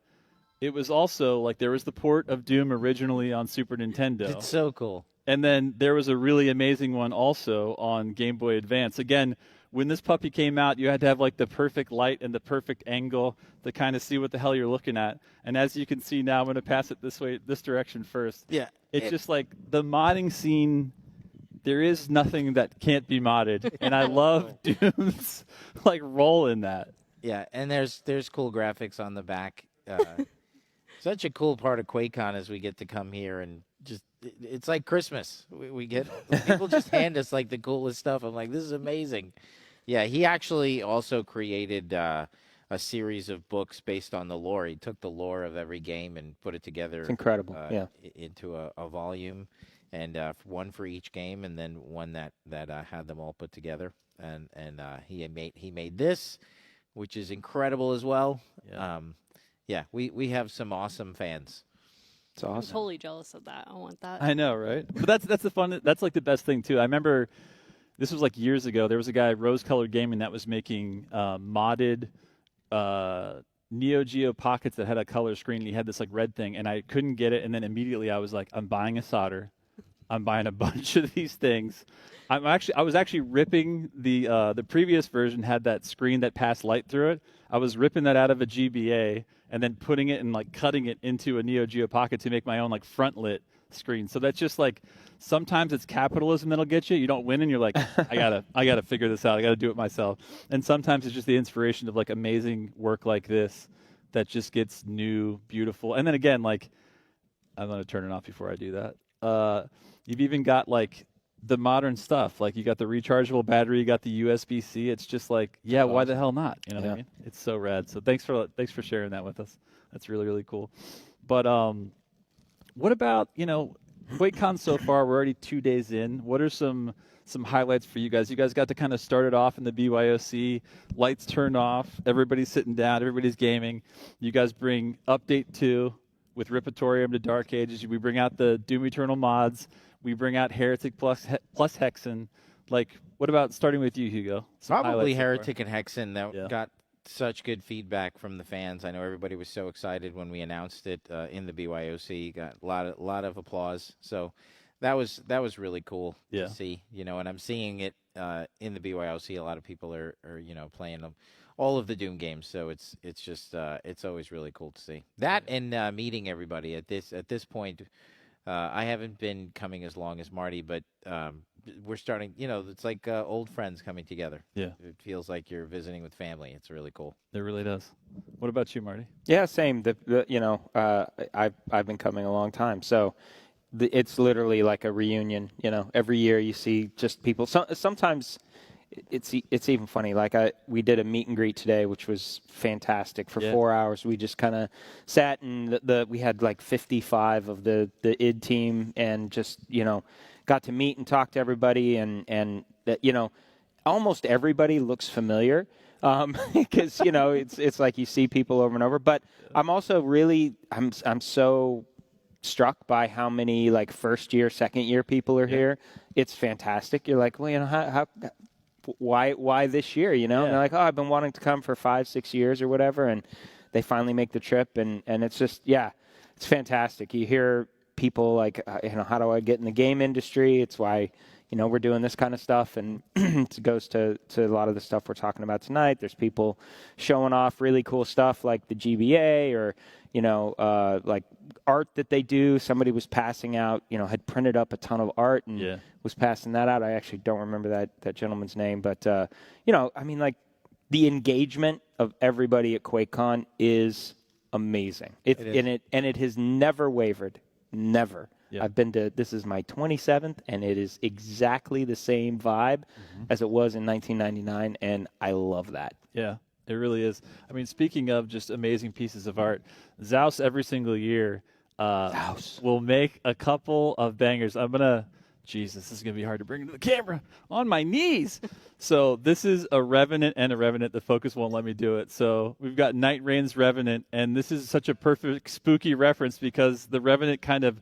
it was also like there was the port of Doom originally on Super Nintendo.
It's so cool.
And then there was a really amazing one also on Game Boy Advance. Again, when this puppy came out, you had to have like the perfect light and the perfect angle to kind of see what the hell you're looking at. And as you can see now, I'm going to pass it this direction first.
Yeah.
It's just like the modding scene. There is nothing that can't be modded, and I love Doom's like role in that.
Yeah, and there's cool graphics on the back. Such a cool part of QuakeCon is we get to come here and just it's like Christmas. We get people just hand us like the coolest stuff. I'm like, this is amazing. Yeah, he actually also created a series of books based on the lore. He took the lore of every game and put it together.
It's incredible.
Into a volume, and one for each game, and then one that had them all put together. And he made this, which is incredible as well. Yeah. We have some awesome fans.
It's awesome.
I'm totally jealous of that. I want that.
I know, right? But that's the fun. That's like the best thing too. I remember this was like years ago. There was a guy, Rose Colored Gaming, that was making modded Neo Geo Pockets that had a color screen. And he had this like red thing, and I couldn't get it. And then immediately I was like, I'm buying a solder. I'm buying a bunch of these things. I was actually ripping the previous version had that screen that passed light through it. I was ripping that out of a GBA and then putting it and like cutting it into a Neo Geo Pocket to make my own like front lit screen. So that's just like sometimes it's capitalism that'll get you. You don't win and you're like, I gotta figure this out. I gotta do it myself. And sometimes it's just the inspiration of like amazing work like this that just gets new, beautiful. And then again, like I'm gonna turn it off before I do that. You've even got like the modern stuff. Like you got the rechargeable battery, you got the USB-C. It's just like, yeah, why the hell not? You know what I mean? It's so rad. So thanks for sharing that with us. That's really, really cool. But what about, QuakeCon so far? We're already 2 days in. What are some highlights for you guys? You guys got to kind of start it off in the BYOC. Lights turned off. Everybody's sitting down. Everybody's gaming. You guys bring Update 2 with Ripatorium to Dark Ages. We bring out the Doom Eternal mods. We bring out Heretic plus Hexen. Like, what about starting with you, Hugo?
Probably Heretic and Hexen. That got such good feedback from the fans. I know everybody was so excited when we announced it in the BYOC. Got a lot of applause. So that was really cool to see. And I'm seeing it in the BYOC. A lot of people are playing them. All of the Doom games, so it's just it's always really cool to see that and meeting everybody at this point. I haven't been coming as long as Marty, but we're starting. It's like old friends coming together.
Yeah,
it feels like you're visiting with family. It's really cool.
It really does. What about you, Marty?
Yeah, same. I've been coming a long time, so it's literally like a reunion. Every year you see just people. Sometimes. It's even funny. Like we did a meet and greet today, which was fantastic. For 4 hours, we just kind of sat and we had like 55 of the id team, and just got to meet and talk to everybody, and almost everybody looks familiar because it's like you see people over and over. But I'm also really I'm so struck by how many like first year, second year people are here. It's fantastic. You're like, well, how why this year, And they're like, oh, I've been wanting to come for 5-6 years or whatever, and they finally make the trip, and it's just, it's fantastic. You hear people like, how do I get in the game industry? It's why, we're doing this kind of stuff, and it goes to a lot of the stuff we're talking about tonight. There's people showing off really cool stuff like the GBA or, like art that they do. Somebody was passing out, had printed up a ton of art and was passing that out. I actually don't remember that gentleman's name, but, like the engagement of everybody at QuakeCon is amazing. It has never wavered. Never.
Yeah.
I've been to, this is my 27th, and it is exactly the same vibe as it was in 1999, and I love that.
Yeah, it really is. I mean, speaking of just amazing pieces of art, Zaus every single year will make a couple of bangers. Jesus, this is going to be hard to bring into the camera. On my knees. So this is a Revenant and a Revenant. The focus won't let me do it. So we've got Night Rain's Revenant, and this is such a perfect spooky reference because the Revenant kind of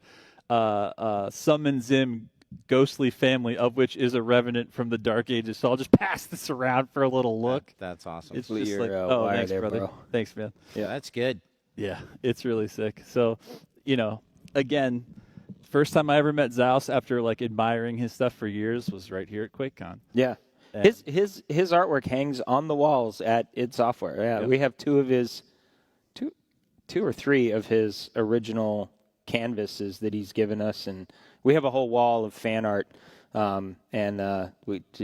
summons in ghostly family, of which is a Revenant from the Dark Ages. So I'll just pass this around for a little look.
That's awesome.
It's just like, oh, thanks,
there,
brother.
bro.
Thanks, man.
Yeah, that's good.
Yeah, it's really sick. So, again, first time I ever met Zaus after like admiring his stuff for years was right here at QuakeCon.
Yeah.
And
His artwork hangs on the walls at id Software. Yeah,
Yep.
we have two or three of his original canvases that he's given us, and we have a whole wall of fan art. We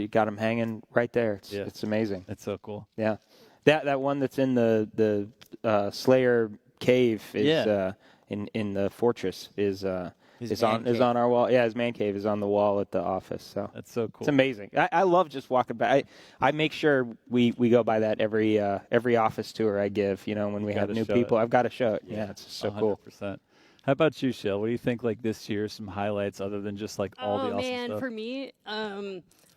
got him hanging right there. It's amazing.
It's so cool.
Yeah, that one that's in the Slayer cave is in the fortress is on our wall. Yeah, his man cave is on the wall at the office. So
that's so cool.
It's amazing. I love just walking by. I make sure we go by that every office tour I give. When we have new people, I've got to show it. Yeah, it's so 100%. Cool.
How about you, Shell? What do you think like this year? Some highlights other than just like all the awesome stuff.
Oh man, for me,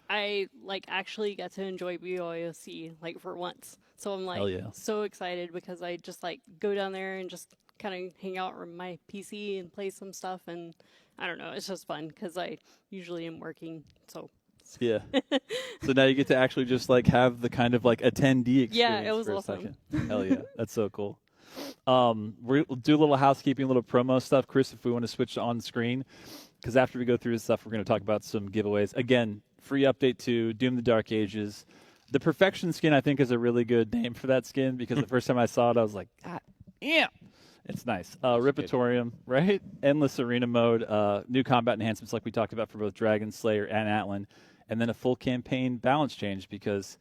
I actually got to enjoy BOIOC for once. So I'm so excited because I just go down there and just kind of hang out on my PC and play some stuff, and I don't know, it's just fun because I usually am working. So
yeah. So now you get to actually just have the kind of attendee experience.
Yeah, it was
for
awesome.
A second. Hell yeah, that's so cool. We'll do a little housekeeping, a little promo stuff, Chris, if we want to switch to on screen, because after we go through this stuff, we're going to talk about some giveaways. Again, free update to Doom the Dark Ages. The Perfection skin, I think, is a really good name for that skin because the first time I saw it, I was like, God damn. It's nice. Ripitorium, right? Endless arena mode, new combat enhancements like we talked about for both Dragon Slayer and Atlan, and then a full campaign balance change because,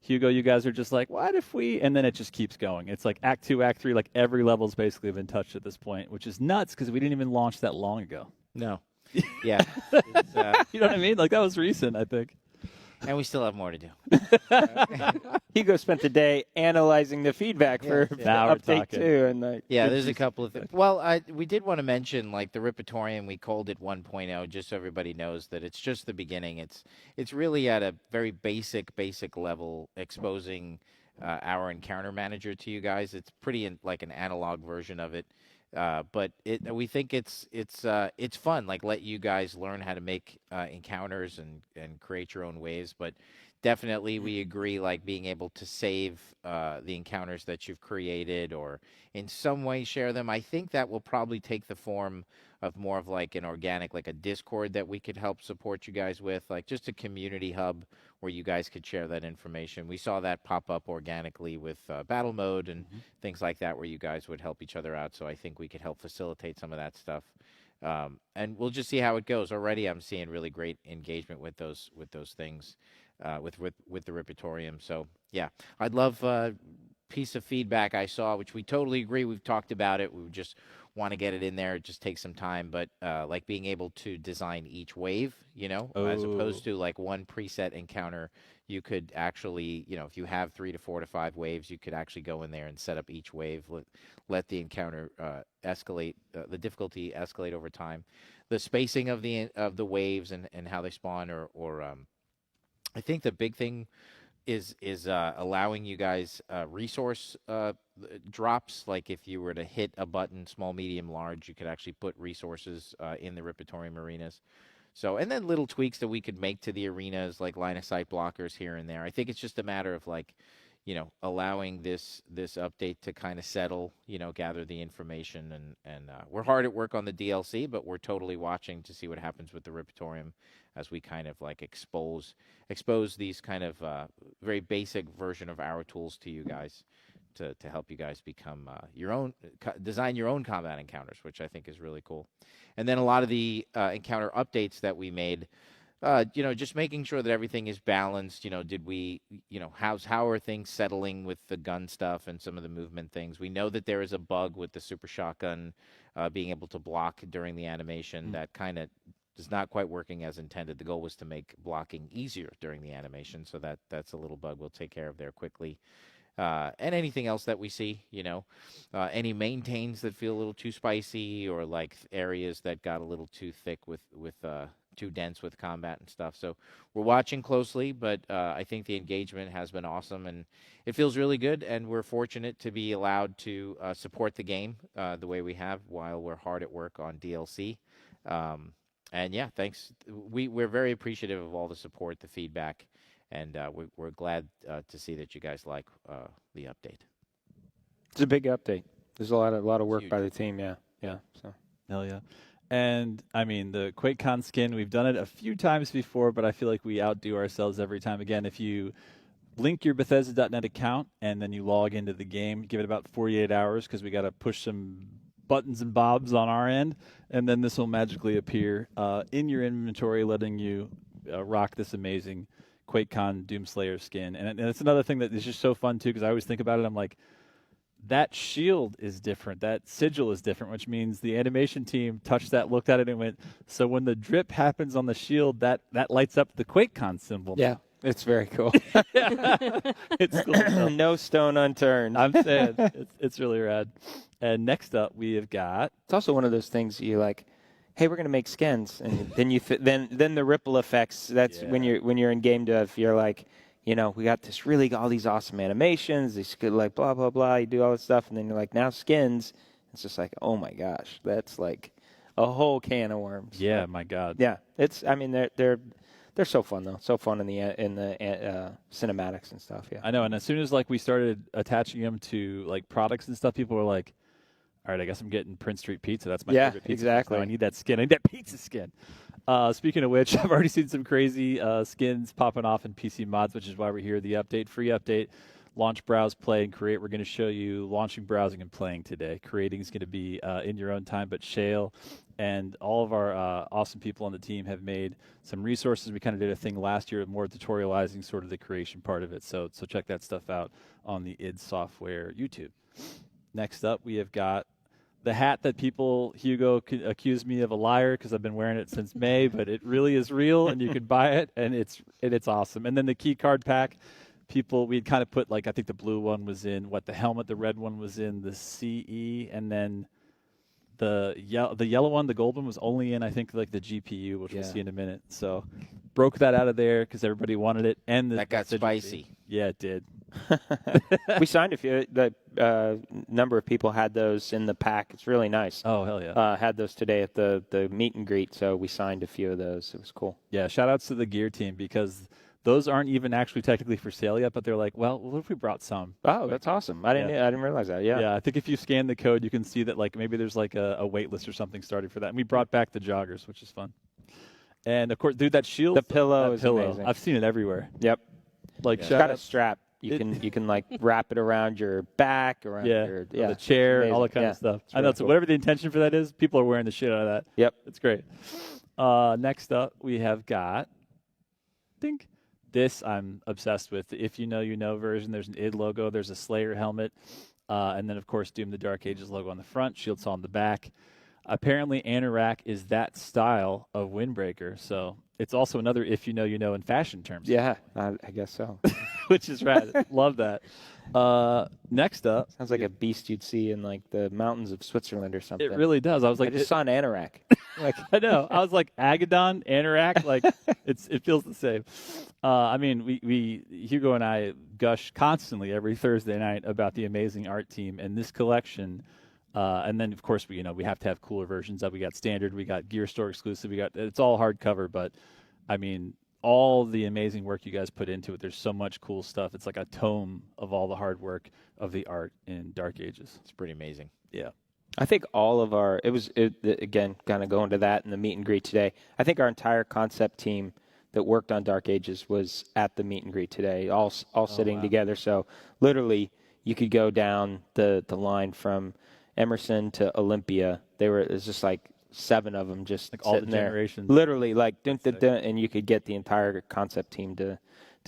Hugo, you guys are just like, what if we... And then it just keeps going. It's like Act 2, Act 3, every level's basically been touched at this point, which is nuts because we didn't even launch that long ago.
No. Yeah.
You know what I mean? That was recent, I think.
And we still have more to do.
Hugo spent the day analyzing the feedback for update 2. And
there's a couple of things. Well, we did want to mention, the Ripitorium, we called it 1.0, just so everybody knows that it's just the beginning. It's really at a very basic level, exposing our encounter manager to you guys. It's pretty an analog version of it. But we think it's fun. Let you guys learn how to make encounters and create your own waves. But definitely, we agree. Being able to save the encounters that you've created, or in some way share them. I think that will probably take the form of more of an organic, a Discord that we could help support you guys with, just a community hub where you guys could share that information. We saw that pop up organically with battle mode and things like that, where you guys would help each other out. So I think we could help facilitate some of that stuff. And we'll just see how it goes. Already I'm seeing really great engagement with those things, with the Ripitorium. So yeah, I'd love piece of feedback I saw, which we totally agree. We've talked about it. We just want to get it in there. It just takes some time, but being able to design each wave, as opposed to one preset encounter, you could actually, if you have 3 to 4 to 5 waves, you could actually go in there and set up each wave, let the encounter escalate, the difficulty escalate over time, the spacing of the waves and how they spawn, or I think the big thing is allowing you guys resource drops. If you were to hit a button, small, medium, large, you could actually put resources in the Ripitorium arenas. So, and then little tweaks that we could make to the arenas, like line of sight blockers here and there. I think it's just a matter of allowing this update to kind of settle, gather the information, and we're hard at work on the DLC, but we're totally watching to see what happens with the Ripitorium as we kind of expose these kind of very basic version of our tools to you guys to help you guys become design your own combat encounters, which I think is really cool. And then a lot of the encounter updates that we made, just making sure that everything is balanced. Did we, how are things settling with the gun stuff and some of the movement things? We know that there is a bug with the super shotgun being able to block during the animation. That kind of is not quite working as intended. The goal was to make blocking easier during the animation, so that's a little bug we'll take care of there quickly. And anything else that we see, any maintains that feel a little too spicy, or like areas that got a little too thick with too dense with combat and stuff. So we're watching closely, but I think the engagement has been awesome, and it feels really good, and we're fortunate to be allowed to support the game the way we have while we're hard at work on DLC. And yeah, thanks. We're very appreciative of all the support, the feedback, and we're glad to see that you guys like the update.
It's a big update. There's a lot of work by the team. Yeah. So
hell yeah. And I mean, the QuakeCon skin, we've done it a few times before, but I feel like we outdo ourselves every time. Again, if you link your Bethesda.net account and then you log into the game, give it about 48 hours because we got to push some buttons and bobs on our end, and then this will magically appear in your inventory, letting you rock this amazing QuakeCon Doomslayer skin. And it's another thing that is just so fun, too, because I always think about it. I'm like, that shield is different. That sigil is different, which means the animation team touched that, looked at it, and went, so when the drip happens on the shield, that lights up the QuakeCon symbol.
Yeah, it's very cool.
It's cool.
No stone unturned.
I'm saying it's really rad. And next up, we have got.
It's also one of those things you like. Hey, we're gonna make skins, and then then the ripple effects. That's when you're in game dev. You're like, we got all these awesome animations. These good like blah blah blah. You do all this stuff, and then you're like, now skins. It's just like, oh my gosh, that's like a whole can of worms.
Yeah, my God.
Yeah, it's. I mean, they're so fun though. So fun in the cinematics and stuff. Yeah,
I know. And as soon as we started attaching them to products and stuff, people were like, all right, I guess I'm getting Prince Street Pizza. That's my favorite pizza.
Exactly.
I need that skin. I need that pizza skin. Speaking of which, I've already seen some crazy skins popping off in PC mods, which is why we're here. The free update, launch, browse, play, and create. We're going to show you launching, browsing, and playing today. Creating is going to be in your own time, but Shale and all of our awesome people on the team have made some resources. We kind of did a thing last year, more tutorializing sort of the creation part of it. So check that stuff out on the id Software YouTube. Next up, we have got the hat that Hugo accused me of a liar because I've been wearing it since May, but it really is real, and you can buy it, and it's awesome. And then the key card pack, we'd kind of put I think the blue one was in the helmet, the red one was in the CE, and then the yellow one, the gold one, was only in I think the GPU, which we'll see in a minute. So broke that out of there because everybody wanted it, and
that got spicy.
Yeah, it did.
We signed a few. The number of people had those in the pack. It's really nice.
Oh, hell yeah.
Had those today at the meet and greet, so we signed a few of those. It was cool.
Yeah, shout-outs to the gear team because those aren't even actually technically for sale yet, but they're like, well, what if we brought some?
Oh, that's awesome. I didn't realize that. Yeah.
Yeah, I think if you scan the code, you can see that maybe there's a wait list or something starting for that. And we brought back the joggers, which is fun. And, of course, dude, that shield.
The pillow is amazing.
I've seen it everywhere.
Yep. It's got a strap. You can wrap it around your back, around
the chair, all that kind of stuff. I know. So whatever the intention for that is, people are wearing the shit out of that.
Yep,
it's great. Next up, we have got, this I'm obsessed with. The If You Know, You Know version. There's an id logo. There's a Slayer helmet, and then of course Doom the Dark Ages logo on the front. Shield saw on the back. Apparently, Anorak is that style of windbreaker. So it's also another If You Know, You Know in fashion terms.
Yeah, I guess so.
Which is rad. Love that. Next up.
Sounds like a beast you'd see in the mountains of Switzerland or something.
It really does. I was like,
I just saw an Anorak.
I know. I was like, Agadon, Anorak, it feels the same. I mean, Hugo and I gush constantly every Thursday night about the amazing art team and this collection. And then, of course, we have to have cooler versions of. We got standard, we got Gear Store exclusive, it's all hardcover. But I mean, all the amazing work you guys put into it. There's so much cool stuff. It's like a tome of all the hard work of the art in Dark Ages.
It's pretty amazing.
Yeah.
I think all of again, kind of going to that in the meet and greet today. I think our entire concept team that worked on Dark Ages was at the meet and greet today, all sitting together. So literally, you could go down the line from Emerson to Olympia. It was just 7 of them just
Like all the
sitting there.
generations.
Literally, like, dun, dun, dun, and you could get the entire concept team to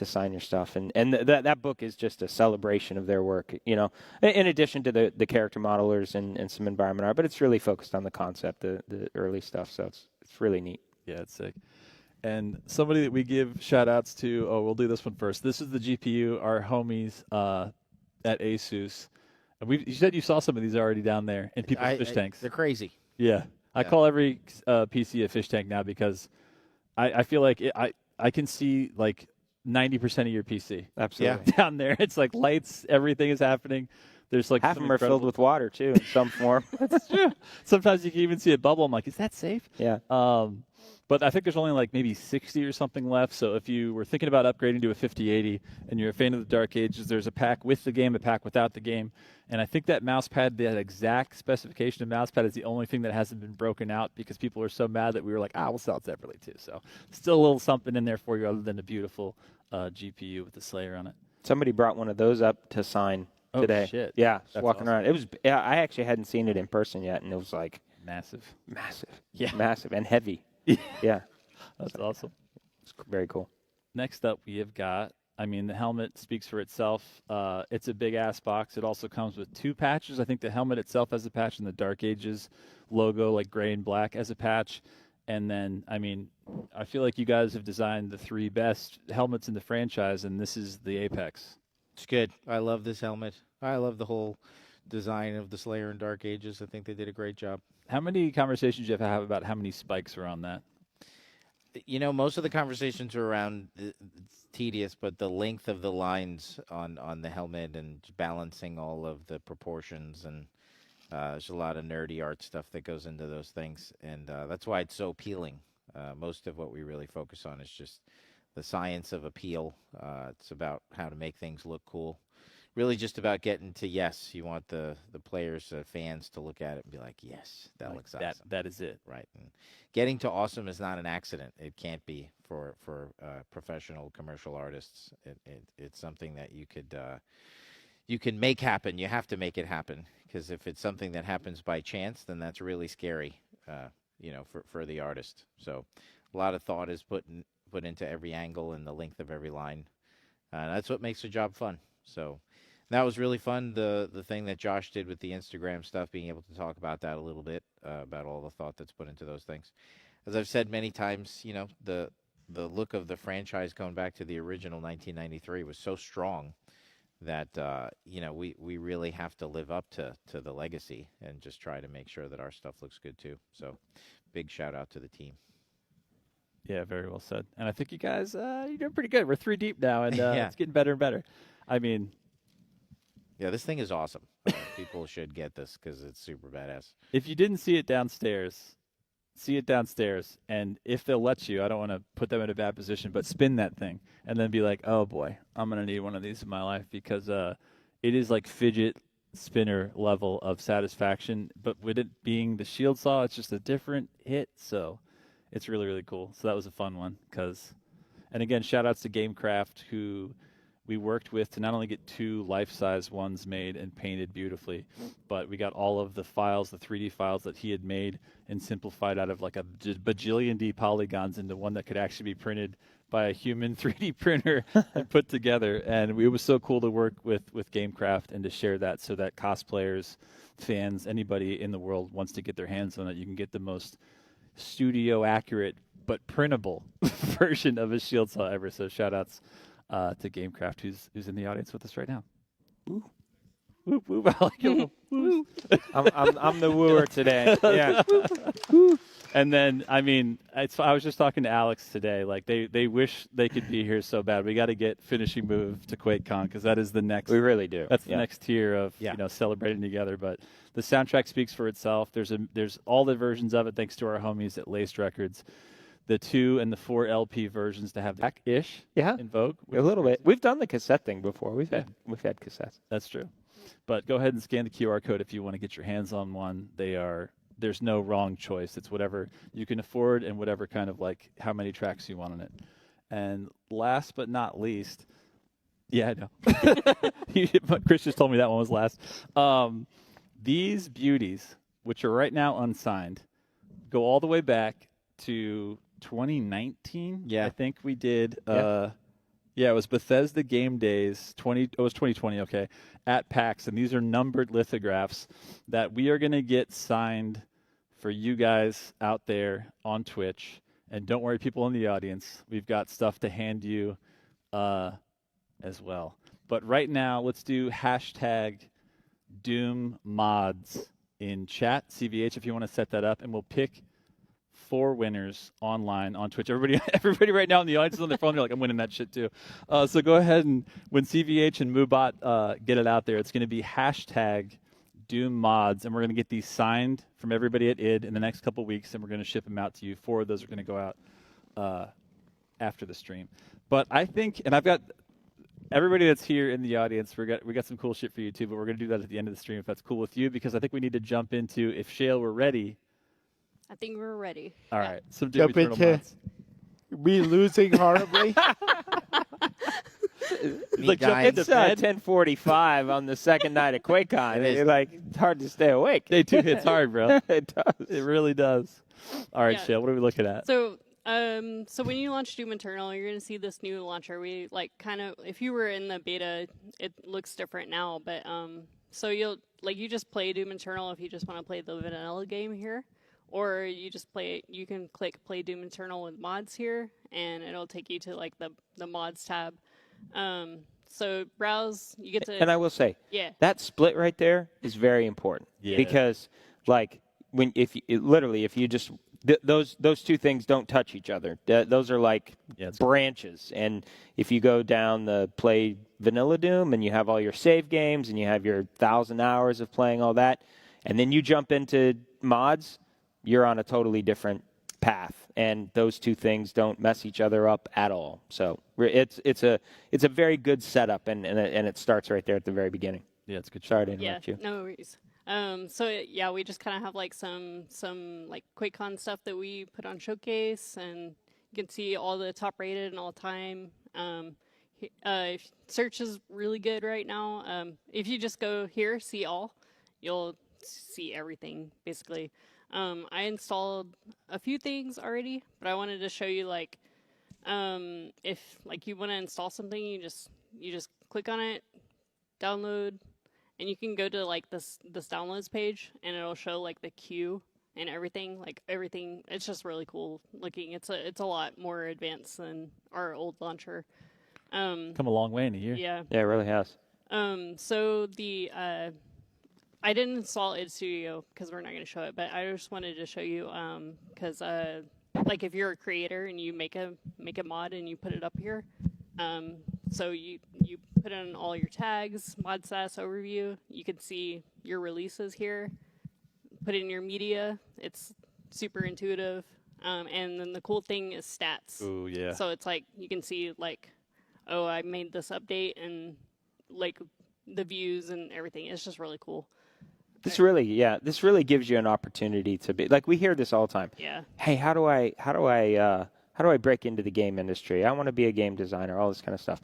sign your stuff. And that book is just a celebration of their work, you know, in addition to the character modelers and some environment art. But it's really focused on the concept, the early stuff. So it's really neat.
Yeah, it's sick. And somebody that we give shout-outs to, we'll do this one first. This is the GPU, our homies at ASUS. And you said you saw some of these already down there in people's fish tanks.
They're crazy.
Yeah. I call every PC a fish tank now because I feel like I can see like 90% of your PC.
Absolutely.
Down there. It's like lights, everything is happening. There's like
half of them are filled with water too in some form.
That's true. Sometimes you can even see a bubble. I'm like, is that safe?
Yeah.
But I think there's only like maybe 60 or something left. So if you were thinking about upgrading to a 5080 and you're a fan of the Dark Ages, there's a pack with the game, a pack without the game. And I think that mouse pad, that exact specification of mouse pad is the only thing that hasn't been broken out because people are so mad that we were like, we'll sell it separately too. So still a little something in there for you other than a beautiful GPU with the Slayer on it.
Somebody brought one of those up to sign today.
Oh, shit.
Yeah,
That's
walking
awesome.
around. It was. Yeah, I actually hadn't seen it in person yet, and it was like
massive.
Yeah, massive and heavy. Yeah,
that's awesome.
It's very cool.
Next up, we have got. I mean, the helmet speaks for itself. It's a big ass box. It also comes with 2 patches. I think the helmet itself has a patch, and the Dark Ages logo, like gray and black, as a patch. And then, I mean, I feel like you guys have designed the 3 best helmets in the franchise, and this is the apex.
It's good. I love this helmet. I love the whole design of the Slayer and Dark Ages. I think they did a great job.
How many conversations do you have to have about how many spikes are on that?
You know, most of the conversations are around it's tedious, but the length of the lines on the helmet and balancing all of the proportions and there's a lot of nerdy art stuff that goes into those things, and that's why it's so appealing. Most of what we really focus on is just the science of appeal. It's about how to make things look cool. Really just about getting to, yes, you want the players, fans to look at it and be like, yes, that
Like
looks awesome.
That is it.
Right. And getting to awesome is not an accident. It can't be for professional commercial artists. It's something that you can make happen. You have to make it happen, because if it's something that happens by chance, then that's really scary, for the artist. So a lot of thought is put into every angle and the length of every line. That's what makes the job fun. So that was really fun. The thing that Josh did with the Instagram stuff, being able to talk about that a little bit, about all the thought that's put into those things. As I've said many times, the look of the franchise going back to the original 1993 was so strong that, we really have to live up to the legacy and just try to make sure that our stuff looks good too. So big shout out to the team.
Yeah, very well said. And I think you guys, you're doing pretty good. We're 3 deep now, and
Yeah.
it's getting better and better. I mean,
yeah, this thing is awesome. People should get this because it's super badass.
if you didn't see it downstairs, see it downstairs. And if they'll let you, I don't want to put them in a bad position, but spin that thing and then be like, oh, boy, I'm going to need one of these in my life, because it is like fidget spinner level of satisfaction. But with it being the shield saw, it's just a different hit. So it's really, really cool. So that was a fun one. And again, shout outs to GameCraft, who we worked with to not only get 2 life-size ones made and painted beautifully, but we got all of the files, the 3D files that he had made and simplified out of like a bajillion D polygons into one that could actually be printed by a human 3D printer and put together. And it was so cool to work with GameCraft and to share that, so that cosplayers, fans, anybody in the world wants to get their hands on it. You can get the most studio accurate but printable version of a shield saw ever. So shout outs to GameCraft, who's in the audience with us right now. Woo. Whoop, whoop. I like your little whoos.
I'm the wooer today. Yeah.
And then, I mean, I was just talking to Alex today. Like, they wish they could be here so bad. We got to get Finishing Move to QuakeCon, because that is the next.
We really do.
That's the next tier of celebrating together. But the soundtrack speaks for itself. There's all the versions of it, thanks to our homies at Laced Records. The 2 and the 4 LP versions to have back-ish in Vogue.
A little bit. We've done the cassette thing before. We've had cassettes.
That's true. But go ahead and scan the QR code if you want to get your hands on one. There's no wrong choice. It's whatever you can afford and whatever kind of like how many tracks you want on it. And last but not least, I know. Chris just told me that one was last. These beauties, which are right now unsigned, go all the way back to 2019.
Yeah.
I think we did. Yeah, it was Bethesda Game Days. It was 2020. Okay, at PAX, and these are numbered lithographs that we are going to get signed for you guys out there on Twitch. And don't worry, people in the audience, we've got stuff to hand you as well. But right now, let's do hashtag Doom mods in chat. CVH, if you want to set that up, and we'll pick 4 winners online on Twitch. Everybody right now in the audience is on their phone. They're like, I'm winning that shit too. So go ahead and when CVH and Moobot get it out there, it's going to be hashtag Doom mods, and we're going to get these signed from everybody at id in the next couple weeks, and we're going to ship them out to you. 4 of those are going to go out after the stream. But I think, and I've got everybody that's here in the audience, we got some cool shit for you too, but we're going to do that at the end of the stream if that's cool with you, because I think we need to jump into, if Shale were ready.
I think we're ready.
All right. Some
Jump
Doom Eternal
into
mods.
me losing horribly.
Like jump into
It's
bed.
10:45 on the second night of QuakeCon. It's hard to stay awake.
Day 2 hits hard, bro.
It does.
It really does. All right,
Yeah.
Shale, what are we looking at?
So, so when you launch Doom Eternal, you're going to see this new launcher. We if you were in the beta, it looks different now, but so you just play Doom Eternal if you just want to play the vanilla game here, or you can click Play Doom Eternal with mods here, and it'll take you to like the mods tab. So browse, you get to.
And I will say, that split right there is very important.
Yeah.
Because, like, if you just those two things don't touch each other. Those are like branches. And if you go down the play vanilla Doom and you have all your save games and you have your 1,000 hours of playing all that, and then you jump into mods, you're on a totally different path, and those two things don't mess each other up at all. So it's a very good setup, and it starts right there at the very beginning.
Yeah, it's good.
Sorry to interrupt you.
No worries. We just kind of have like some like QuakeCon stuff that we put on Showcase, and you can see all the top rated and all time. Search is really good right now. If you just go here, see all, you'll see everything basically. I installed a few things already, but I wanted to show you if you want to install something, you just click on it, download, and you can go to like this downloads page, and it'll show like the queue and everything. It's just really cool looking. It's a lot more advanced than our old launcher.
Come a long way in a year.
Yeah.
Yeah, it really has.
So I didn't install id Studio because we're not going to show it, but I just wanted to show you because if you're a creator and you make a mod and you put it up here, so you put in all your tags, mod status overview, you can see your releases here, put in your media, it's super intuitive, and then the cool thing is stats.
Ooh, yeah.
So it's like you can see oh, I made this update and the views and everything. It's just really cool.
This really gives you an opportunity to be like, we hear this all the time.
Yeah.
Hey, how do I break into the game industry? I want to be a game designer, all this kind of stuff.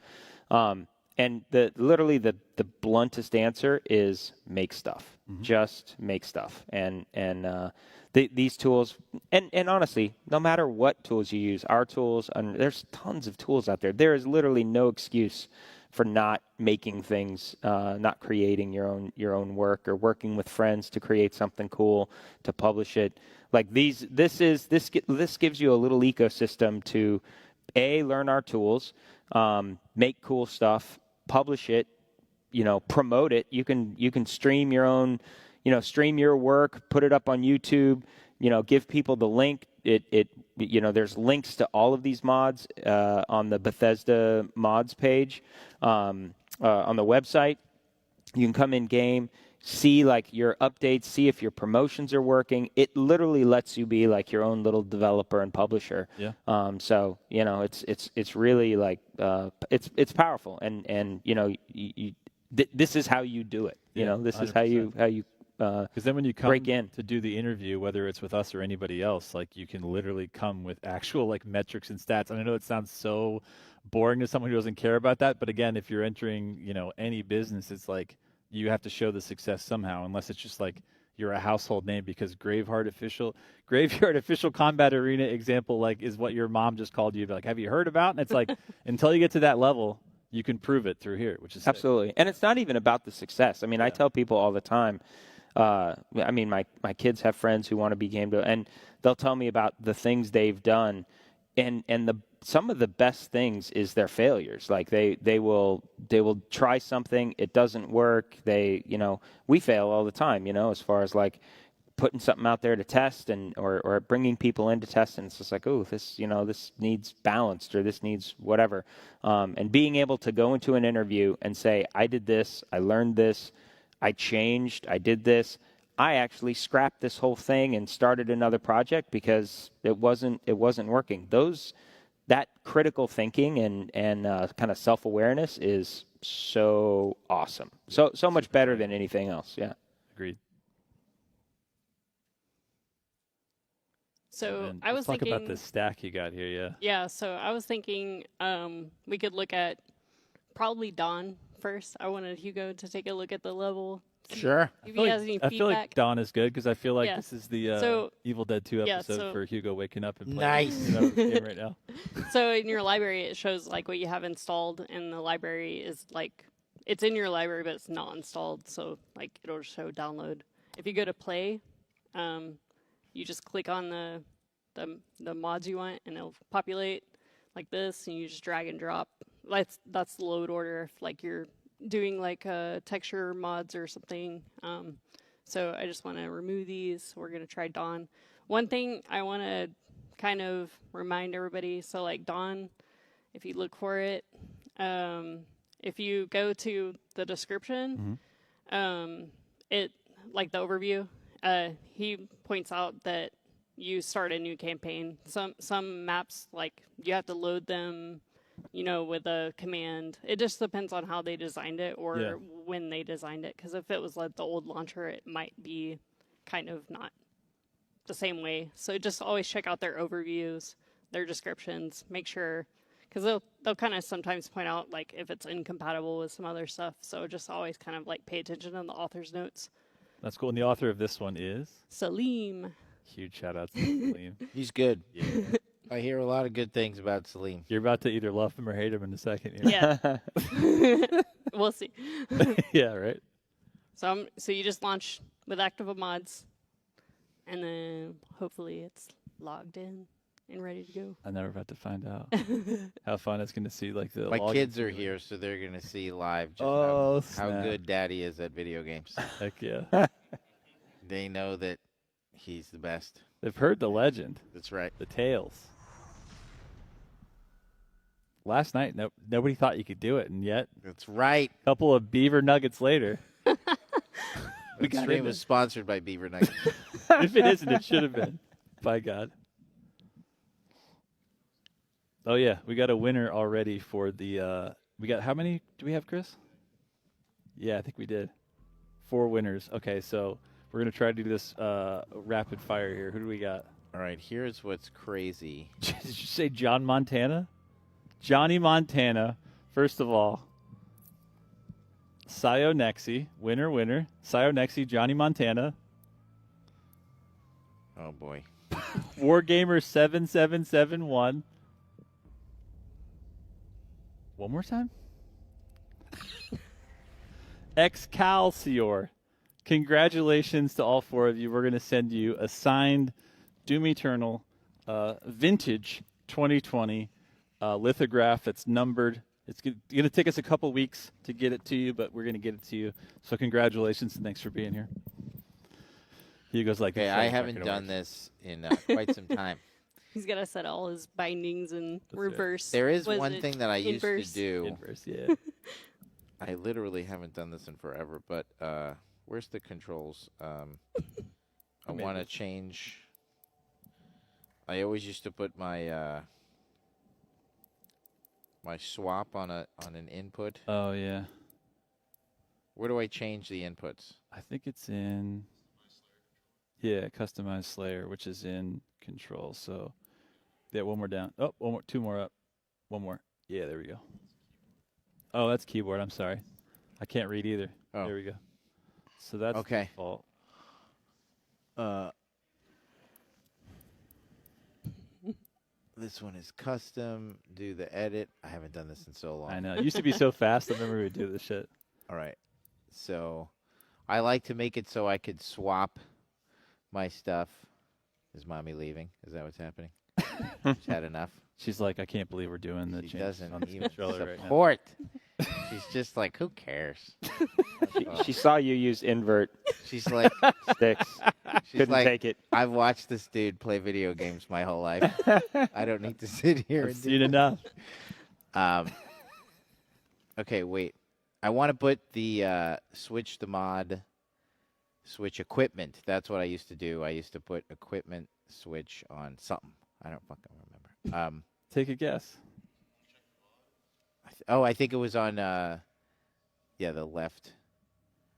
And the bluntest answer is make stuff. Mm-hmm. Just make stuff. And these tools, and honestly, no matter what tools you use, our tools, and there's tons of tools out there. There is literally no excuse for not making things, not creating your own work, or working with friends to create something cool, to publish it. Like this gives you a little ecosystem to learn our tools, make cool stuff, publish it, promote it. You can stream your own, stream your work, put it up on YouTube, give people the link. There's links to all of these mods on the Bethesda mods page on the website. You can come in game, see your updates, see if your promotions are working. It literally lets you be like your own little developer and publisher. Yeah. So it's really it's powerful, and this is how you do it. This 100%. Is how you.
Because then when you come
break in
to do the interview, whether it's with us or anybody else, you can literally come with actual metrics and stats. And I know it sounds so boring to someone who doesn't care about that, but again, if you're entering any business, it's you have to show the success somehow, unless it's just you're a household name because Graveyard Official Combat Arena example is what your mom just called you. Like, have you heard about? And it's like until you get to that level, you can prove it through here, which is
absolutely.
Sick.
And it's not even about the success. I mean, I tell people all the time. I mean, my kids have friends who want to be game developers, and they'll tell me about the things they've done, and some of the best things is their failures. Like they will try something, it doesn't work. We fail all the time, as far as like putting something out there to test or bringing people in to test, and it's just like, oh, this needs balanced or this needs whatever. And being able to go into an interview and say, I did this, I learned this, I changed, I did this. I actually scrapped this whole thing and started another project because it wasn't working. That critical thinking and kind of self-awareness is so awesome. So much better than anything else. Yeah.
Agreed.
So
And
I was
talk
thinking
about this stack you got here, yeah.
Yeah, so I was thinking we could look at probably Dawn first. I wanted Hugo to take a look at the level.
Sure.
If he has any
I
feedback.
feel like Dawn is good because I feel like
Yeah.
this is the
So-
Evil Dead 2
yeah,
episode
so-
for Hugo waking up and playing
Nice.
this game right now.
So in your library, it shows like what you have installed, and the library is like it's in your library, but it's not installed. So like it'll show download. If you go to play, you just click on the mods you want, and it'll populate like this, and you just drag and drop. That's the load order if like you're doing like texture mods or something. So I just want to remove these. We're gonna try Dawn. One thing I want to kind of remind everybody. So like Dawn, if you look for it, if you go to the description, it like the overview, he points out that you start a new campaign. Some maps, like you have to load them, with a command. It just depends on how they designed it or when they designed it. Because if it was like the old launcher, it might be kind of not the same way. So just always check out their overviews, their descriptions, make sure, because they'll kind of sometimes point out like if it's incompatible with some other stuff. So just always kind of like pay attention to the author's notes.
That's cool. And the author of this one is?
Salim.
Huge shout out to Salim.
He's good.
Yeah.
I hear a lot of good things about Salim.
You're about to either love him or hate him in a second.
Yeah. We'll see.
Yeah, right?
So you just launch with Activa mods, and then hopefully it's logged in and ready to go.
I'm never about to find out how fun it's going to see like the
My
login
kids are
screen.
here, so they're going to see live just
Oh,
how
snap.
good Daddy is at video games.
Heck yeah.
They know that he's the best.
They've heard the legend,
That's right.
the tales. Last night, nobody thought you could do it, and yet
That's right.
a couple of beaver nuggets later, we
The
got
stream
in
was sponsored by Beaver Nuggets.
there. If it isn't, it should have been. By God. Oh, yeah, we got a winner already for the we got, how many do we have, Chris? Yeah, I think we did. 4 winners. Okay, so we're going to try to do this rapid fire here. Who do we got?
All right, here's what's crazy.
Did you say John Montana? Johnny Montana, first of all. Sayo Nexi, winner. Sayo Nexi, Johnny Montana.
Oh, boy.
Wargamer7771. One more time. Excalcior. Congratulations to all 4 of you. We're going to send you a signed Doom Eternal vintage 2020 lithograph that's numbered. It's going to take us a couple weeks to get it to you, but we're going to get it to you. So congratulations and thanks for being here. Hugo's like,
Okay, I haven't done this in quite some time.
He's got to set all his bindings in
That's
reverse.
There is
Was
one
it
thing that I used to
inverse?
do.
Inverse, yeah.
I literally haven't done this in forever, but where's the controls? I want to change. I always used to put my my swap on an input.
Oh, yeah.
Where do I change the inputs?
I think it's in, yeah, Customize Slayer, which is in Control. So, yeah, one more down. Oh, 2 more up. One more. Yeah, there we go. Oh, that's keyboard. I'm sorry. I can't read either.
Oh.
There we go. So that's
Okay.
default.
This one is custom. Do the edit. I haven't done this in so long.
I know. It used to be so fast. I remember we would do this shit.
All right. So I like to make it so I could swap my stuff. Is Mommy leaving? Is that what's happening? She's had enough.
She's like, I can't believe we're doing the
She
changes
doesn't
on this
even
controller right now.
support. She's just like, who cares?
She saw you use invert
She's like,
sticks.
she's
Couldn't
like,
take it.
I've watched this dude play video games my whole life. I don't need to sit here
I've
and
seen
do
enough.
Okay, wait. I want to put the switch the mod, switch equipment. That's what I used to do. I used to put equipment switch on something. I don't fucking remember.
Take a guess.
I think it was on, the left.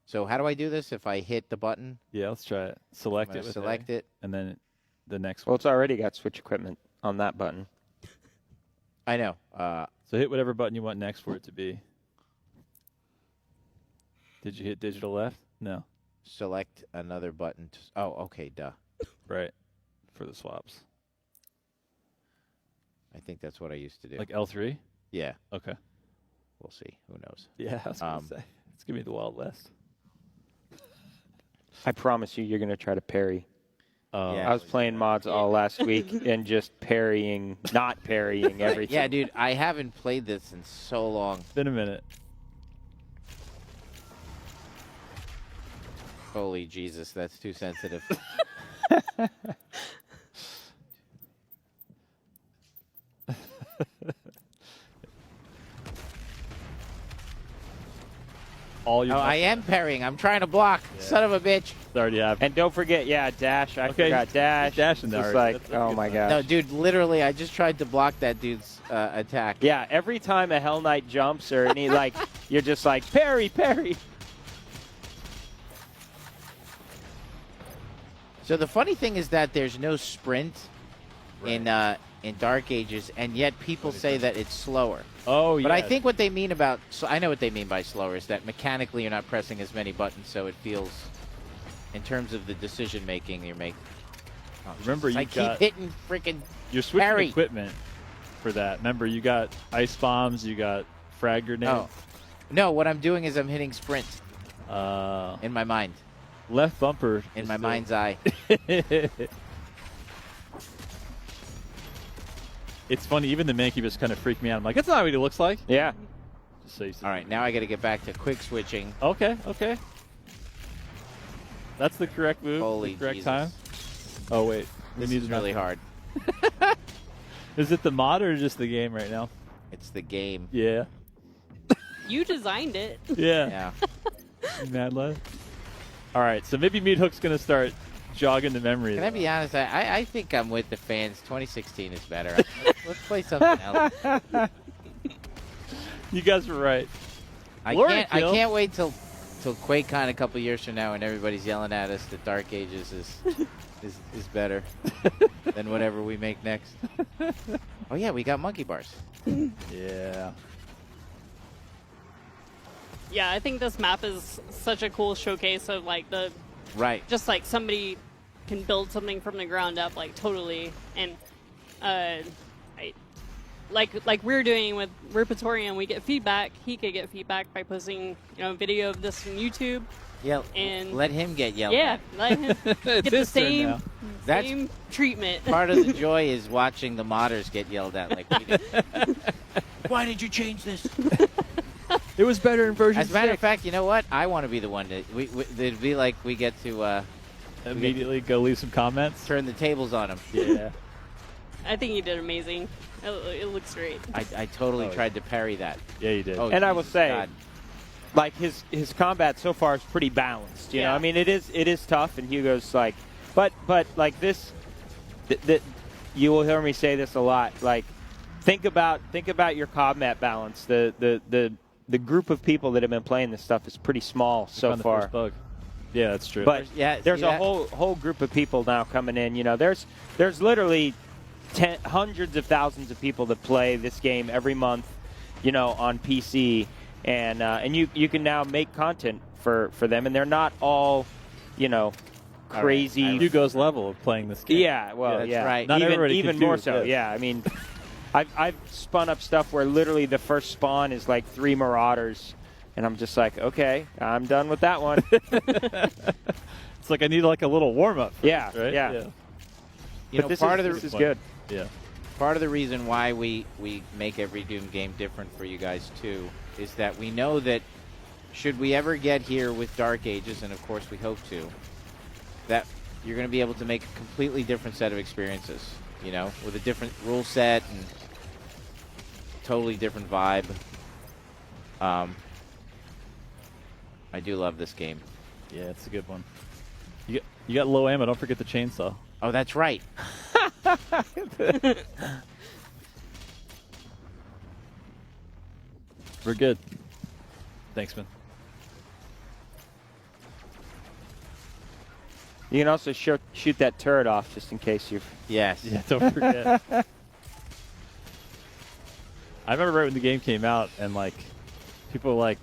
So how do I do this? If I hit the button,
Yeah, let's try it. Select it. With
select
A,
it.
and then the next
Well,
one.
it's already got switch equipment on that button.
I know.
So hit whatever button you want next for it to be. Did you hit digital left? No.
Select another button. Okay, duh.
Right. For the swaps.
I think that's what I used to do.
Like L3?
Yeah.
Okay.
We'll see. Who knows?
Yeah, I was going to say. It's going to be the Wild West.
I promise you're going to try to parry.
Yeah.
I was playing mods all last week and just parrying, not parrying everything.
Yeah, dude, I haven't played this in so long.
It's been a minute.
Holy Jesus, that's too sensitive.
All your
I am parrying. I'm trying to block. Son of a bitch.
already have.
And don't forget, dash. I
Okay,
forgot dash.
dash in there
It's
already.
like,
That's
oh
good
my
stuff.
gosh.
No, dude, literally, I just tried to block that dude's attack.
Yeah, every time a Hell Knight jumps or any, like, you're just like, parry.
So the funny thing is that there's no sprint in Dark Ages, and yet people say that it's slower.
Oh, yeah.
But I think what they mean about, so I know what they mean by slower is that mechanically you're not pressing as many buttons, so it feels, in terms of the decision making, you're making. Oh,
Remember,
Jesus,
you
I
got
keep hitting freaking.
You're switching
parry.
equipment for that. Remember, you got ice bombs, you got frag grenades.
Oh, no, what I'm doing is I'm hitting sprint
Oh.
in my mind,
Left bumper.
in
is
my
still-
mind's eye.
It's funny, even the man just kind of freaked me out. I'm like, that's not what he looks like.
Yeah.
Just so you see.
All right, now I got to get back to quick switching.
Okay. That's the correct move.
Holy
the correct
Jesus.
time. Oh, wait. We
This
need
is
another
really
one.
hard.
Is it the mod or just the game right now?
It's the game.
Yeah.
You designed it.
Yeah.
Yeah.
Mad lad. All right, so maybe Meat Hook's going to start jogging the memory.
Can I be honest? I think I'm with the fans. 2016 is better. Let's play something else.
You guys were right.
I
Glory
can't
kill.
wait till QuakeCon a couple years from now, and everybody's yelling at us that Dark Ages is better than whatever we make next. Oh yeah, we got monkey bars.
Yeah.
Yeah, I think this map is such a cool showcase of like the
Right.
just like somebody can build something from the ground up, like totally. And like we're doing with Repertorium, we get feedback. He could get feedback by posting video of this on YouTube.
Yeah.
And
let him get yelled
Yeah,
at.
let him get the
his turn
same
now.
same treatment.
Part of the joy is watching the modders get yelled at like we did. Why did you change this?
It was better in version
As a matter of
6.
fact, you know what? I want to be the one to. It'd be like we get to
Immediately go leave some comments.
turn the tables on him.
Yeah.
I think he did amazing. It looks great.
I totally tried to parry that.
Yeah, you did.
Oh,
And I will
Jesus
say,
God.
like his combat so far is pretty balanced. You know,
Yeah.
I mean, it is tough, and Hugo's like, but like this, you will hear me say this a lot. Like, think about your combat balance. The group of people that have been playing this stuff is pretty small so
Found the
far.
first bug. Yeah, that's true.
But
Yeah,
there's
see
a
that?
whole group of people now coming in. You know, there's literally hundreds of thousands of people that play this game every month, you know, on PC, and you can now make content for them, and they're not all, you know, crazy.
Hugo's level of playing this game.
Yeah, well,
That's
yeah.
right.
Not everybody
Even
can do
more
this.
so. Yeah, I mean, I've spun up stuff where literally the first spawn is like 3 Marauders, and I'm just like, okay, I'm done with that one.
It's like I need like a little warm up.
Yeah,
right?
yeah.
You
But
know, part of
this is good.
Yeah.
Part of the reason why we make every Doom game different for you guys too is that we know that should we ever get here with Dark Ages, and of course we hope to, that you're going to be able to make a completely different set of experiences, you know, with a different rule set and totally different vibe. I do love this game.
Yeah, it's a good one. You got low ammo. Don't forget the chainsaw.
Oh, that's right.
We're good. Thanks, man.
You can also shoot that turret off just in case you've.
Yes.
Yeah, don't forget. I remember right when the game came out, and like people were like,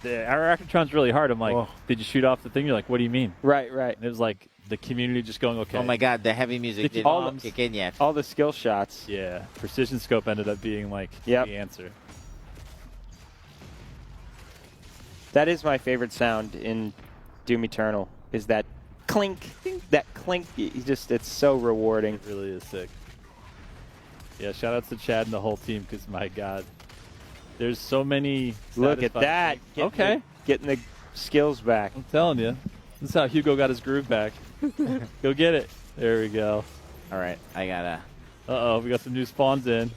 "Our Acrotron's really hard." I'm like, "Did you shoot off the thing?" You're like, "What do you mean?"
Right, right.
And it was like the community just going, "Okay."
Oh my God, the heavy music didn't kick in yet.
All the skill shots.
Yeah, precision scope ended up being like the answer.
That is my favorite sound in Doom Eternal. Is that clink? That clink. It's so rewarding.
It really is sick. Yeah, shout outs to Chad and the whole team because my God, there's so many.
Look at that. Getting the skills back.
I'm telling you, this is how Hugo got his groove back. Go get it. There we go.
All right, I gotta.
We got some new spawns in.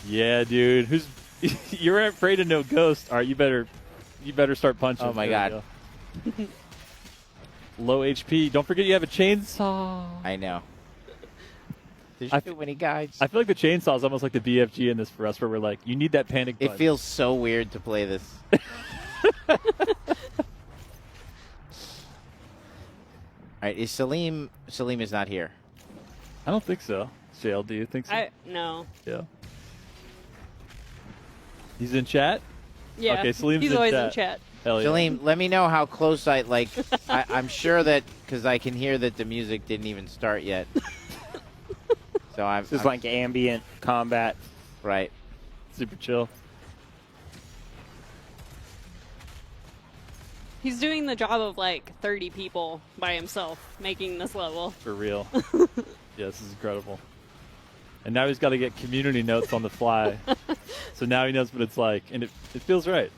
Yeah, dude. You're afraid of no ghost. All right, you better start punching.
Oh my God.
Low HP. Don't forget you have a chainsaw.
I know. There's too many guys.
I feel like the chainsaw is almost like the BFG in this for us, where we're like, you need that panic button.
It feels so weird to play this. All right, is Salim is not here.
I don't think so. Shale, do you think so?
No.
Yeah. He's in chat?
Yeah.
Okay, Salim's
He's always in chat.
Hell yeah.
Salim, let me know how close I'm sure that, because I can hear that the music didn't even start yet. So
This is like ambient combat.
Right.
Super chill.
He's doing the job of like 30 people by himself making this level.
For real. Yeah, this is incredible. And now he's got to get community notes on the fly. So now he knows what it's like, and it feels right.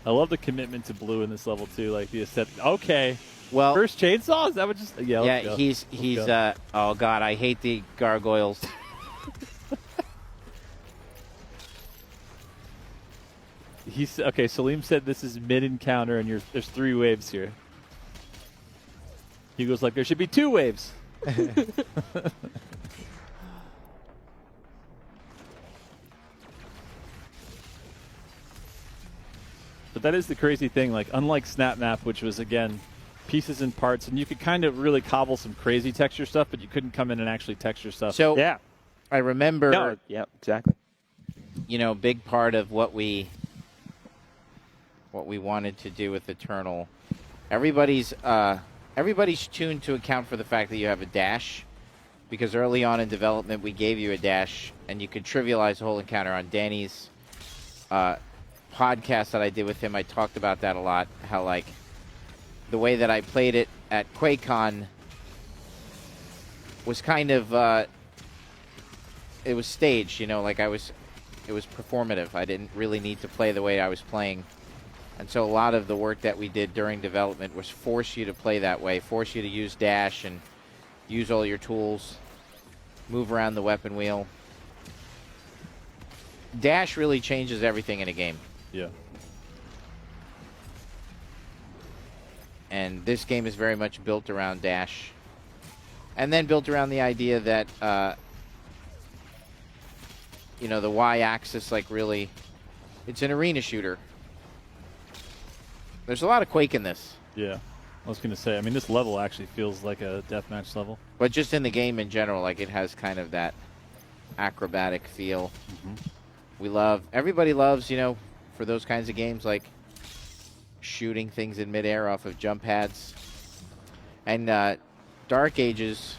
I love the commitment to blue in this level too, like the aesthetic. Okay.
Well,
first chainsaw? Is that what just? Yeah.
Yeah,
let's go.
he's
Let's go.
oh God, I hate the gargoyles.
Okay. Salim said this is mid encounter, and there's 3 waves here. He goes like, there should be 2 waves. But that is the crazy thing. Like, unlike Snap Map, which was again pieces and parts, and you could kind of really cobble some crazy texture stuff, but you couldn't come in and actually texture stuff.
So
yeah,
I remember.
No, yeah, exactly.
You know, big part of what we wanted to do with Eternal. Everybody's tuned to account for the fact that you have a dash, because early on in development we gave you a dash, and you could trivialize the whole encounter. On Danny's podcast that I did with him, I talked about that a lot. How like the way that I played it at QuakeCon was kind of it was staged, you know, like it was performative. I didn't really need to play the way I was playing. And so a lot of the work that we did during development was force you to play that way, force you to use dash and use all your tools, move around the weapon wheel. Dash really changes everything in a game.
Yeah.
And this game is very much built around dash. And then built around the idea that, you know, the Y-axis, like, really, it's an arena shooter. There's a lot of Quake in this.
Yeah. I was going to say, I mean, this level actually feels like a deathmatch level.
But just in the game in general, like, it has kind of that acrobatic feel.
Mm-hmm.
Everybody loves, you know, for those kinds of games, like, shooting things in midair off of jump pads. And Dark Ages,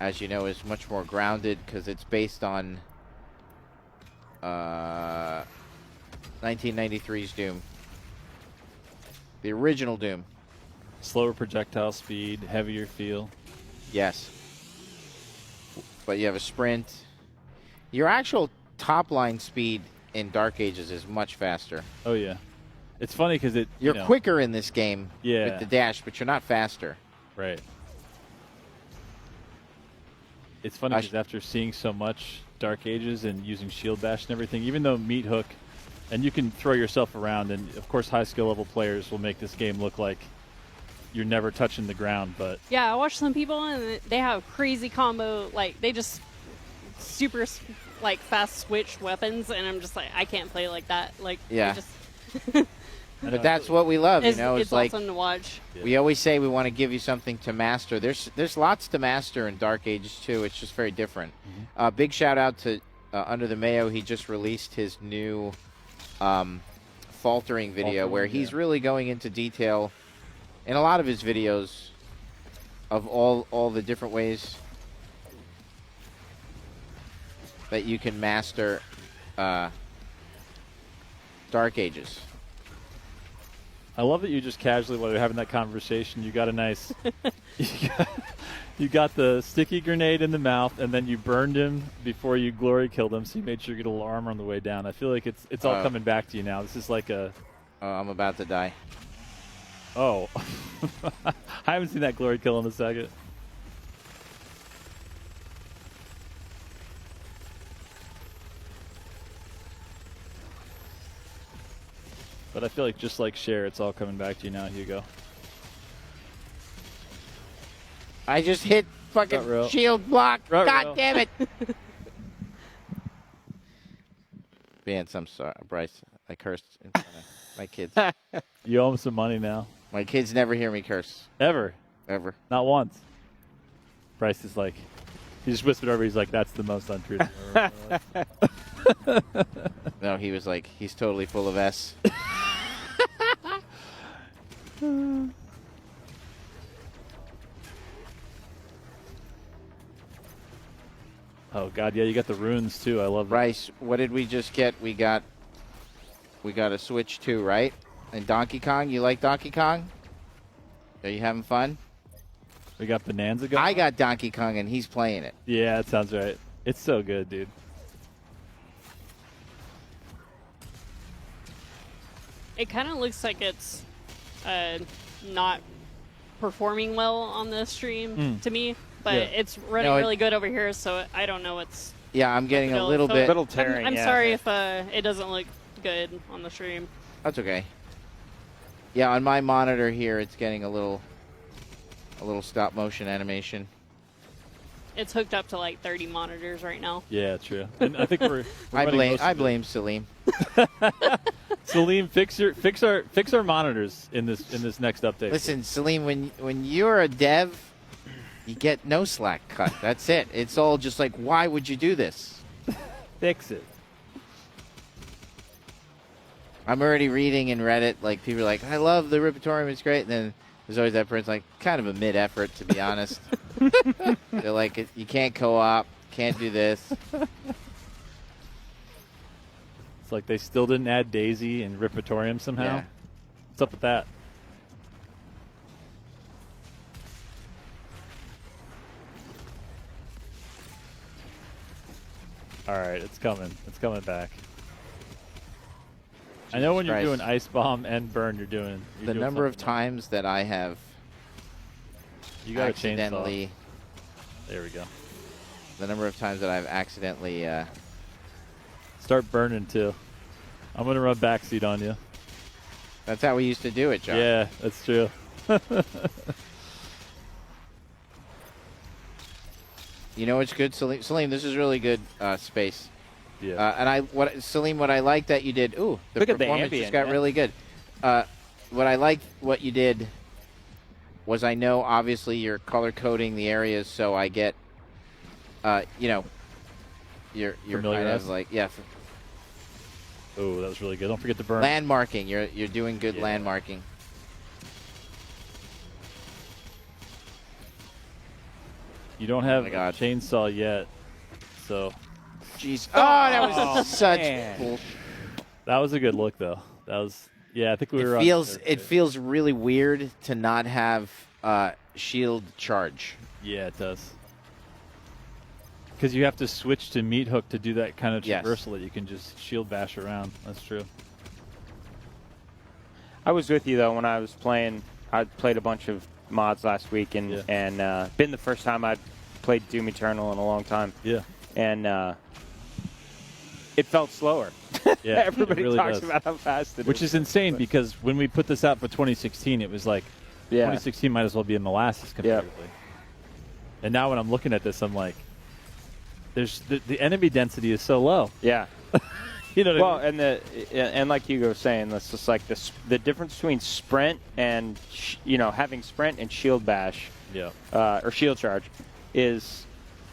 as you know, is much more grounded because it's based on 1993's Doom. The original Doom.
Slower projectile speed, heavier feel.
Yes. But you have a sprint. Your actual top line speed in Dark Ages is much faster.
Oh, yeah. It's funny because
you're quicker in this game with the dash, but you're not faster.
Right. It's funny because after seeing so much Dark Ages and using shield bash and everything, even though meat hook, and you can throw yourself around, and of course high skill level players will make this game look like you're never touching the ground, but
yeah, I watch some people and they have crazy combo, like they just super like fast switch weapons, and I'm just like, I can't play like that. Like,
yeah.
Just
but that's what we love, you know.
It's
like
awesome to watch.
We always say we want to give you something to master. There's lots to master in Dark Ages too. It's just very different. Big shout out to Under the Mayo. He just released his new faltering video where he's really going into detail in a lot of his videos of all the different ways that you can master Dark Ages.
I love that you just casually, while you're having that conversation, you got a nice, you got the sticky grenade in the mouth, and then you burned him before you glory killed him, so you made sure you get a little armor on the way down. I feel like it's all coming back to you now. This is like a...
I'm about to die.
Oh. I haven't seen that glory kill in a second. But I feel like just like Cher, it's all coming back to you now, Hugo.
I just hit fucking shield block. God damn it. Vance, I'm sorry. Bryce, I cursed in front of my kids.
You owe him some money now.
My kids never hear me curse.
Ever?
Ever.
Not once. Bryce is like, he just whispered over, he's like, that's the most untrue thing I've ever heard.
No, he was like, he's totally full of S.
Oh God, yeah, you got the runes too. I love that.
Bryce, what did we just get? We got a Switch 2, right? And Donkey Kong, you like Donkey Kong? Are you having fun?
We got Bonanza going.
I got Donkey Kong and he's playing it.
Yeah, that sounds right. It's so good, dude.
It kind of looks like it's not performing well on the stream to me, but it's running really good over here, so I don't know what's...
Yeah, I'm getting a little bit...
tearing,
I'm sorry if it doesn't look good on the stream.
That's okay. Yeah, on my monitor here, it's getting a little stop motion animation.
It's hooked up to like 30 monitors right now.
Yeah, true. And I think we're
I blame Salim.
Salim, fix our monitors in this next update.
Listen, Salim, when you're a dev, you get no slack cut. That's it. It's all just like, why would you do this?
Fix it.
I'm already reading in Reddit, like, people are like, I love the Ripatorium, it's great. And then there's always that person like, kind of a mid-effort, to be honest. They're like, you can't co-op, can't do this.
It's like they still didn't add Daisy and Ripatorium somehow.
Yeah.
What's up with that? All right, it's coming. It's coming back. I know when you're doing Ice Bomb and Burn, you're doing
the number of times that I have
you got
accidentally.
There we go.
The number of times that I've accidentally
start burning too. I'm gonna run backseat on you.
That's how we used to do it, John.
Yeah, that's true.
You know what's good, Salim? Salim, this is really good space.
Yeah.
And Salim, what I like that you did. Ooh, the
Look at the
performance
ambient,
just got really good. What I like what you did was, I know obviously you're color coding the areas, so I get, you're kind of like, yeah.
Oh, that was really good. Don't forget to burn.
Landmarking. You're doing good landmarking.
You don't have a chainsaw yet, so.
Jeez. Oh, that was such bull.
That was a good look, though. That was, I think we were.
It feels really weird to not have shield charge.
Yeah, it does. Because you have to switch to meat hook to do that kind of traversal that you can just shield bash around. That's true.
I was with you though when I was playing. I played a bunch of mods last week, and been the first time I'd played Doom Eternal in a long time.
Yeah.
And it felt slower.
Yeah,
everybody
really
talks
does.
about how fast it is.
Which is insane because when we put this out for 2016, it was like 2016 might as well be a molasses comparatively. And now when I'm looking at this, I'm like, there's the enemy density is so low.
Yeah.
You know what I mean?
and like Hugo was saying, that's just like the difference between sprint and having sprint and shield bash, or shield charge, is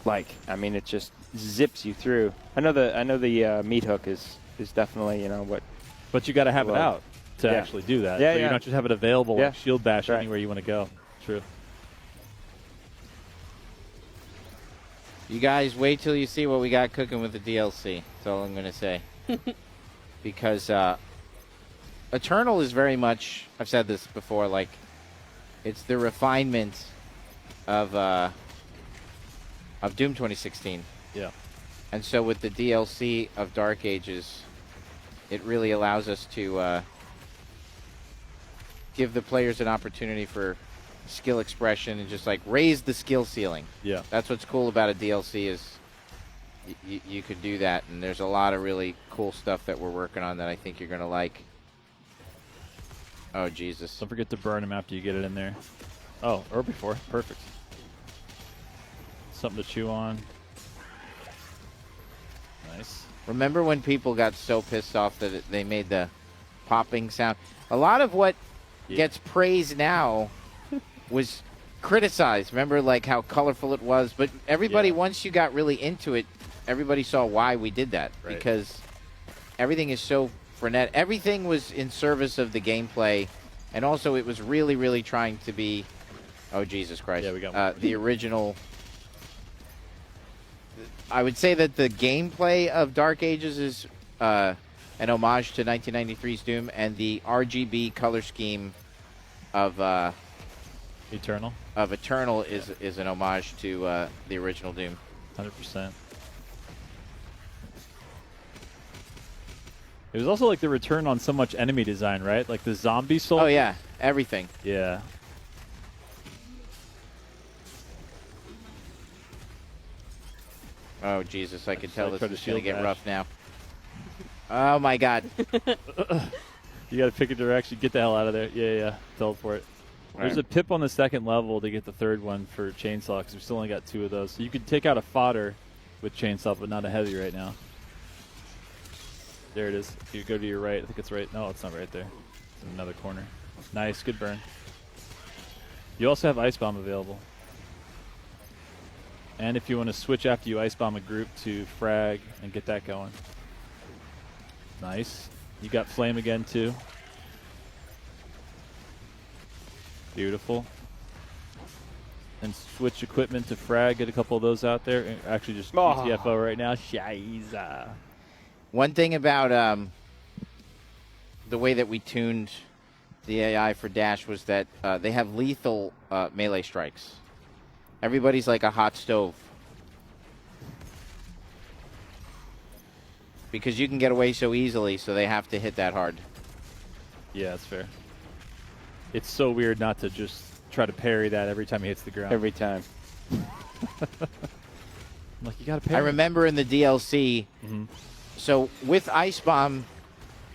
like, I mean, it just zips you through. I know the meat hook is definitely what.
But you got to have it out to actually do that.
Yeah,
so you don't just have it available like shield bash
right.
anywhere you want to go. True.
You guys wait till you see what we got cooking with the DLC. That's all I'm going to say. Because Eternal is very much, I've said this before, like, it's the refinement of Doom 2016.
Yeah.
And so with the DLC of Dark Ages, it really allows us to give the players an opportunity for skill expression and just like raise the skill ceiling.
Yeah.
That's what's cool about a DLC is you could do that, and there's a lot of really cool stuff that we're working on that I think you're going to like. Oh, Jesus.
Don't forget to burn them after you get it in there. Oh, or before. Perfect. Something to chew on. Nice.
Remember when people got so pissed off that they made the popping sound? A lot of what gets praised now was criticized. Remember, like, how colorful it was? But everybody, once you got really into it, everybody saw why we did that.
Right.
Because everything is so frenetic. Everything was in service of the gameplay, and also it was really, really trying to be, oh, Jesus Christ,
we got
the original. I would say that the gameplay of Dark Ages is an homage to 1993's Doom, and the RGB color scheme of
Eternal
is an homage to the original Doom.
100%. It was also like the return on so much enemy design, right? Like the zombie soul.
Oh yeah, everything.
Yeah.
Oh Jesus, I can tell
like
this
try
is
to
going to
shield
get
bash.
rough now. Oh my God.
You got to pick a direction. Get the hell out of there. Yeah. Teleport. There's a pip on the second level to get the third one for chainsaw because we still only got 2 of those. So you could take out a fodder with chainsaw, but not a heavy right now. There it is. If you go to your right, I think it's right. No, it's not right there. It's in another corner. Nice. Good burn. You also have Ice Bomb available. And if you want to switch after you Ice Bomb a group to frag and get that going. Nice. You got Flame again, too. Beautiful. And switch equipment to frag. Get a couple of those out there. Actually, just GTFO right now. Shiza.
One thing about the way that we tuned the AI for Dash was that they have lethal melee strikes. Everybody's like a hot stove. Because you can get away so easily, so they have to hit that hard.
Yeah, that's fair. It's so weird not to just try to parry that every time he hits the ground.
Every time.
I'm like, you got to parry.
I remember in the DLC, so with Ice Bomb,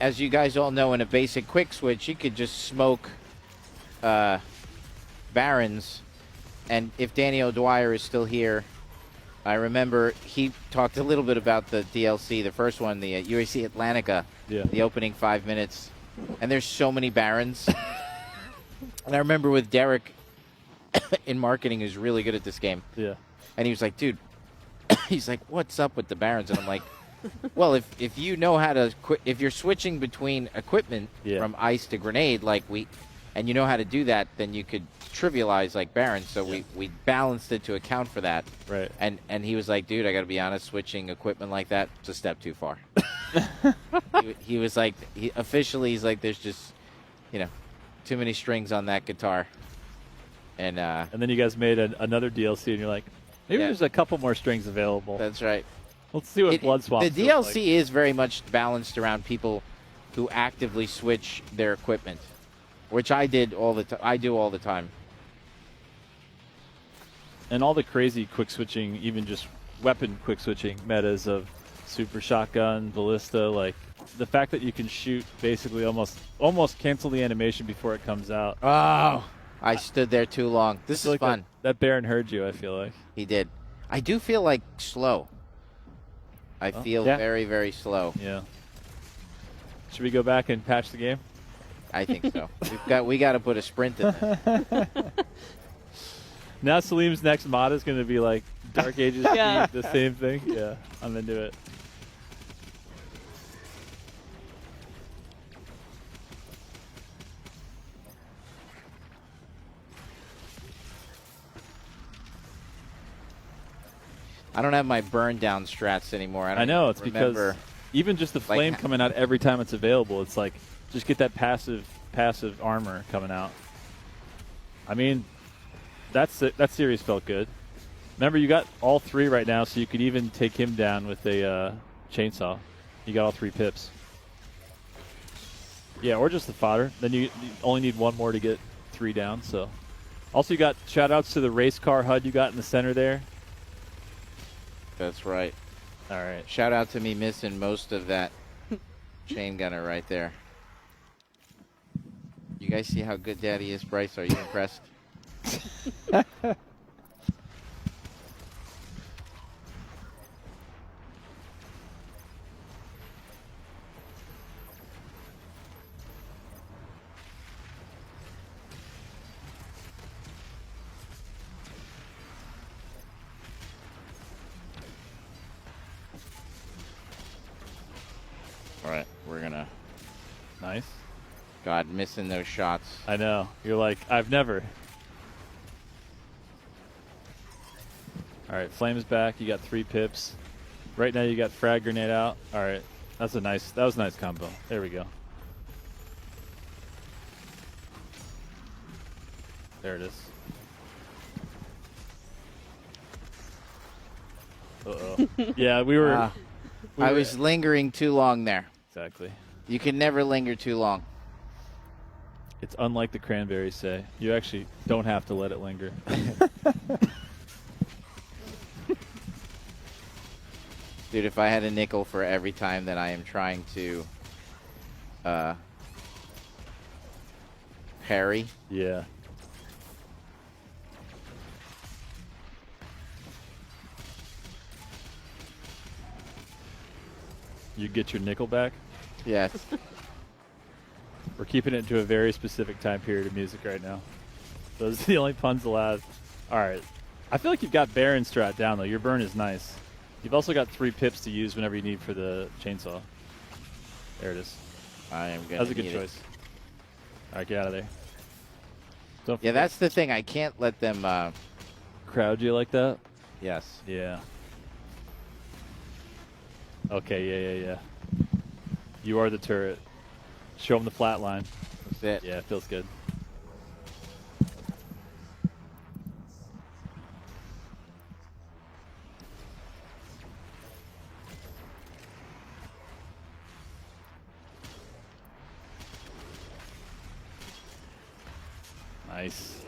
as you guys all know, in a basic quick switch, you could just smoke Barons. And if Danny O'Dwyer is still here, I remember he talked a little bit about the DLC, the first one, the UAC Atlantica, the opening 5 minutes. And there's so many Barons. And I remember with Derek in marketing, who's really good at this game.
Yeah.
And he was like, dude, he's like, what's up with the Barons? And I'm like, Well, if you know how to, if you're switching between equipment from ice to grenade, and you know how to do that, then you could trivialize like Baron. So we balanced it to account for that.
Right.
And he was like, dude, I got to be honest, switching equipment like that, it's a step too far. he was like, he's like, there's just, too many strings on that guitar. And
then you guys made another DLC, and you're like, maybe there's a couple more strings available.
That's right.
Let's see what Blood Swamp
The
feels
DLC is very much balanced around people who actively switch their equipment, which I did all the time. I do all the time.
And all the crazy quick switching, even just weapon quick switching metas of super shotgun, ballista, like the fact that you can shoot basically almost cancel the animation before it comes out.
Oh, I stood there too long. This is
like
fun.
That Baron heard you, I feel like.
He did. I do feel like slow. I feel very, very slow.
Yeah. Should we go back and patch the game?
I think so. we got to put a sprint in there.
Now Salim's next mod is going to be like Dark Ages, the same thing. Yeah, I'm into it.
I don't have my burn down strats anymore.
I know, it's because even just the flame coming out every time it's available, it's like just get that passive armor coming out. I mean, that series felt good. Remember, you got all 3 right now, so you could even take him down with a chainsaw. You got all 3 pips. Yeah, or just the fodder. Then you only need 1 more to get 3 down. So, also you got shout outs to the race car HUD you got in the center there.
That's right.
All right.
Shout out to me missing most of that chain gunner right there. You guys see how good Daddy is, Bryce? Are you impressed? All right, we're gonna.
Nice.
God, missing those shots.
I know. You're like, I've never. All right, Flame's back. You got 3 pips. Right now you got frag grenade out. All right, that was a nice combo. There we go. There it is. Uh-oh. Yeah, we were.
I was lingering too long there.
Exactly.
You can never linger too long.
It's unlike the cranberries say. You actually don't have to let it linger.
Dude, if I had a nickel for every time that I am trying to parry.
Yeah. You get your nickel back?
Yes.
We're keeping it to a very specific time period of music right now. Those are the only puns allowed. All right. I feel like you've got Baron strat down, though. Your burn is nice. You've also got 3 pips to use whenever you need for the chainsaw. There it is.
I am going
That was a good choice. All right, get out of there.
Yeah, that's the thing. I can't let them
crowd you like that.
Yes.
Yeah. Okay, yeah. You are the turret. Show them the flat line.
That's it.
Yeah, it feels good. Nice.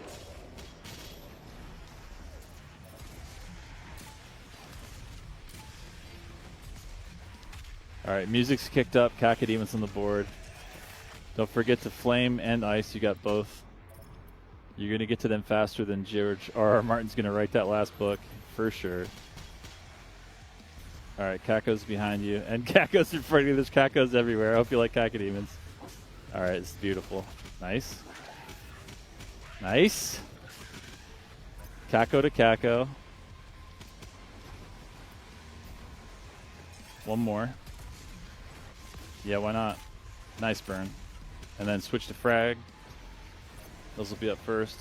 All right, music's kicked up. Cacodemons on the board. Don't forget to flame and ice. You got both. You're going to get to them faster than George R.R. Martin's going to write that last book, for sure. All right, Caco's behind you. And Caco's in front of you. There's Cacos everywhere. I hope you like Cacodemons. All right, it's beautiful. Nice. Nice. Caco to Caco. One more. Yeah, why not? Nice burn. And then switch to frag. Those will be up first.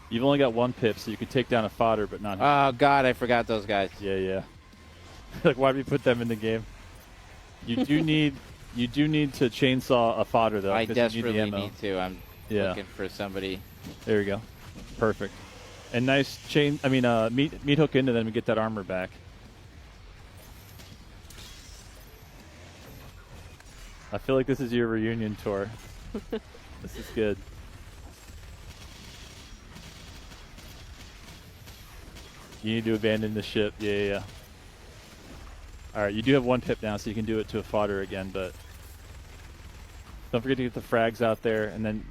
You've only got 1 pip, so you can take down a fodder, but not.
Oh God, I forgot those guys.
Yeah. Like, why did we put them in the game? You do need to chainsaw a fodder though.
I
'cause
desperately
you need, the ammo.
need to. I'm looking for somebody.
There you go. Perfect. And nice meat hook into them and get that armor back. I feel like this is your reunion tour. This is good. You need to abandon the ship. Yeah. All right, you do have 1 pip now, so you can do it to a fodder again, but don't forget to get the frags out there, and then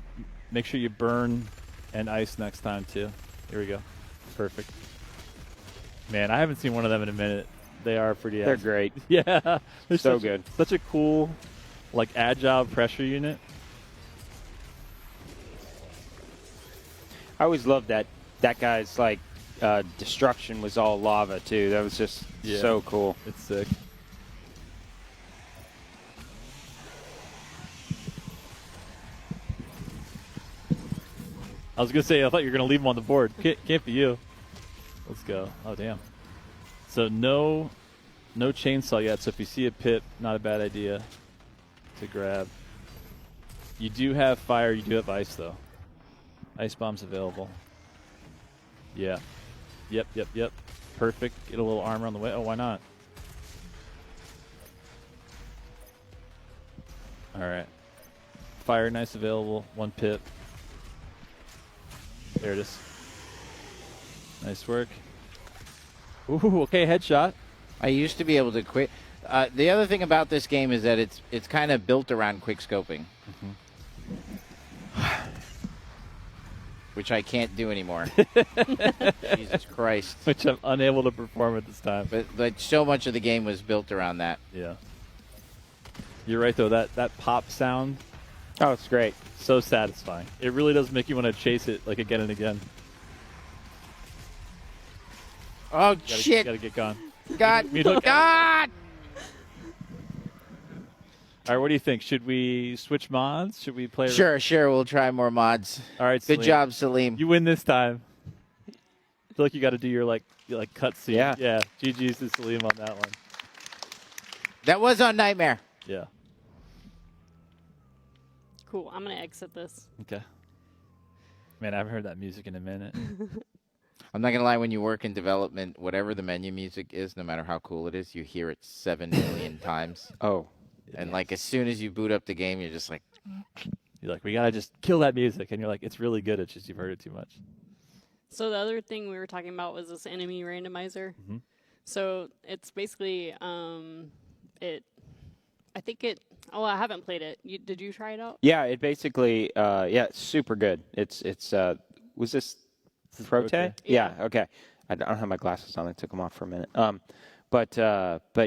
make sure you burn and ice next time, too. Here we go. Perfect. Man, I haven't seen one of them in a minute. They are pretty
They're
awesome.
great.
Yeah. They're
so good.
Such a cool, like, agile pressure unit.
I always loved that guy's, like, destruction was all lava, too. That was just so cool.
It's sick. I was going to say, I thought you were going to leave him on the board. Can't be you. Let's go. Oh, damn. So no chainsaw yet, so if you see a pip, not a bad idea to grab. You do have fire, you do have ice, though. Ice bombs available. Yeah. Yep. Perfect. Get a little armor on the way. Oh, why not? All right. Fire, nice available. 1 pip. There it is. Nice work. Ooh, okay, headshot.
I used to be able to quit. The other thing about this game is that it's kind of built around quick scoping, which I can't do anymore. Jesus Christ.
Which I'm unable to perform at this time.
But like so much of the game was built around that.
Yeah. You're right, though. That pop sound.
Oh, it's great.
So satisfying. It really does make you want to chase it like again and again.
Oh, shit.
Gotta get gone.
God. God!
All right, what do you think? Should we switch mods? Should we play?
Sure. We'll try more mods.
All right,
good job, Salim.
You win this time. I feel like you got to do your cutscene. Yeah. GG's to Salim on that one.
That was on Nightmare.
Yeah.
Cool. I'm gonna exit this.
Okay. Man, I haven't heard that music in a minute.
I'm not gonna lie. When you work in development, whatever the menu music is, no matter how cool it is, you hear it 7 million times.
Oh.
And like as soon as you boot up the game, you're just like,
we gotta just kill that music, and you're like, it's really good. It's just you've heard it too much.
So the other thing we were talking about was this enemy randomizer.
Mm-hmm.
So it's basically I haven't played it. Did you try it out?
Yeah, it basically it's super good. It's was this Prote? Yeah, okay. I don't have my glasses on. I took them off for a minute. But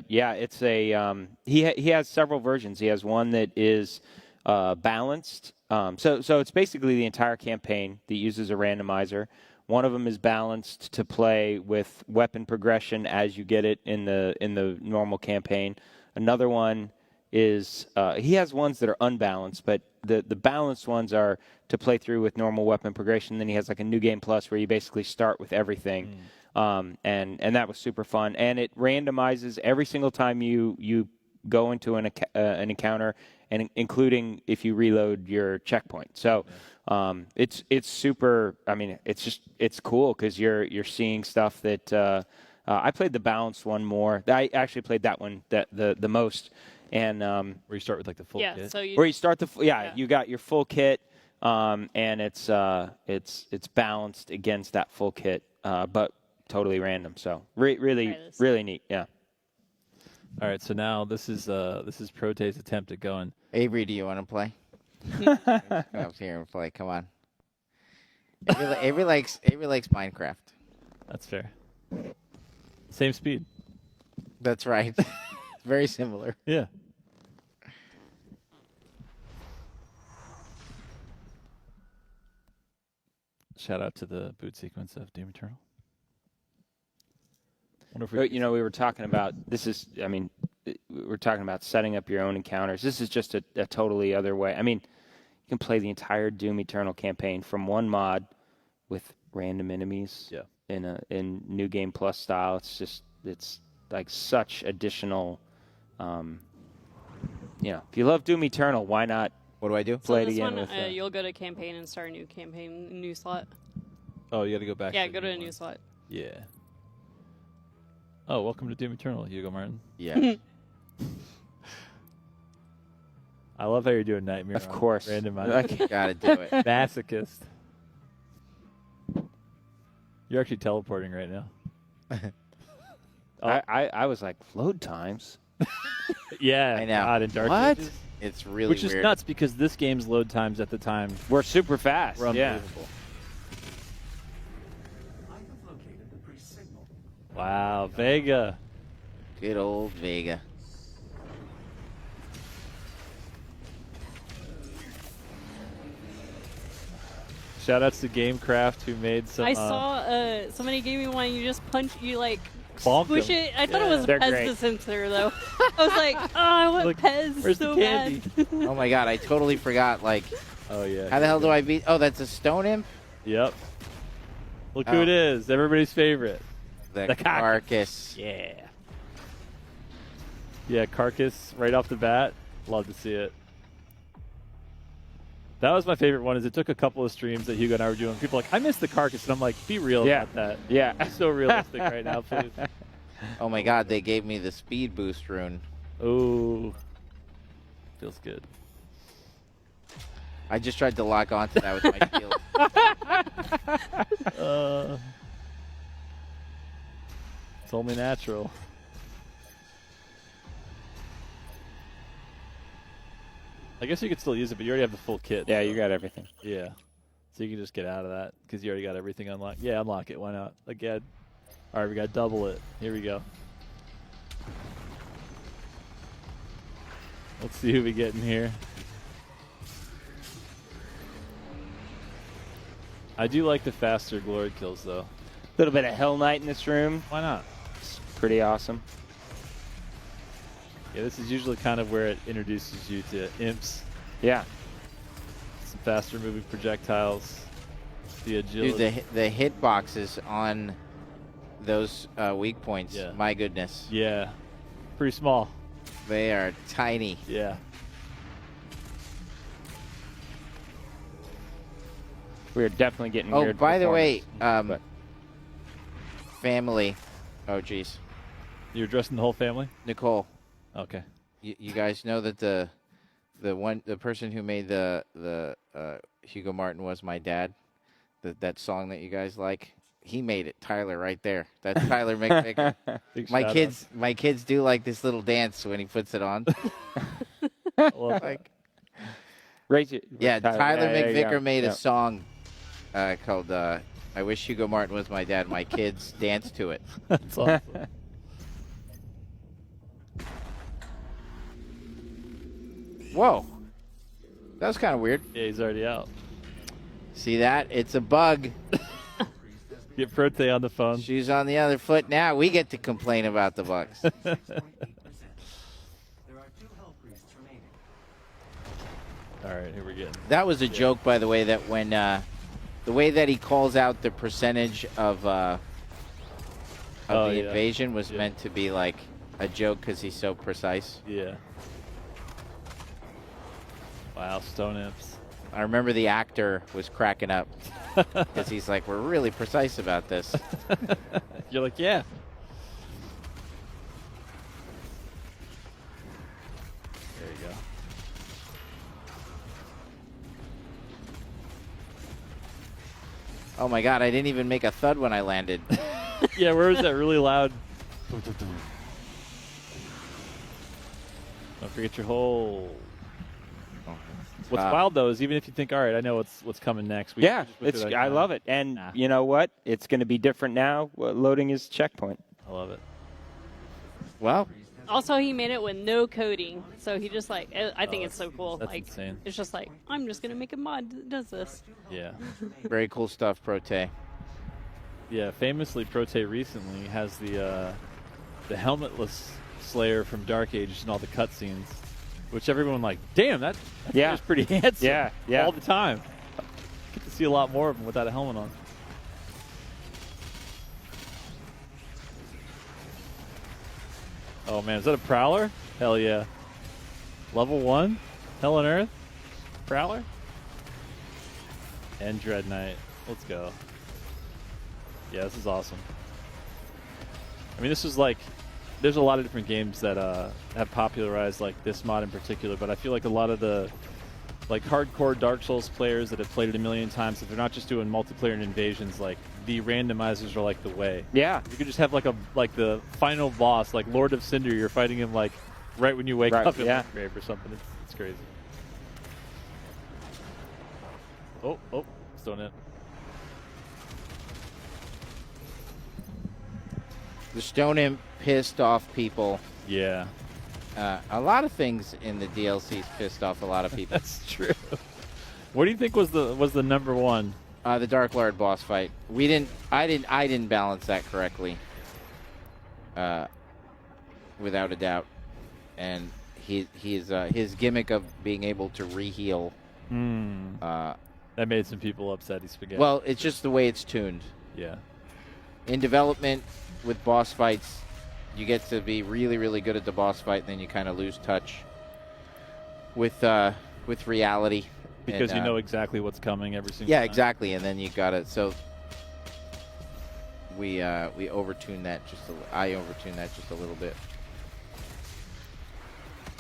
yeah, it's a he has several versions. He has one that is balanced. So it's basically the entire campaign that uses a randomizer. One of them is balanced to play with weapon progression as you get it in the normal campaign. Another one is he has ones that are unbalanced, but the balanced ones are to play through with normal weapon progression. Then he has like a new game plus where you basically start with everything, and that was super fun. And it randomizes every single time you go into an encounter, and including if you reload your checkpoint. So it's super. I mean, it's cool because you're seeing stuff that I played the balanced one more. I actually played that one the most. And
where you start with like the full kit.
So
where you start you got your full kit, and it's balanced against that full kit, but totally random. So really neat. Yeah.
All right, so now this is Prote's attempt at going.
Avery, do you want to play? Come up here and play. Come on. Avery likes Minecraft.
That's fair. Same speed.
That's right. Very similar.
Yeah. Shout out to the boot sequence of Doom Eternal.
We were talking about this is, I mean, we're talking about setting up your own encounters. This is just a totally other way. I mean, you can play the entire Doom Eternal campaign from one mod with random enemies in New Game Plus style. It's like such additional, if you love Doom Eternal, why not?
What do I do?
Play
so
it again
one,
with
you'll go to campaign and start a new campaign, new slot.
Oh, you got to go back.
Yeah, go to a new slot.
Yeah. Oh, welcome to Doom Eternal, Hugo Martin.
Yeah.
I love how you're doing Nightmare.
Of course.
Random.
Gotta do it.
Masochist. You're actually teleporting right now.
I was like, load times?
Yeah.
I know.
God, in Dark
What?
Ages.
It's really
Which is
weird.
nuts because this game's load times at the time
We're super fast.
were
Yeah.
unbelievable. Wow, Vega.
Good old Vega.
Shout outs to Gamecraft who made some.
I saw somebody gave me one. You just punch, you like
Bonk
squish
them.
it. I thought it
Yeah.
was
They're
Pez
great.
dispenser though. I was like, oh, I want
Like,
Pez
where's
so
the candy?
bad.
Oh my god, I totally forgot. Like,
Oh yeah.
how the hell do I beat? Oh, that's a stone imp.
Yep. Look who
Oh.
it is. Everybody's favorite.
The,
The
carcass.
Yeah. Yeah, Carcass right off the bat. Love to see it. That was my favorite one. Is it took a couple of streams that Hugo and I were doing. People were like, I missed the Carcass, and I'm like, be real
Yeah.
about that.
Yeah.
Be so realistic right now, please.
Oh my god, they gave me the speed boost rune.
Ooh, feels good.
I just tried to lock onto that with my shield.
It's only natural. I guess you could still use it, but you already have the full kit.
Yeah, you got everything.
Yeah. So you can just get out of that because you already got everything unlocked. Yeah, unlock it. Why not? Again. All right, we got double it. Here we go. Let's see who we get in here. I do like the faster glory kills, though.
A little bit of Hell Knight in this room.
Why not?
It's pretty awesome.
Yeah, this is usually kind of where it introduces you to imps.
Yeah.
Some faster moving projectiles. The agility.
Dude, the hit boxes on those weak points.
Yeah.
My goodness.
Yeah. Pretty small.
They are tiny.
Yeah.
We're definitely getting
Oh,
weird
by the way,
performance,
family. Oh, geez.
You're addressing the whole family?
Nicole,
Okay.
you guys know that the person who made the Hugo Martin Was My Dad, that song that you guys like. He made it, Tyler, right there. That's Tyler McVicker.
Big
my
shout
kids do like this little dance when he puts it on.
out. Love that.
Like,
Raise it.
yeah, Tyler
there you
McVicker
go.
made
Yeah.
a song called "I Wish Hugo Martin Was My Dad." My kids dance to it.
That's awesome.
Whoa, that was kind of weird.
Yeah, he's already out.
See that? It's a bug.
Get Prote on the phone.
She's on the other foot now. We get to complain about the bugs.
All right, here we go.
That was a joke, by the way, that when the way that he calls out the percentage of the
yeah.
invasion was meant to be like a joke because he's so precise.
Yeah. Wow, stone imps.
I remember the actor was cracking up because he's like, "We're really precise about this."
You're like, yeah. There you go.
Oh my god, I didn't even make a thud when I landed.
Yeah, where was that really loud? Don't forget your hole. What's wild though is even if you think, all right, I know what's coming next.
Yeah, I love it. And you know what? It's going to be different now. Loading his checkpoint.
I love it.
Well,
Also, he made it with no coding, so he just like I think it's so cool.
That's
like
insane.
it's just like I'm just gonna make a mod that does this.
Yeah.
very cool stuff, Prote.
Yeah, famously, Prote recently has the helmetless Slayer from Dark Ages and all the cutscenes, which everyone like, damn, that
Yeah.
is pretty handsome.
Yeah.
All the time. Get to see a lot more of him without a helmet on. Oh man, is that a Prowler? Hell yeah. Level 1? Hell on Earth? Prowler? And Dread Knight. Let's go. Yeah, this is awesome. I mean, this is like, there's a lot of different games that have popularized like this mod in particular, but I feel like a lot of the like hardcore Dark Souls players that have played it a million times, if they're not just doing multiplayer and invasions, like the randomizers are like the way.
Yeah.
You could just have like the final boss, like Lord of Cinder, you're fighting him like right when you wake up in the grave or something. It's crazy. Oh, stone it.
The Stone Imp pissed off people.
Yeah.
A lot of things in the DLCs pissed off a lot of people.
That's true. What do you think was the number one?
The Dark Lord boss fight. I didn't balance that correctly. Without a doubt. And his gimmick of being able to re-heal.
That made some people upset. Spaghetti.
Well, it's just the way it's tuned.
Yeah.
In development with boss fights, you get to be really, really good at the boss fight, and then you kind of lose touch with reality.
Because you know exactly what's coming every single time.
Yeah, exactly, and then you got it. So we overtuned that I overtuned that just a little bit.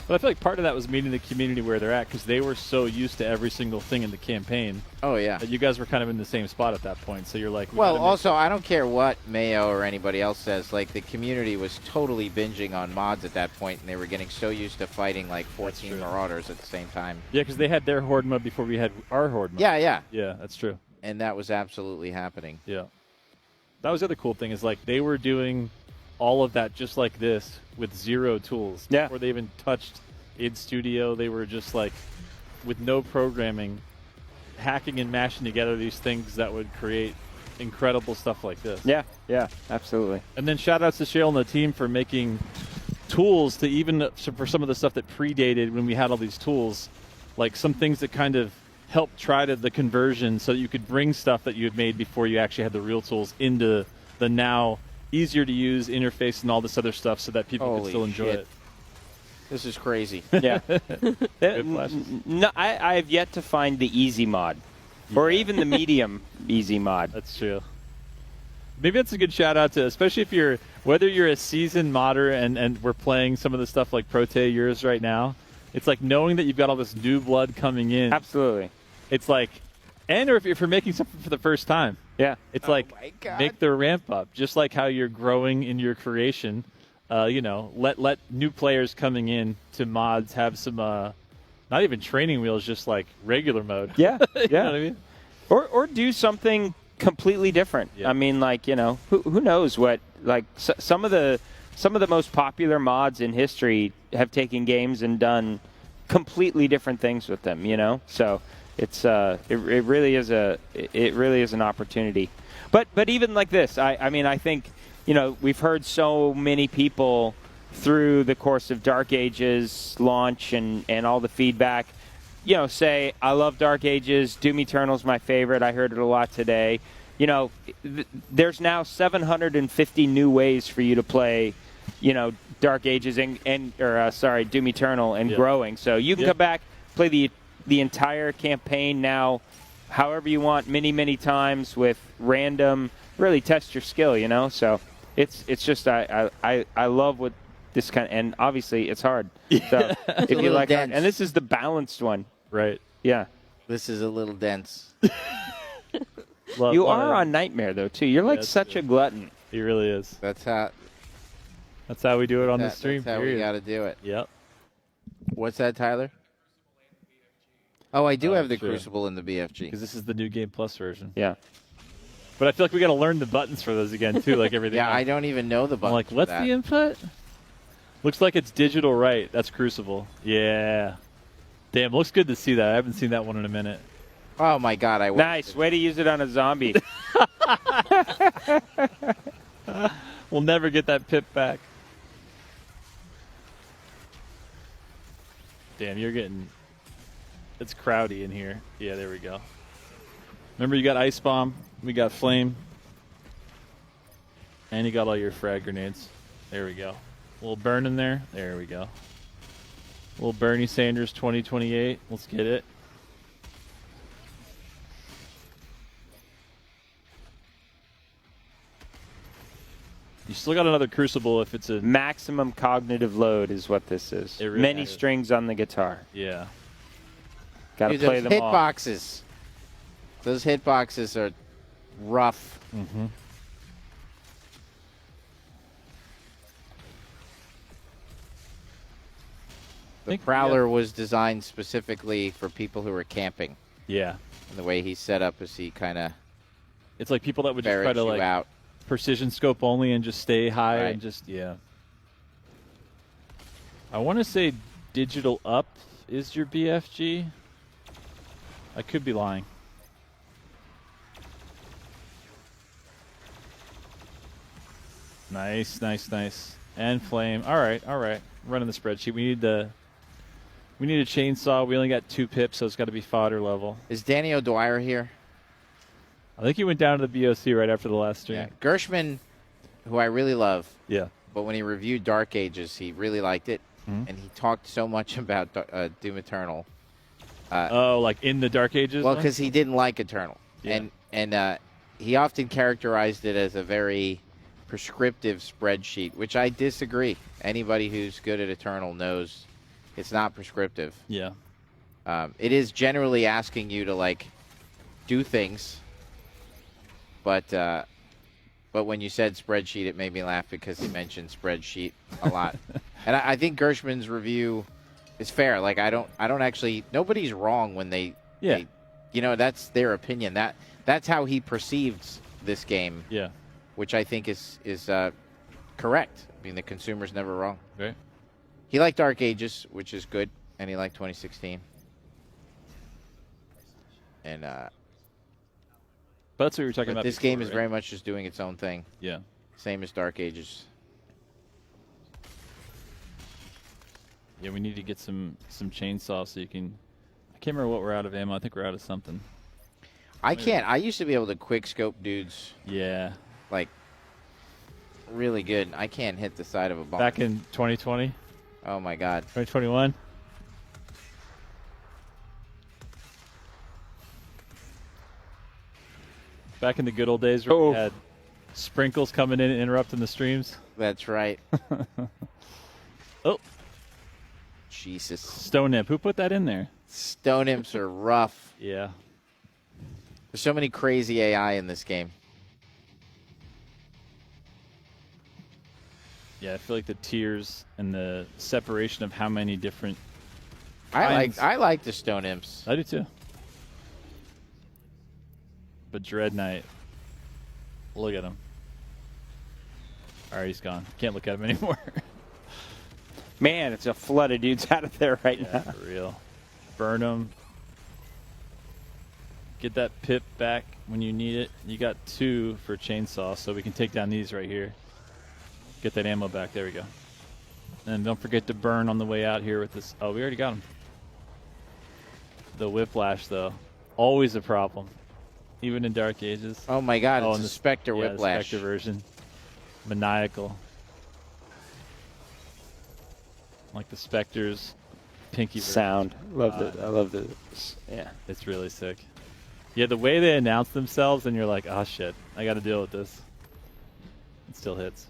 But I feel like part of that was meeting the community where they're at, because they were so used to every single thing in the campaign.
Oh, yeah.
That you guys were kind of in the same spot at that point. So you're like,
well, also, I don't care what Mayo or anybody else says. Like, the community was totally binging on mods at that point, and they were getting so used to fighting like 14 Marauders at the same time.
Yeah, because they had their Horde mode before we had our Horde mode.
Yeah.
Yeah, that's true.
And that was absolutely happening.
Yeah. That was the other cool thing, is like they were doing all of that just like this with zero tools.
Yeah.
Before they even touched id Studio, they were just like, with no programming, hacking and mashing together these things that would create incredible stuff like this.
Yeah, absolutely.
And then shout outs to Shale and the team for making tools to even for some of the stuff that predated when we had all these tools, like some things that kind of helped try to the conversion so that you could bring stuff that you had made before you actually had the real tools into the now easier to use interface and all this other stuff so that people could still enjoy it.
This is crazy.
Yeah. No, I have yet to find the easy mod, or even the medium easy mod.
That's true. Maybe that's a good shout out to, especially if whether you're a seasoned modder and we're playing some of the stuff like Prote yours right now. It's like knowing that you've got all this new blood coming in.
Absolutely.
It's like, or if you're making something for the first time.
Yeah.
It's like, make the ramp up, just like how you're growing in your creation. Let new players coming in to mods have some, not even training wheels, just like regular mode.
Yeah,
you know what I mean?
Or do something completely different.
Yeah.
I mean, like, who knows what? Like some of the most popular mods in history have taken games and done completely different things with them. So it's it really is an opportunity. But even like this, I mean, I think. We've heard so many people through the course of Dark Ages launch and all the feedback, say, I love Dark Ages, Doom Eternal's my favorite, I heard it a lot today. There's now 750 new ways for you to play, Dark Ages Doom Eternal and growing. So you can come back, play the entire campaign now, however you want, many times with random, really test your skill, so... It's just I love what this kind of, and obviously it's hard. So if you like hard, and this is the balanced one,
right?
Yeah,
this is a little dense.
You are on Nightmare though too. You're like such a glutton.
He really is.
That's how
we do it on the stream.
That's how we got to do it.
Yep.
What's that, Tyler? Oh, I do have the Crucible in the BFG
because this is the new Game Plus version.
Yeah.
But I feel like we got to learn the buttons for those again, too, like everything else.
I don't even know the buttons.
I'm like, what's the input? Looks like it's digital right. That's Crucible. Yeah. Damn, looks good to see that. I haven't seen that one in a minute.
Oh, my God.
Nice. Way to use it on a zombie.
We'll never get that pip back. Damn, you're getting. It's crowdy in here. Yeah, there we go. Remember, you got Ice Bomb. We got Flame. And you got all your frag grenades. There we go. A little burn in there. There we go. A little Bernie Sanders 2028. Let's get it. You still got another Crucible if it's a...
Maximum cognitive load is what this is.
Really
Many
is.
strings on the guitar.
Yeah.
Got to
Dude,
play
those
them all.
hitboxes. Those hitboxes are rough.
Mm-hmm.
The Prowler was designed specifically for people who are camping.
Yeah.
And the way he's set up is he kind of...
It's like people that would just try
ferrets
to
you
like
out.
precision scope only and just stay high
Right.
and just, yeah. I want to say digital up is your BFG. I could be lying. Nice, nice, nice. And flame. All right, all right. Running the spreadsheet. We need a chainsaw. We only got 2 pips, so it's got to be fodder level.
Is Danny O'Dwyer here?
I think he went down to the BOC right after the last stream.
Yeah. Gershman, who I really love.
Yeah.
But when he reviewed Dark Ages, he really liked it.
Mhm.
And he talked so much about Doom Eternal.
Oh, like in the Dark Ages?
Well,
one?
because he didn't like Eternal.
Yeah.
And he often characterized it as a very prescriptive spreadsheet, which I disagree. Anybody who's good at Eternal knows it's not prescriptive.
Yeah.
It is generally asking you to, like, do things. But when you said spreadsheet, it made me laugh because he mentioned spreadsheet a lot. And I think Gershman's review is fair. Like, I don't actually, nobody's wrong when they, that's their opinion. That's how he perceives this game.
Yeah.
Which I think is correct. I mean, the consumer's never wrong.
Right.
He liked Dark Ages, which is good, and he liked 2016. And
But that's what we were talking
but
about.
this
before,
game is
right?
very much just doing its own thing.
Yeah.
Same as Dark Ages.
Yeah, we need to get some chainsaw so you can. I can't remember what we're out of ammo. I think we're out of something.
I can't. I used to be able to quick scope dudes.
Yeah.
Like, really good. I can't hit the side of a bomb.
Back in 2020.
Oh my God.
2021. Back in the good old days where we had sprinkles coming in and interrupting the streams.
That's right.
Oh.
Jesus.
Stone Imp. Who put that in there?
Stone Imps are rough.
Yeah.
There's so many crazy AI in this game.
Yeah, I feel like the tiers and the separation of how many different
I like the Stone Imps.
I do too. But Dread Knight, look at him. All right, he's gone. Can't look at him anymore.
Man, it's a flood of dudes out of there right now.
For real. Burn him. Get that pip back when you need it. You got 2 for chainsaw, so we can take down these right here. Get that ammo back. There we go. And don't forget to burn on the way out here with this. Oh, we already got him. The whiplash, though, always a problem, even in Dark Ages.
Oh my God! It's
and
a Spectre whiplash.
The Spectre version, maniacal, like the Spectre's pinky version.
Sound. I love the. Yeah,
it's really sick. Yeah, the way they announce themselves, and you're like, oh shit, I got to deal with this. It still hits.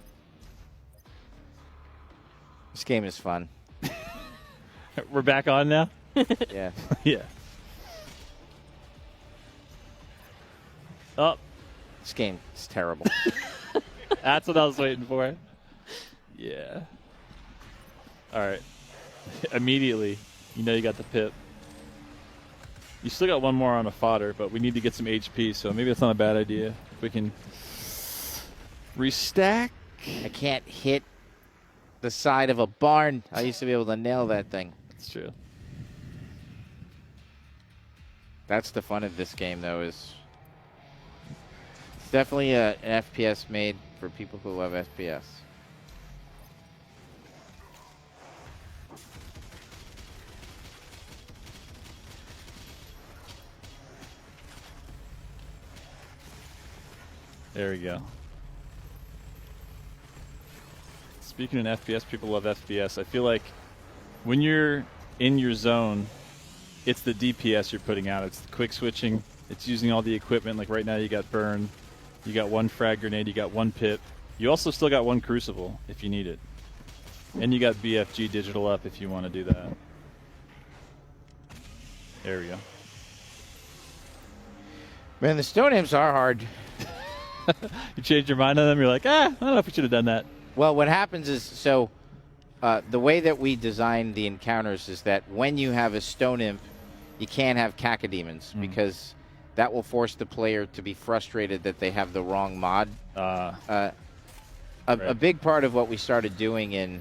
This game is fun.
We're back on now?
Yeah.
Yeah. Oh.
This game is terrible.
That's what I was waiting for. Yeah. All right. Immediately, you know you got the pip. You still got one more on a fodder, but we need to get some HP, so maybe that's not a bad idea. If we can restack.
I can't hit the side of a barn. I used to be able to nail that thing.
It's true.
That's the fun of this game, though, is it's definitely an FPS made for people who love FPS. .
There we go. Speaking in FPS, people love FPS. I feel like when you're in your zone, it's the DPS you're putting out. It's the quick switching. It's using all the equipment. Like right now you got burn. You got 1 frag grenade. You got 1 pip. You also still got 1 crucible if you need it. And you got BFG digital up if you want to do that. There we go.
Man, the stone imps are hard.
You changed your mind on them? You're like, I don't know if we should have done that.
Well, what happens is, so the way that we design the encounters is that when you have a stone imp, you can't have cacodemons because that will force the player to be frustrated that they have the wrong mod. A big part of what we started doing in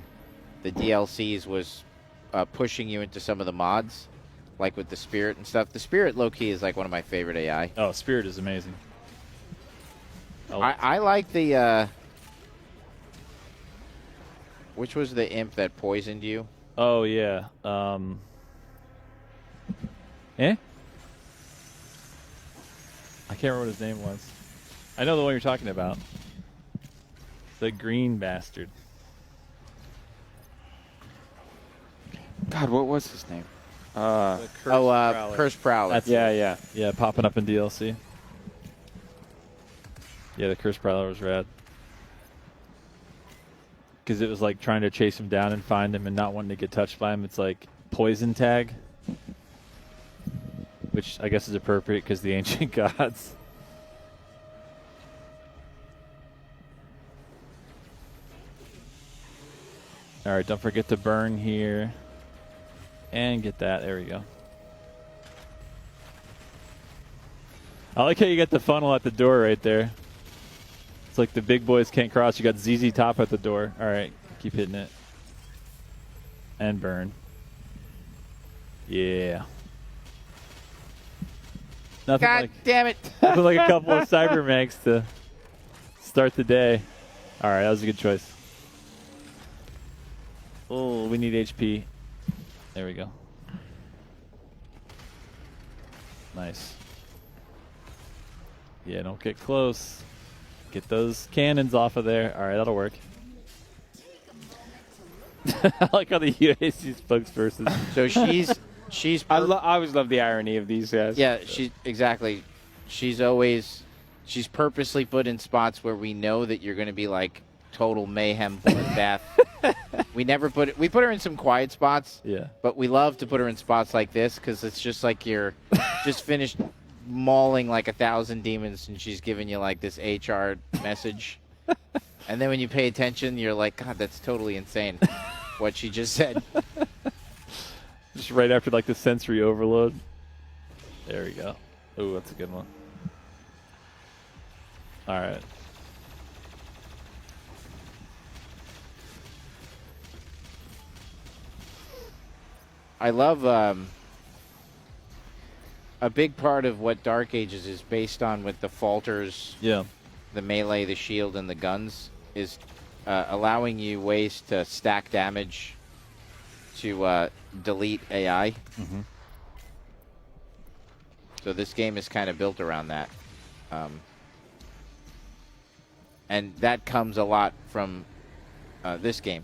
the DLCs was pushing you into some of the mods, like with the Spirit and stuff. The Spirit, low-key, is like one of my favorite AI.
Oh, Spirit is amazing.
I like the... which was the imp that poisoned you?
Oh, yeah. I can't remember what his name was. I know the one you're talking about. The green bastard.
God, what was his name?
Curse Prowler.
That's yeah, popping up in DLC. Yeah, the Curse Prowler was rad. Because it was like trying to chase him down and find him and not wanting to get touched by him. It's like poison tag, which I guess is appropriate because the ancient gods. All right, don't forget to burn here. And get that. There we go. I like how you got the funnel at the door right there. It's like the big boys can't cross. You got ZZ Top at the door. All right, keep hitting it. And burn. Yeah. Nothing
God
like,
damn it.
nothing like a couple of Cybermanks to start the day. All right, that was a good choice. Oh, we need HP. There we go. Nice. Yeah, don't get close. Get those cannons off of there. All right, that'll work. I like how the UAC spokesperson.
So she's.
I always love the irony of these guys.
Yeah, exactly. She's purposely put in spots where we know that you're going to be like total mayhem bloodbath. We put her in some quiet spots.
Yeah.
But we love to put her in spots like this because it's just like you're just finished mauling like 1,000 demons and she's giving you like this HR message. And then when you pay attention, you're like, God, that's totally insane what she just said.
Just right after like the sensory overload. There we go. Ooh, that's a good one. All right.
I love a big part of what Dark Ages is based on with the falters, the melee, the shield, and the guns is allowing you ways to stack damage to delete AI.
Mm-hmm.
So this game is kind of built around that. And that comes a lot from this game.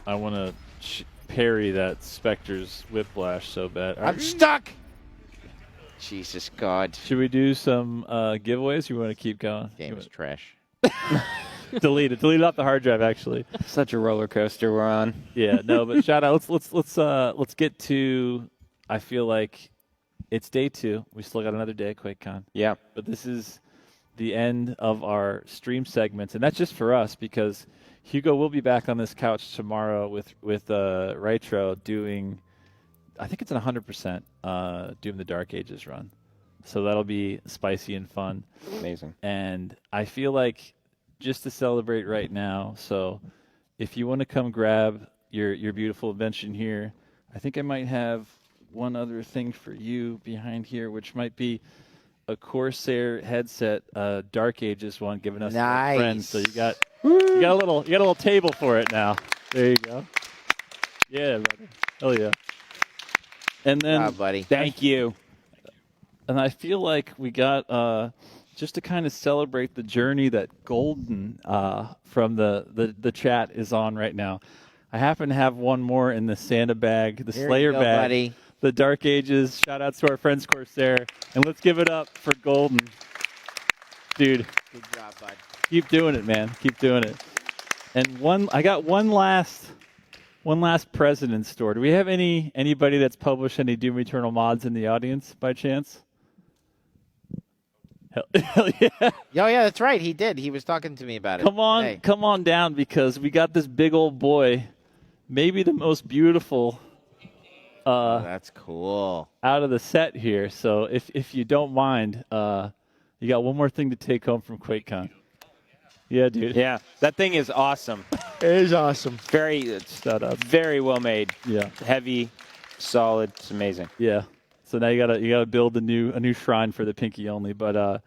I want to parry that Spectre's whiplash so bad.
I'm stuck! Jesus God.
Should we do some giveaways? You want to keep going?
Game is trash.
Delete it. Delete it off the hard drive, actually.
Such a roller coaster we're on.
Yeah, no, but shout out. Let's get to. I feel like it's day 2. We still got another day at QuakeCon.
Yeah,
but this is the end of our stream segments, and that's just for us because Hugo will be back on this couch tomorrow with Rytro doing. I think it's an 100% Doom the Dark Ages run, so that'll be spicy and fun.
Amazing.
And I feel like just to celebrate right now. So if you want to come grab your beautiful invention here, I think I might have one other thing for you behind here, which might be a Corsair headset, Dark Ages one, giving us
nice.
Friends. So you got a little table for it now. There you go. Yeah, brother. Hell yeah. And then,
buddy.
Thank you.
and I feel like we got just to kind of celebrate the journey that Golden from the chat is on right now. I happen to have one more in the Santa bag, the
Here
Slayer
you go,
bag,
buddy.
the Dark Ages. Shout outs to our friends Corsair, and let's give it up for Golden, dude.
Good job, bud.
Keep doing it, man. Keep doing it. And I got one last President's store. Do we have anybody that's published any Doom Eternal mods in the audience by chance? Hell yeah.
Oh, yeah, that's right. He did. He was talking to me about it.
Come on down, because we got this big old boy, maybe the most beautiful
that's cool.
out of the set here. So if you don't mind, you got one more thing to take home from QuakeCon. Yeah, dude.
Yeah, that thing is awesome.
It is awesome.
Very well made.
Yeah.
Heavy, solid. It's amazing.
Yeah. So now you gotta build a new shrine for the Pinky only. But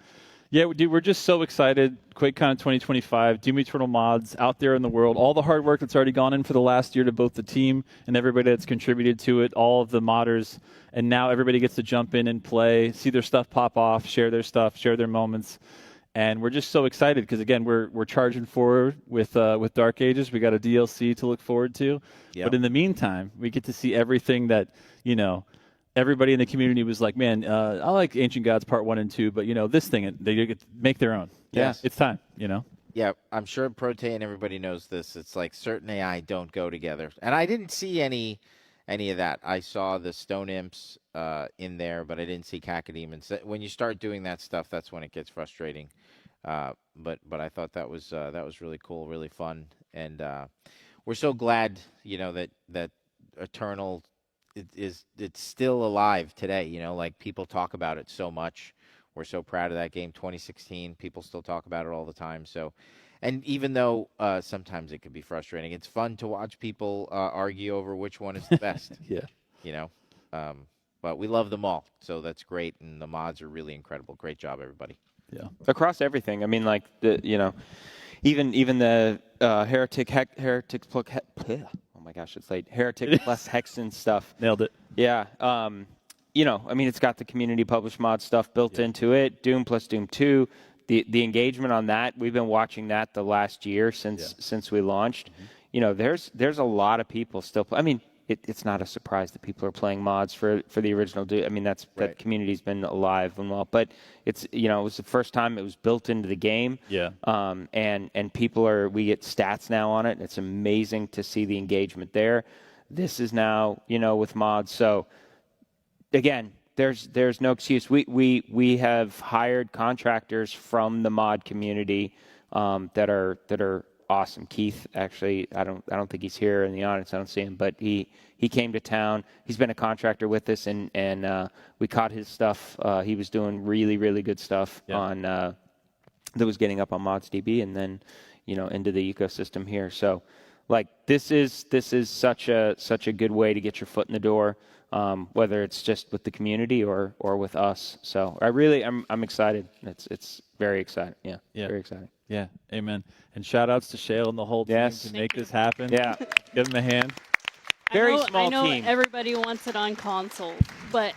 yeah, dude, we're just so excited. QuakeCon 2025, Doom Eternal mods out there in the world. All the hard work that's already gone in for the last year to both the team and everybody that's contributed to it, all of the modders, and now everybody gets to jump in and play, see their stuff pop off, share their stuff, share their moments. And we're just so excited because, again, we're charging forward with Dark Ages. We got a DLC to look forward to.
Yep.
But in the meantime, we get to see everything that, everybody in the community was like, man, I like Ancient Gods Part 1 and 2, but, this thing, they get to make their own.
Yes.
Yeah, it's time,
Yeah, I'm sure Protean, everybody knows this. It's like certain AI don't go together. And I didn't see any of that. I saw the Stone Imps in there, but I didn't see Cacodemons. When you start doing that stuff, that's when it gets frustrating. But I thought that was really cool, really fun. And we're so glad, that Eternal it's still alive today. Like people talk about it so much. We're so proud of that game. 2016, people still talk about it all the time. So, and even though sometimes it can be frustrating, it's fun to watch people argue over which one is the best.
Yeah.
But we love them all, so that's great. And the mods are really incredible. Great job, everybody.
Yeah.
Across everything. I mean, like even the Heretic plus oh my gosh, it's late. Heretic plus Hexen stuff.
Nailed it.
Yeah. It's got the community published mod stuff built into it. Doom plus Doom 2. The engagement on that, we've been watching that the last year since we launched.
Mm-hmm.
There's a lot of people still. It's not a surprise that people are playing mods for the original Doom. I mean, that community's been alive and well, but it's it was the first time it was built into the game.
Yeah.
And people we get stats now on it. It's amazing to see the engagement there. This is now with mods. So again, there's no excuse. We have hired contractors from the mod community that are awesome. Keith, actually, I don't think he's here in the audience. I don't see him, but he came to town. He's been a contractor with us, and we caught his stuff. He was doing really, really good stuff on that was getting up on ModsDB, and then into the ecosystem here. So, like this is such a good way to get your foot in the door, whether it's just with the community or with us. So I'm excited. It's very exciting. Yeah. Very exciting.
Yeah, amen. And shout outs to Shale and the whole team to make this happen.
Yeah.
Give them a hand.
Very small
I know
team.
Everybody wants it on console, but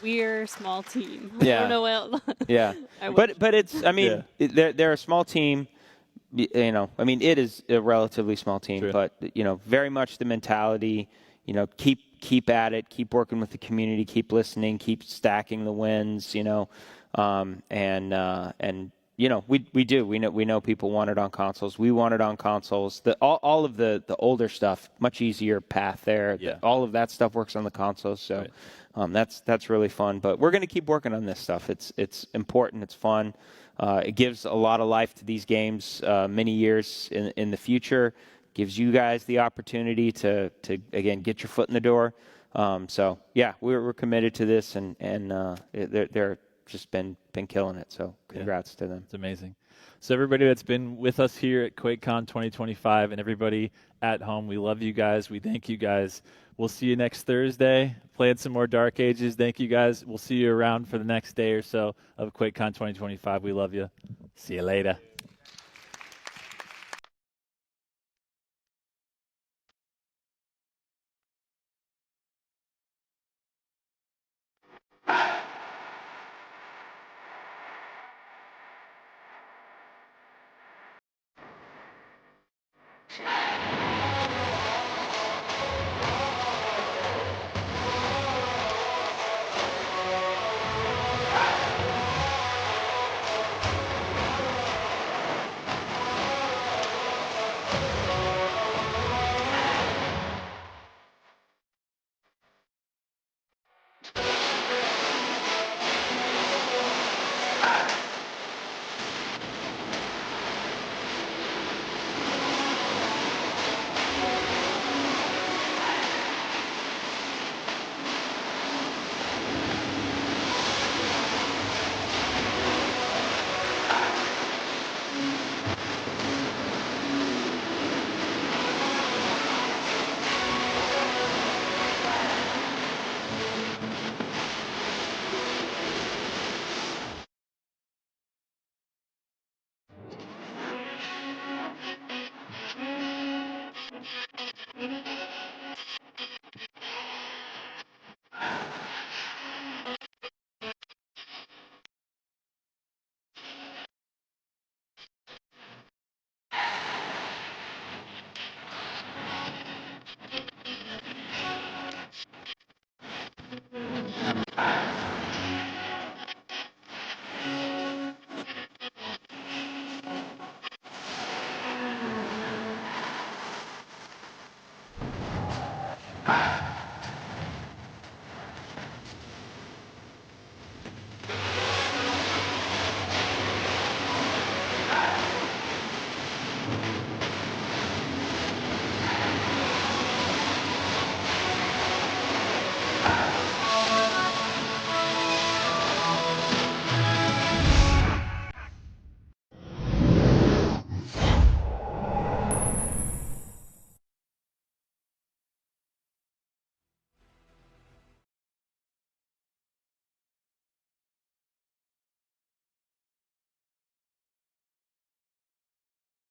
we're a small team.
Yeah.
I don't know what.
Yeah. But it's they're a small team. It is a relatively small team,
True.
but very much the mentality. Keep at it. Keep working with the community. Keep listening. Keep stacking the wins. We do. We know people want it on consoles. We want it on consoles. All of the older stuff, much easier path there.
Yeah.
All of that stuff works on the consoles. So that's really fun. But we're going to keep working on this stuff. It's important. It's fun. It gives a lot of life to these games many years in the future. Gives you guys the opportunity to again get your foot in the door. We're committed to this, and they're just been killing it. So congrats to them.
It's amazing. So everybody that's been with us here at QuakeCon 2025 and everybody at home, we love you guys. We thank you guys. We'll see you next Thursday. Playing some more Dark Ages. Thank you guys. We'll see you around for the next day or so of QuakeCon 2025. We love you. See you later.